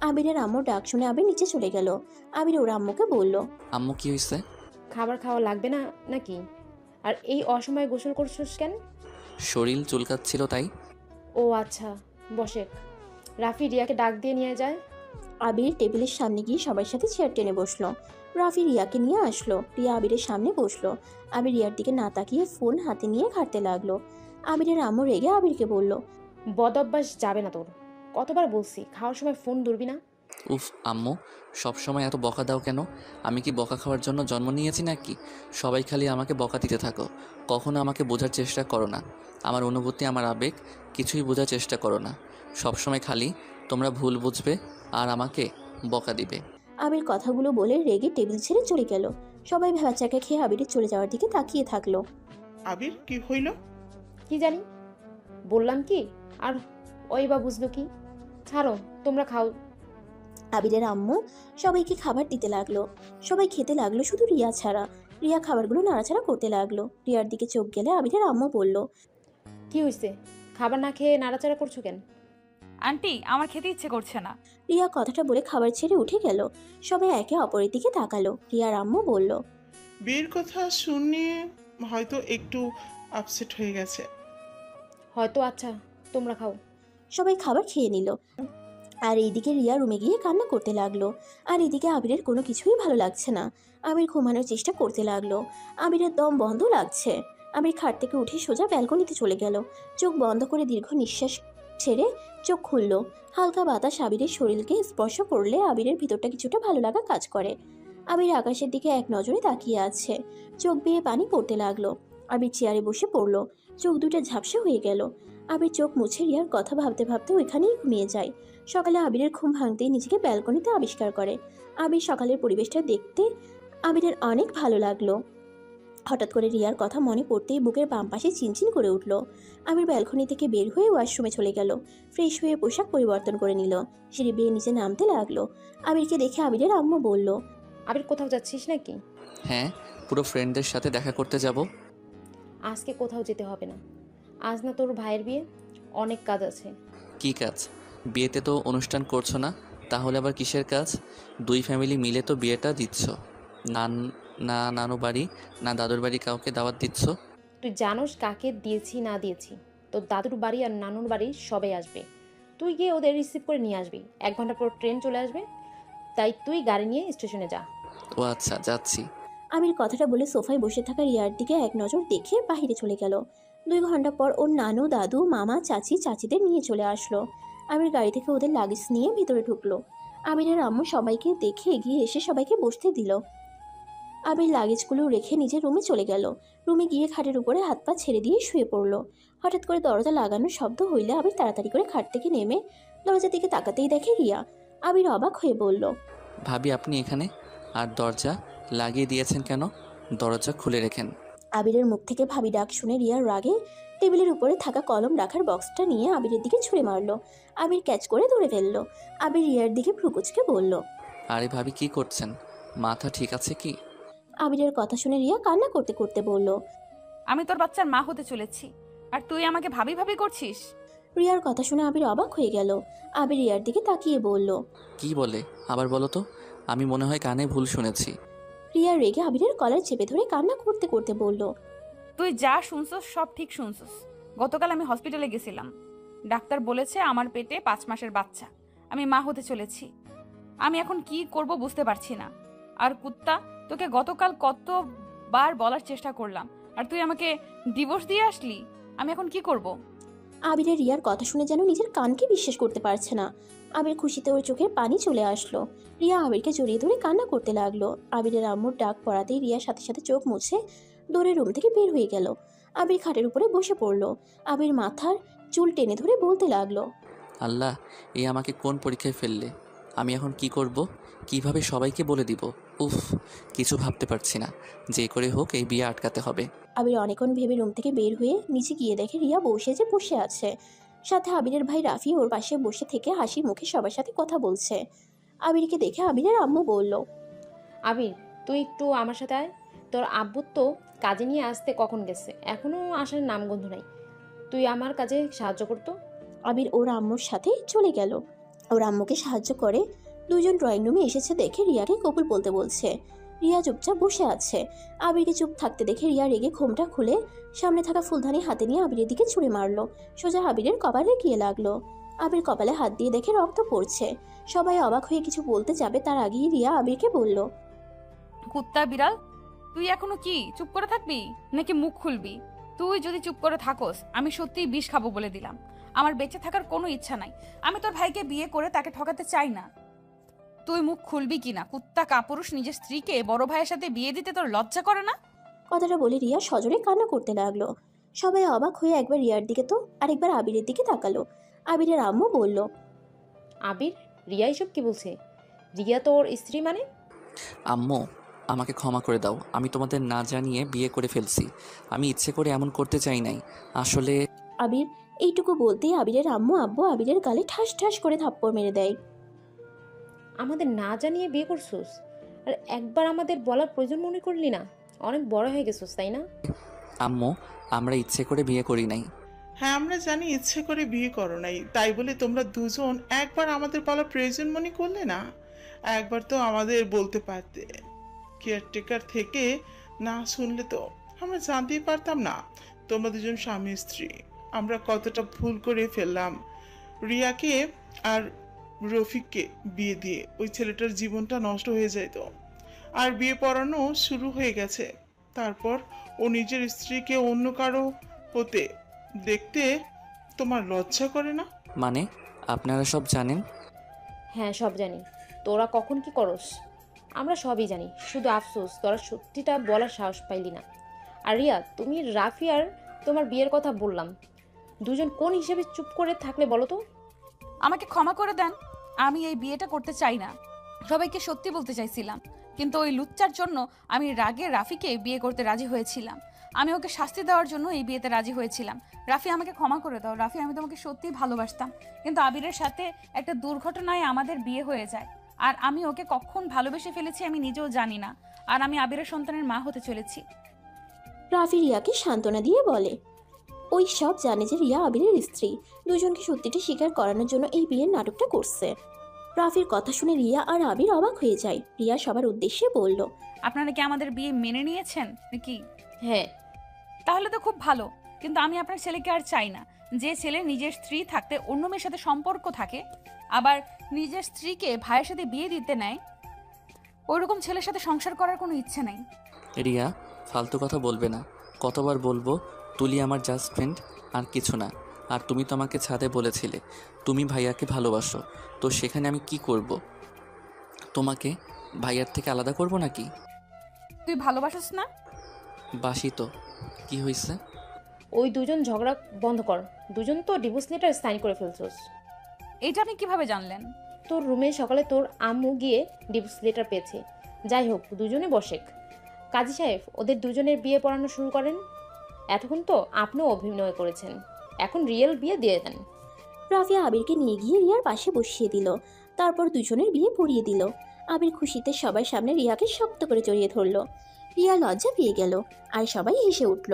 আবিরের আম্মুর ডাক শুনে আবির নিচে চলে গেল। আবির ওর আম্মুকে বলল, আম্মু, কি হয়েছে? খাবার খাওয়া লাগবে না নাকি? আর এই অসময়ে গোসল করছিস কেন? শরীর চুলকাচ্ছিল তাই। ও আচ্ছা, বসে। রাফি রিয়াকে ডাক দিয়ে নিয়ে যায়। আবির টেবিলের সামনে গিয়ে সবার সাথে চেয়ার টেনে বসলো। রাফি রিয়াকে নিয়ে আসলো। রিয়া আবিরের সামনে বসলো। আবির রিয়ার দিকে না তাকিয়ে ফোন হাতে নিয়ে ঘাঁটতে লাগলো। আবিরের আম্মু রেগে আবিরকে বলল, বদ অভ্যাস যাবে না তোর, কতবার বলছি খাওয়ার সময় ফোন ধরবি না। উফ আম্মু, সবসময় এত বকা দাও কেন? আমি কি বকা খাওয়ার জন্য জন্ম নিয়েছি নাকি? সবাই খালি আমাকে বকা দিতে থাকো, কখনো আমাকে বোঝার চেষ্টা করো না। আমার অনুভূতি, আমার আবেগ কিছুই বোঝার চেষ্টা করো না। সবসময় খালি তোমরা ভুল বুঝবে আর আমাকে বকা দিবে। আবির কথাগুলো বলে রেগে টেবিল ছেড়ে চলে গেল। সবাই ভেবাচাকা খেয়ে আবিরের চলে যাওয়ার দিকে তাকিয়ে থাকলো। আবির কি হইল? কি জানি, বললাম কি আর ওই বা বুঝলো কি। ছাড়ো, তোমরা খাও। আবিরের আম্মু সবাইকে খাবার দিতে লাগলো। সবাই খেতে লাগলো, শুধু রিয়া ছাড়া। রিয়া খাবারগুলো নাড়াচাড়া করতে লাগলো। রিয়ার দিকে চোখ গেলে আবিরের আম্মু বলল, কি হয়েছে? খাবার না খেয়ে নাড়াচাড়া করছো কেন? আন্টি, আমার খেতে ইচ্ছে করছে না। রিয়া কথাটা বলে খাবার ছেড়ে উঠে গেল। সবাই একে অপরের দিকে তাকালো। রিয়ার আম্মু বলল, বিয়ের কথা শুনে হয়তো একটু আপসেট হয়ে গেছে। হয়তো। আচ্ছা, তোমরা খাও। সবাই খাবার খেয়ে নিল। আর এইদিকে রিয়া রুমে গিয়ে কান্না করতে লাগলো। আর এদিকে আবিরের কোনো কিছুই ভালো লাগছে না। আবির ঘুমানোর চেষ্টা করতে লাগলো। আবিরের দম বন্ধ লাগছে। আবির খাট থেকে উঠে সোজা ব্যালকনিতে চলে গেল। চোখ বন্ধ করে দীর্ঘ নিঃশ্বাস ছেড়ে চোখ খুলল। হালকা বাতাস আবিরের শরীরকে স্পর্শ করলে আবিরের ভিতরটা কিছুটা ভালো লাগা কাজ করে। আবির আকাশের দিকে এক নজরে তাকিয়ে আছে। চোখ বেয়ে পানি পড়তে লাগলো। আবির চেয়ারে বসে পড়ল। চোখ দুটো ঝাপসা হয়ে গেল। আবির চোখ মুছে রিয়ার কথা ভাবতে ভাবতে ওইখানেই ঘুমিয়ে যায়। সকালে আবিরের ঘুম ভাঙতেই নিজেকে ব্যালকনিতে আবিষ্কার করে। আবির সকালের পরিবেশটা দেখতে আবিরের অনেক ভালো লাগলো। হঠাৎ করে রিয়ার কথা মনে পড়তেই বুকের বাম পাশে চিনচিন করে উঠল। আবির ব্যালকনি থেকে বের হয়ে ওয়াশরুমে চলে গেল। ফ্রেশ হয়ে পোশাক পরিবর্তন করে নিল। সিঁড়ি বেয়ে নিচে নামতে লাগলো। আবিরকে দেখে আবিরের আম্মু বলল, আবির, কোথাও যাচ্ছিস নাকি? হ্যাঁ, পুরো ফ্রেন্ডদের সাথে দেখা করতে যাব। আজকে কোথাও যেতে হবে না। আজ না তোর ভাইয়ের বিয়ে, অনেক কাজ আছে। কি কাজ? বিয়েতে তো অনুষ্ঠান করছো না, তাহলে আবার কিসের কাজ? দুই ফ্যামিলি মিলে তো বিয়েটা দিচ্ছ। না নানু বাড়ি না দাদুর বাড়ি কাউকে দাওয়াত দিচ্ছ? তুই জানোস কাকে দিয়েছি না দিয়েছি। তোর দাদুর বাড়ি আর নানুর বাড়ি সবাই আসবে। তুই গিয়ে ওদের রিসিভ করে নিয়ে আসবি। 1 ঘন্টা পর ট্রেন চলে আসবে, তাই তুই গাড়ি নিয়ে স্টেশনে যা। ও আচ্ছা, যাচ্ছি। আবির কথাটা বলে সোফায় বসে থাকা রিয়ার দিকে এক নজর দেখে বাহিরে চলে গেল। 2 ঘন্টা পর ওর নানু, দাদু, মামা, চাচি, চাচিদের নিয়ে চলে আসলো। আবির গাড়ি থেকে ওদের লাগেজ নিয়ে ভিতরে ঢুকলো। আবিরের আম্মু সবাইকে দেখে এগিয়ে এসে সবাইকে বসতে দিল। আবির লাগেজগুলো রেখে নিজের রুমে চলে গেল। রুমে গিয়ে খাটের উপরে হাত পা ছেড়ে দিয়ে শুয়ে পড়লো। হঠাৎ করে দরজা লাগানোর শব্দ হইলে আবির তাড়াতাড়ি করে খাট থেকে নেমে দরজার দিকে তাকাতেই দেখে রিয়া। আবির অবাক হয়ে বলল, ভাবি, আপনি এখানে? আর দরজা লাগিয়ে দিয়েছেন কেন? দরজা খুলে রেখেন। আবিরের মুখ থেকে ভাবি ডাক শুনে রিয়ার রাগে টেবিলের উপরে থাকা কলম রাখার বক্সটা নিয়ে আবিরের দিকে ছুঁড়ে মারলো। আবির ক্যাচ করে ধরে ফেললো। আবির রিয়ার দিকে ভ্রুকুচকে বলল, আরে ভাবি, কি করছেন? মাথা ঠিক আছে কি? আবিরের কথা শুনে রিয়া কান্না করতে করতে বলল, আমি তোর বাচ্চার মা হতে চলেছি, আর তুই আমাকে ভাবি ভাবি করছিস? রিয়ার কথা শুনে আবির অবাক হয়ে গেল। আবির রিয়ার দিকে তাকিয়ে বলল, কি বলে? আবার বলো তো, আমি মনে হয় কানে ভুল শুনেছি। রিয়া রেগে আবিরের কলার চেপে ধরে কান্না করতে করতে বলল, তুই যা শুনছস সব ঠিক শুনছস। গতকাল আমি হসপিটালে গেছিলাম। ডাক্তার বলেছে আমার পেটে 5 মাসের বাচ্চা, আমি মা হতে চলেছি। আমি এখন কি করব বুঝতে পারছি না। আর কুত্তা, তোকে গতকাল কতবার বলার চেষ্টা করলাম, আর তুই আমাকে ডিভোর্স দিয়ে আসলি। আমি এখন কি করব? আবিরের রিয়ার কথা শুনে যেন নিজের কানকে বিশ্বাস করতে পারছে না। আবির খুশিতে ওর চোখের পানি চলে আসলো। রিয়া আবিরকে জড়িয়ে ধরে কান্না করতে লাগলো। আবিরের আম্মুর ডাক পড়াতেই রিয়ার সাথে সাথে চোখ মুছে দৌড়ে রুম থেকে বের হয়ে গেল। আবির খাটের উপরে বসে পড়লো। আবির মাথার চুল টেনে ধরে বলতে লাগলো, আল্লাহ, এই আমাকে কোন পরীক্ষায় ফেললে? আমি এখন কি করব? কিভাবে সবাইকে বলে দিব? উফ, কিছু ভাবতে পারছি না। যে করে হোক এই বিয়ে আটকাতে হবে। আবির অনেকক্ষণ ভেবে রুম থেকে বের হয়ে নিচে গিয়ে দেখে রিয়া বসে বসে আছে। সাথে আবিরের ভাই রাফি ওর পাশে বসে থেকে হাসি মুখে সবার সাথে কথা বলছে। আবিরকে দেখে আবিরের আম্মু বলল, আবির, তুই একটু আমার সাথে আয়। তোর আব্বু তো কাজে নিয়ে আসতে কখন গেছে, এখনো আসার নামগন্ধ নাই। তুই আমার কাজে সাহায্য করতো। আবির ওর আম্মুর সাথে চলে গেল। ওর আম্মুকে সাহায্য করে। 2 জন ড্রয়িং রুমে এসেছে দেখে রিয়াকে কবুল বলতে বলছে। রিয়া চুপচাপ বসে আছে। আবিরকে চুপ থাকতে দেখে রিয়া রেগে ঘোমটা খুলে সামনে থাকা ফুলদানি হাতে নিয়ে আবিরের দিকে ছুঁড়ে মারলো। সোজা আবিরের কপালে গিয়ে লাগলো। আবির কপালে হাত দিয়ে দেখে রক্ত পড়ছে। সবাই অবাক হয়ে কিছু বলতে যাবে তার আগেই রিয়া আবিরকে বলল, কুত্তা বিড়াল, তুই এখনো কি চুপ করে থাকবি নাকি মুখ খুলবি? তুই যদি চুপ করে থাকোস, আমি সত্যিই বিষ খাবো বলে দিলাম। আমার বেঁচে থাকার কোনো ইচ্ছা নাই। আমি তোর ভাইকে বিয়ে করে তাকে ঠকাতে চাই না। তুই মুখ খুলবি কিনা? কুত্তা কাপুরুষ, নিজের স্ত্রীকে বড় ভাইয়ের সাথে বিয়ে দিতে তোর লজ্জা করে না? কথাটা বলে রিয়া সজোরে কান্না করতে লাগলো। সবাই অবাক হয়ে একবার রিয়ার দিকে তো আরেকবার আবিরের দিকে তাকালো। আবিরের আম্মু বলল, আবির, রিয়া এসব কি বলছে? রিয়া তোর স্ত্রী মানে? আম্মু, আমাকে ক্ষমা করে দাও। আমি তোমাদের না জানিয়ে বিয়ে করে ফেলছি। আমি ইচ্ছে করে এমন করতে চাই নাই। আসলে আবির এইটুকু বলতেই আবিরের আম্মু আব্বু আবিরের গালে ঠাস ঠাস করে থাপ্পড় মেরে দেয়। আমাদের না জানিয়ে বিয়ে করছোস, আর একবার আমাদের বলার প্রয়োজন মনে করলি না? অনেক বড় হয়ে গেছোস, তাই না? আম্মু, আমরা ইচ্ছে করে বিয়ে করি নাই। হ্যাঁ, আমরা জানি ইচ্ছে করে বিয়ে করো নাই, তাই বলে তোমরা দুজন একবার আমাদের বলা প্রয়োজন মনে করলে না? একবার তো আমাদের বলতে পারতে। কেয়ারটেকার থেকে না শুনলে তো আমরা জানতেই পারতাম না তোমরা দুজন স্বামী স্ত্রী। আমরা কতটা ভুল করে ফেললাম রিয়াকে আর রফিককে বিয়ে দিয়ে। ওই ছেলেটার জীবনটা নষ্ট হয়ে যেত, আর বিয়ে পড়ানো শুরু হয়ে গেছে। তারপর ও নিজের স্ত্রীকে অন্য কারো হতে দেখতে তোমার লজ্জা করে না? মানে আপনারা সব জানেন? হ্যাঁ, সব জানি। তোরা কখন কি করস আমরা সবই জানি, শুধু আফসোস তোরা সত্যিটা বলার সাহস পাইলি না। আর রিয়া, তুমি রাফি আর তোমার বিয়ের কথা বললাম, দুজন কোন হিসেবে চুপ করে থাকলে বলো তো? আমাকে ক্ষমা করে দেন, আমি এই বিয়েটা করতে চাই না। সবাইকে সত্যি বলতে চাইছিলাম, কিন্তু ওই লুচ্চার জন্য আমি রাগে রাফিকে বিয়ে করতে রাজি হয়েছিলাম। আমি ওকে শাস্তি দেওয়ার জন্য এই বিয়েতে রাজি হয়েছিলাম। রাফি, আমাকে ক্ষমা করে দাও। রাফি, আমি তোমাকে সত্যিই ভালোবাসতাম, কিন্তু আবিরের সাথে একটা দুর্ঘটনায় আমাদের বিয়ে হয়ে যায়। আর আমি ওকে কখন ভালোবেসে ফেলেছি আমি নিজেও জানি না। আর আমি আবিরের সন্তানের মা হতে চলেছি। রাফি রিয়াকে সান্ত্বনা দিয়ে বলে, ওই সব জানে যে রিয়া আবিরের স্ত্রী। দুজনকে সত্যিটা স্বীকার করানোর জন্য এই বিয়ের নাটকটা করছে। রাফির কথা শুনে রিয়া আর আবির অবাক হয়ে যায়। রিয়া সবার উদ্দেশ্যে বলল, আপনারা কি আমাদের বিয়ে মেনে নিয়েছেন নাকি? হ্যাঁ। তাহলে তো খুব ভালো, কিন্তু আমি আপনার ছেলেকে আর চাই না। যে ছেলে নিজের স্ত্রী থাকতে অন্য মেয়ের সাথে সম্পর্ক থাকে, আবার নিজের স্ত্রীকে ভাইয়ের সাথে বিয়ে দিতে নেয়, ওইরকম ছেলের সাথে সংসার করার কোনো ইচ্ছে নেই। রিয়া, ফালতু কথা বলবে না। কতবার বলবো তুলি আমার জাস্ট ফ্রেন্ড, আর কিছু না। আর তুমি তো আমাকে ছাদে বলেছিলে তুমি ভাইয়াকে ভালোবাসো, তো সেখানে আমি কি করব? তোমাকে ভাইয়ার থেকে আলাদা করব নাকি? তুই ভালোবাসিস না? বাসি তো, কি হয়েছে? ওই দুজন ঝগড়া বন্ধ কর। দুজন তো ডিভোর্স লেটার সাইন করে ফেলছোস। এটা আপনি কিভাবে জানলেন? তোর রুমে সকালে তোর আম্মু গিয়ে ডিভোর্স লেটার পেয়েছে। যাই হোক, দুজনে বসেক। কাজী সাহেব, ওদের দুজনের বিয়ে পড়ানো শুরু করেন। এতক্ষণ তো আপনিও অভিনয় করেছেন, এখন রিয়েল বিয়ে দিয়ে দেন। রাফি আবিরকে নিয়ে গিয়ে রিয়ার পাশে বসিয়ে দিল। তারপর দুজনের বিয়ে পড়িয়ে দিল। আবির খুশিতে সবার সামনে রিয়াকে শক্ত করে জড়িয়ে ধরল। রিয়া লজ্জা পেয়ে গেল, আর সবাই হেসে উঠল।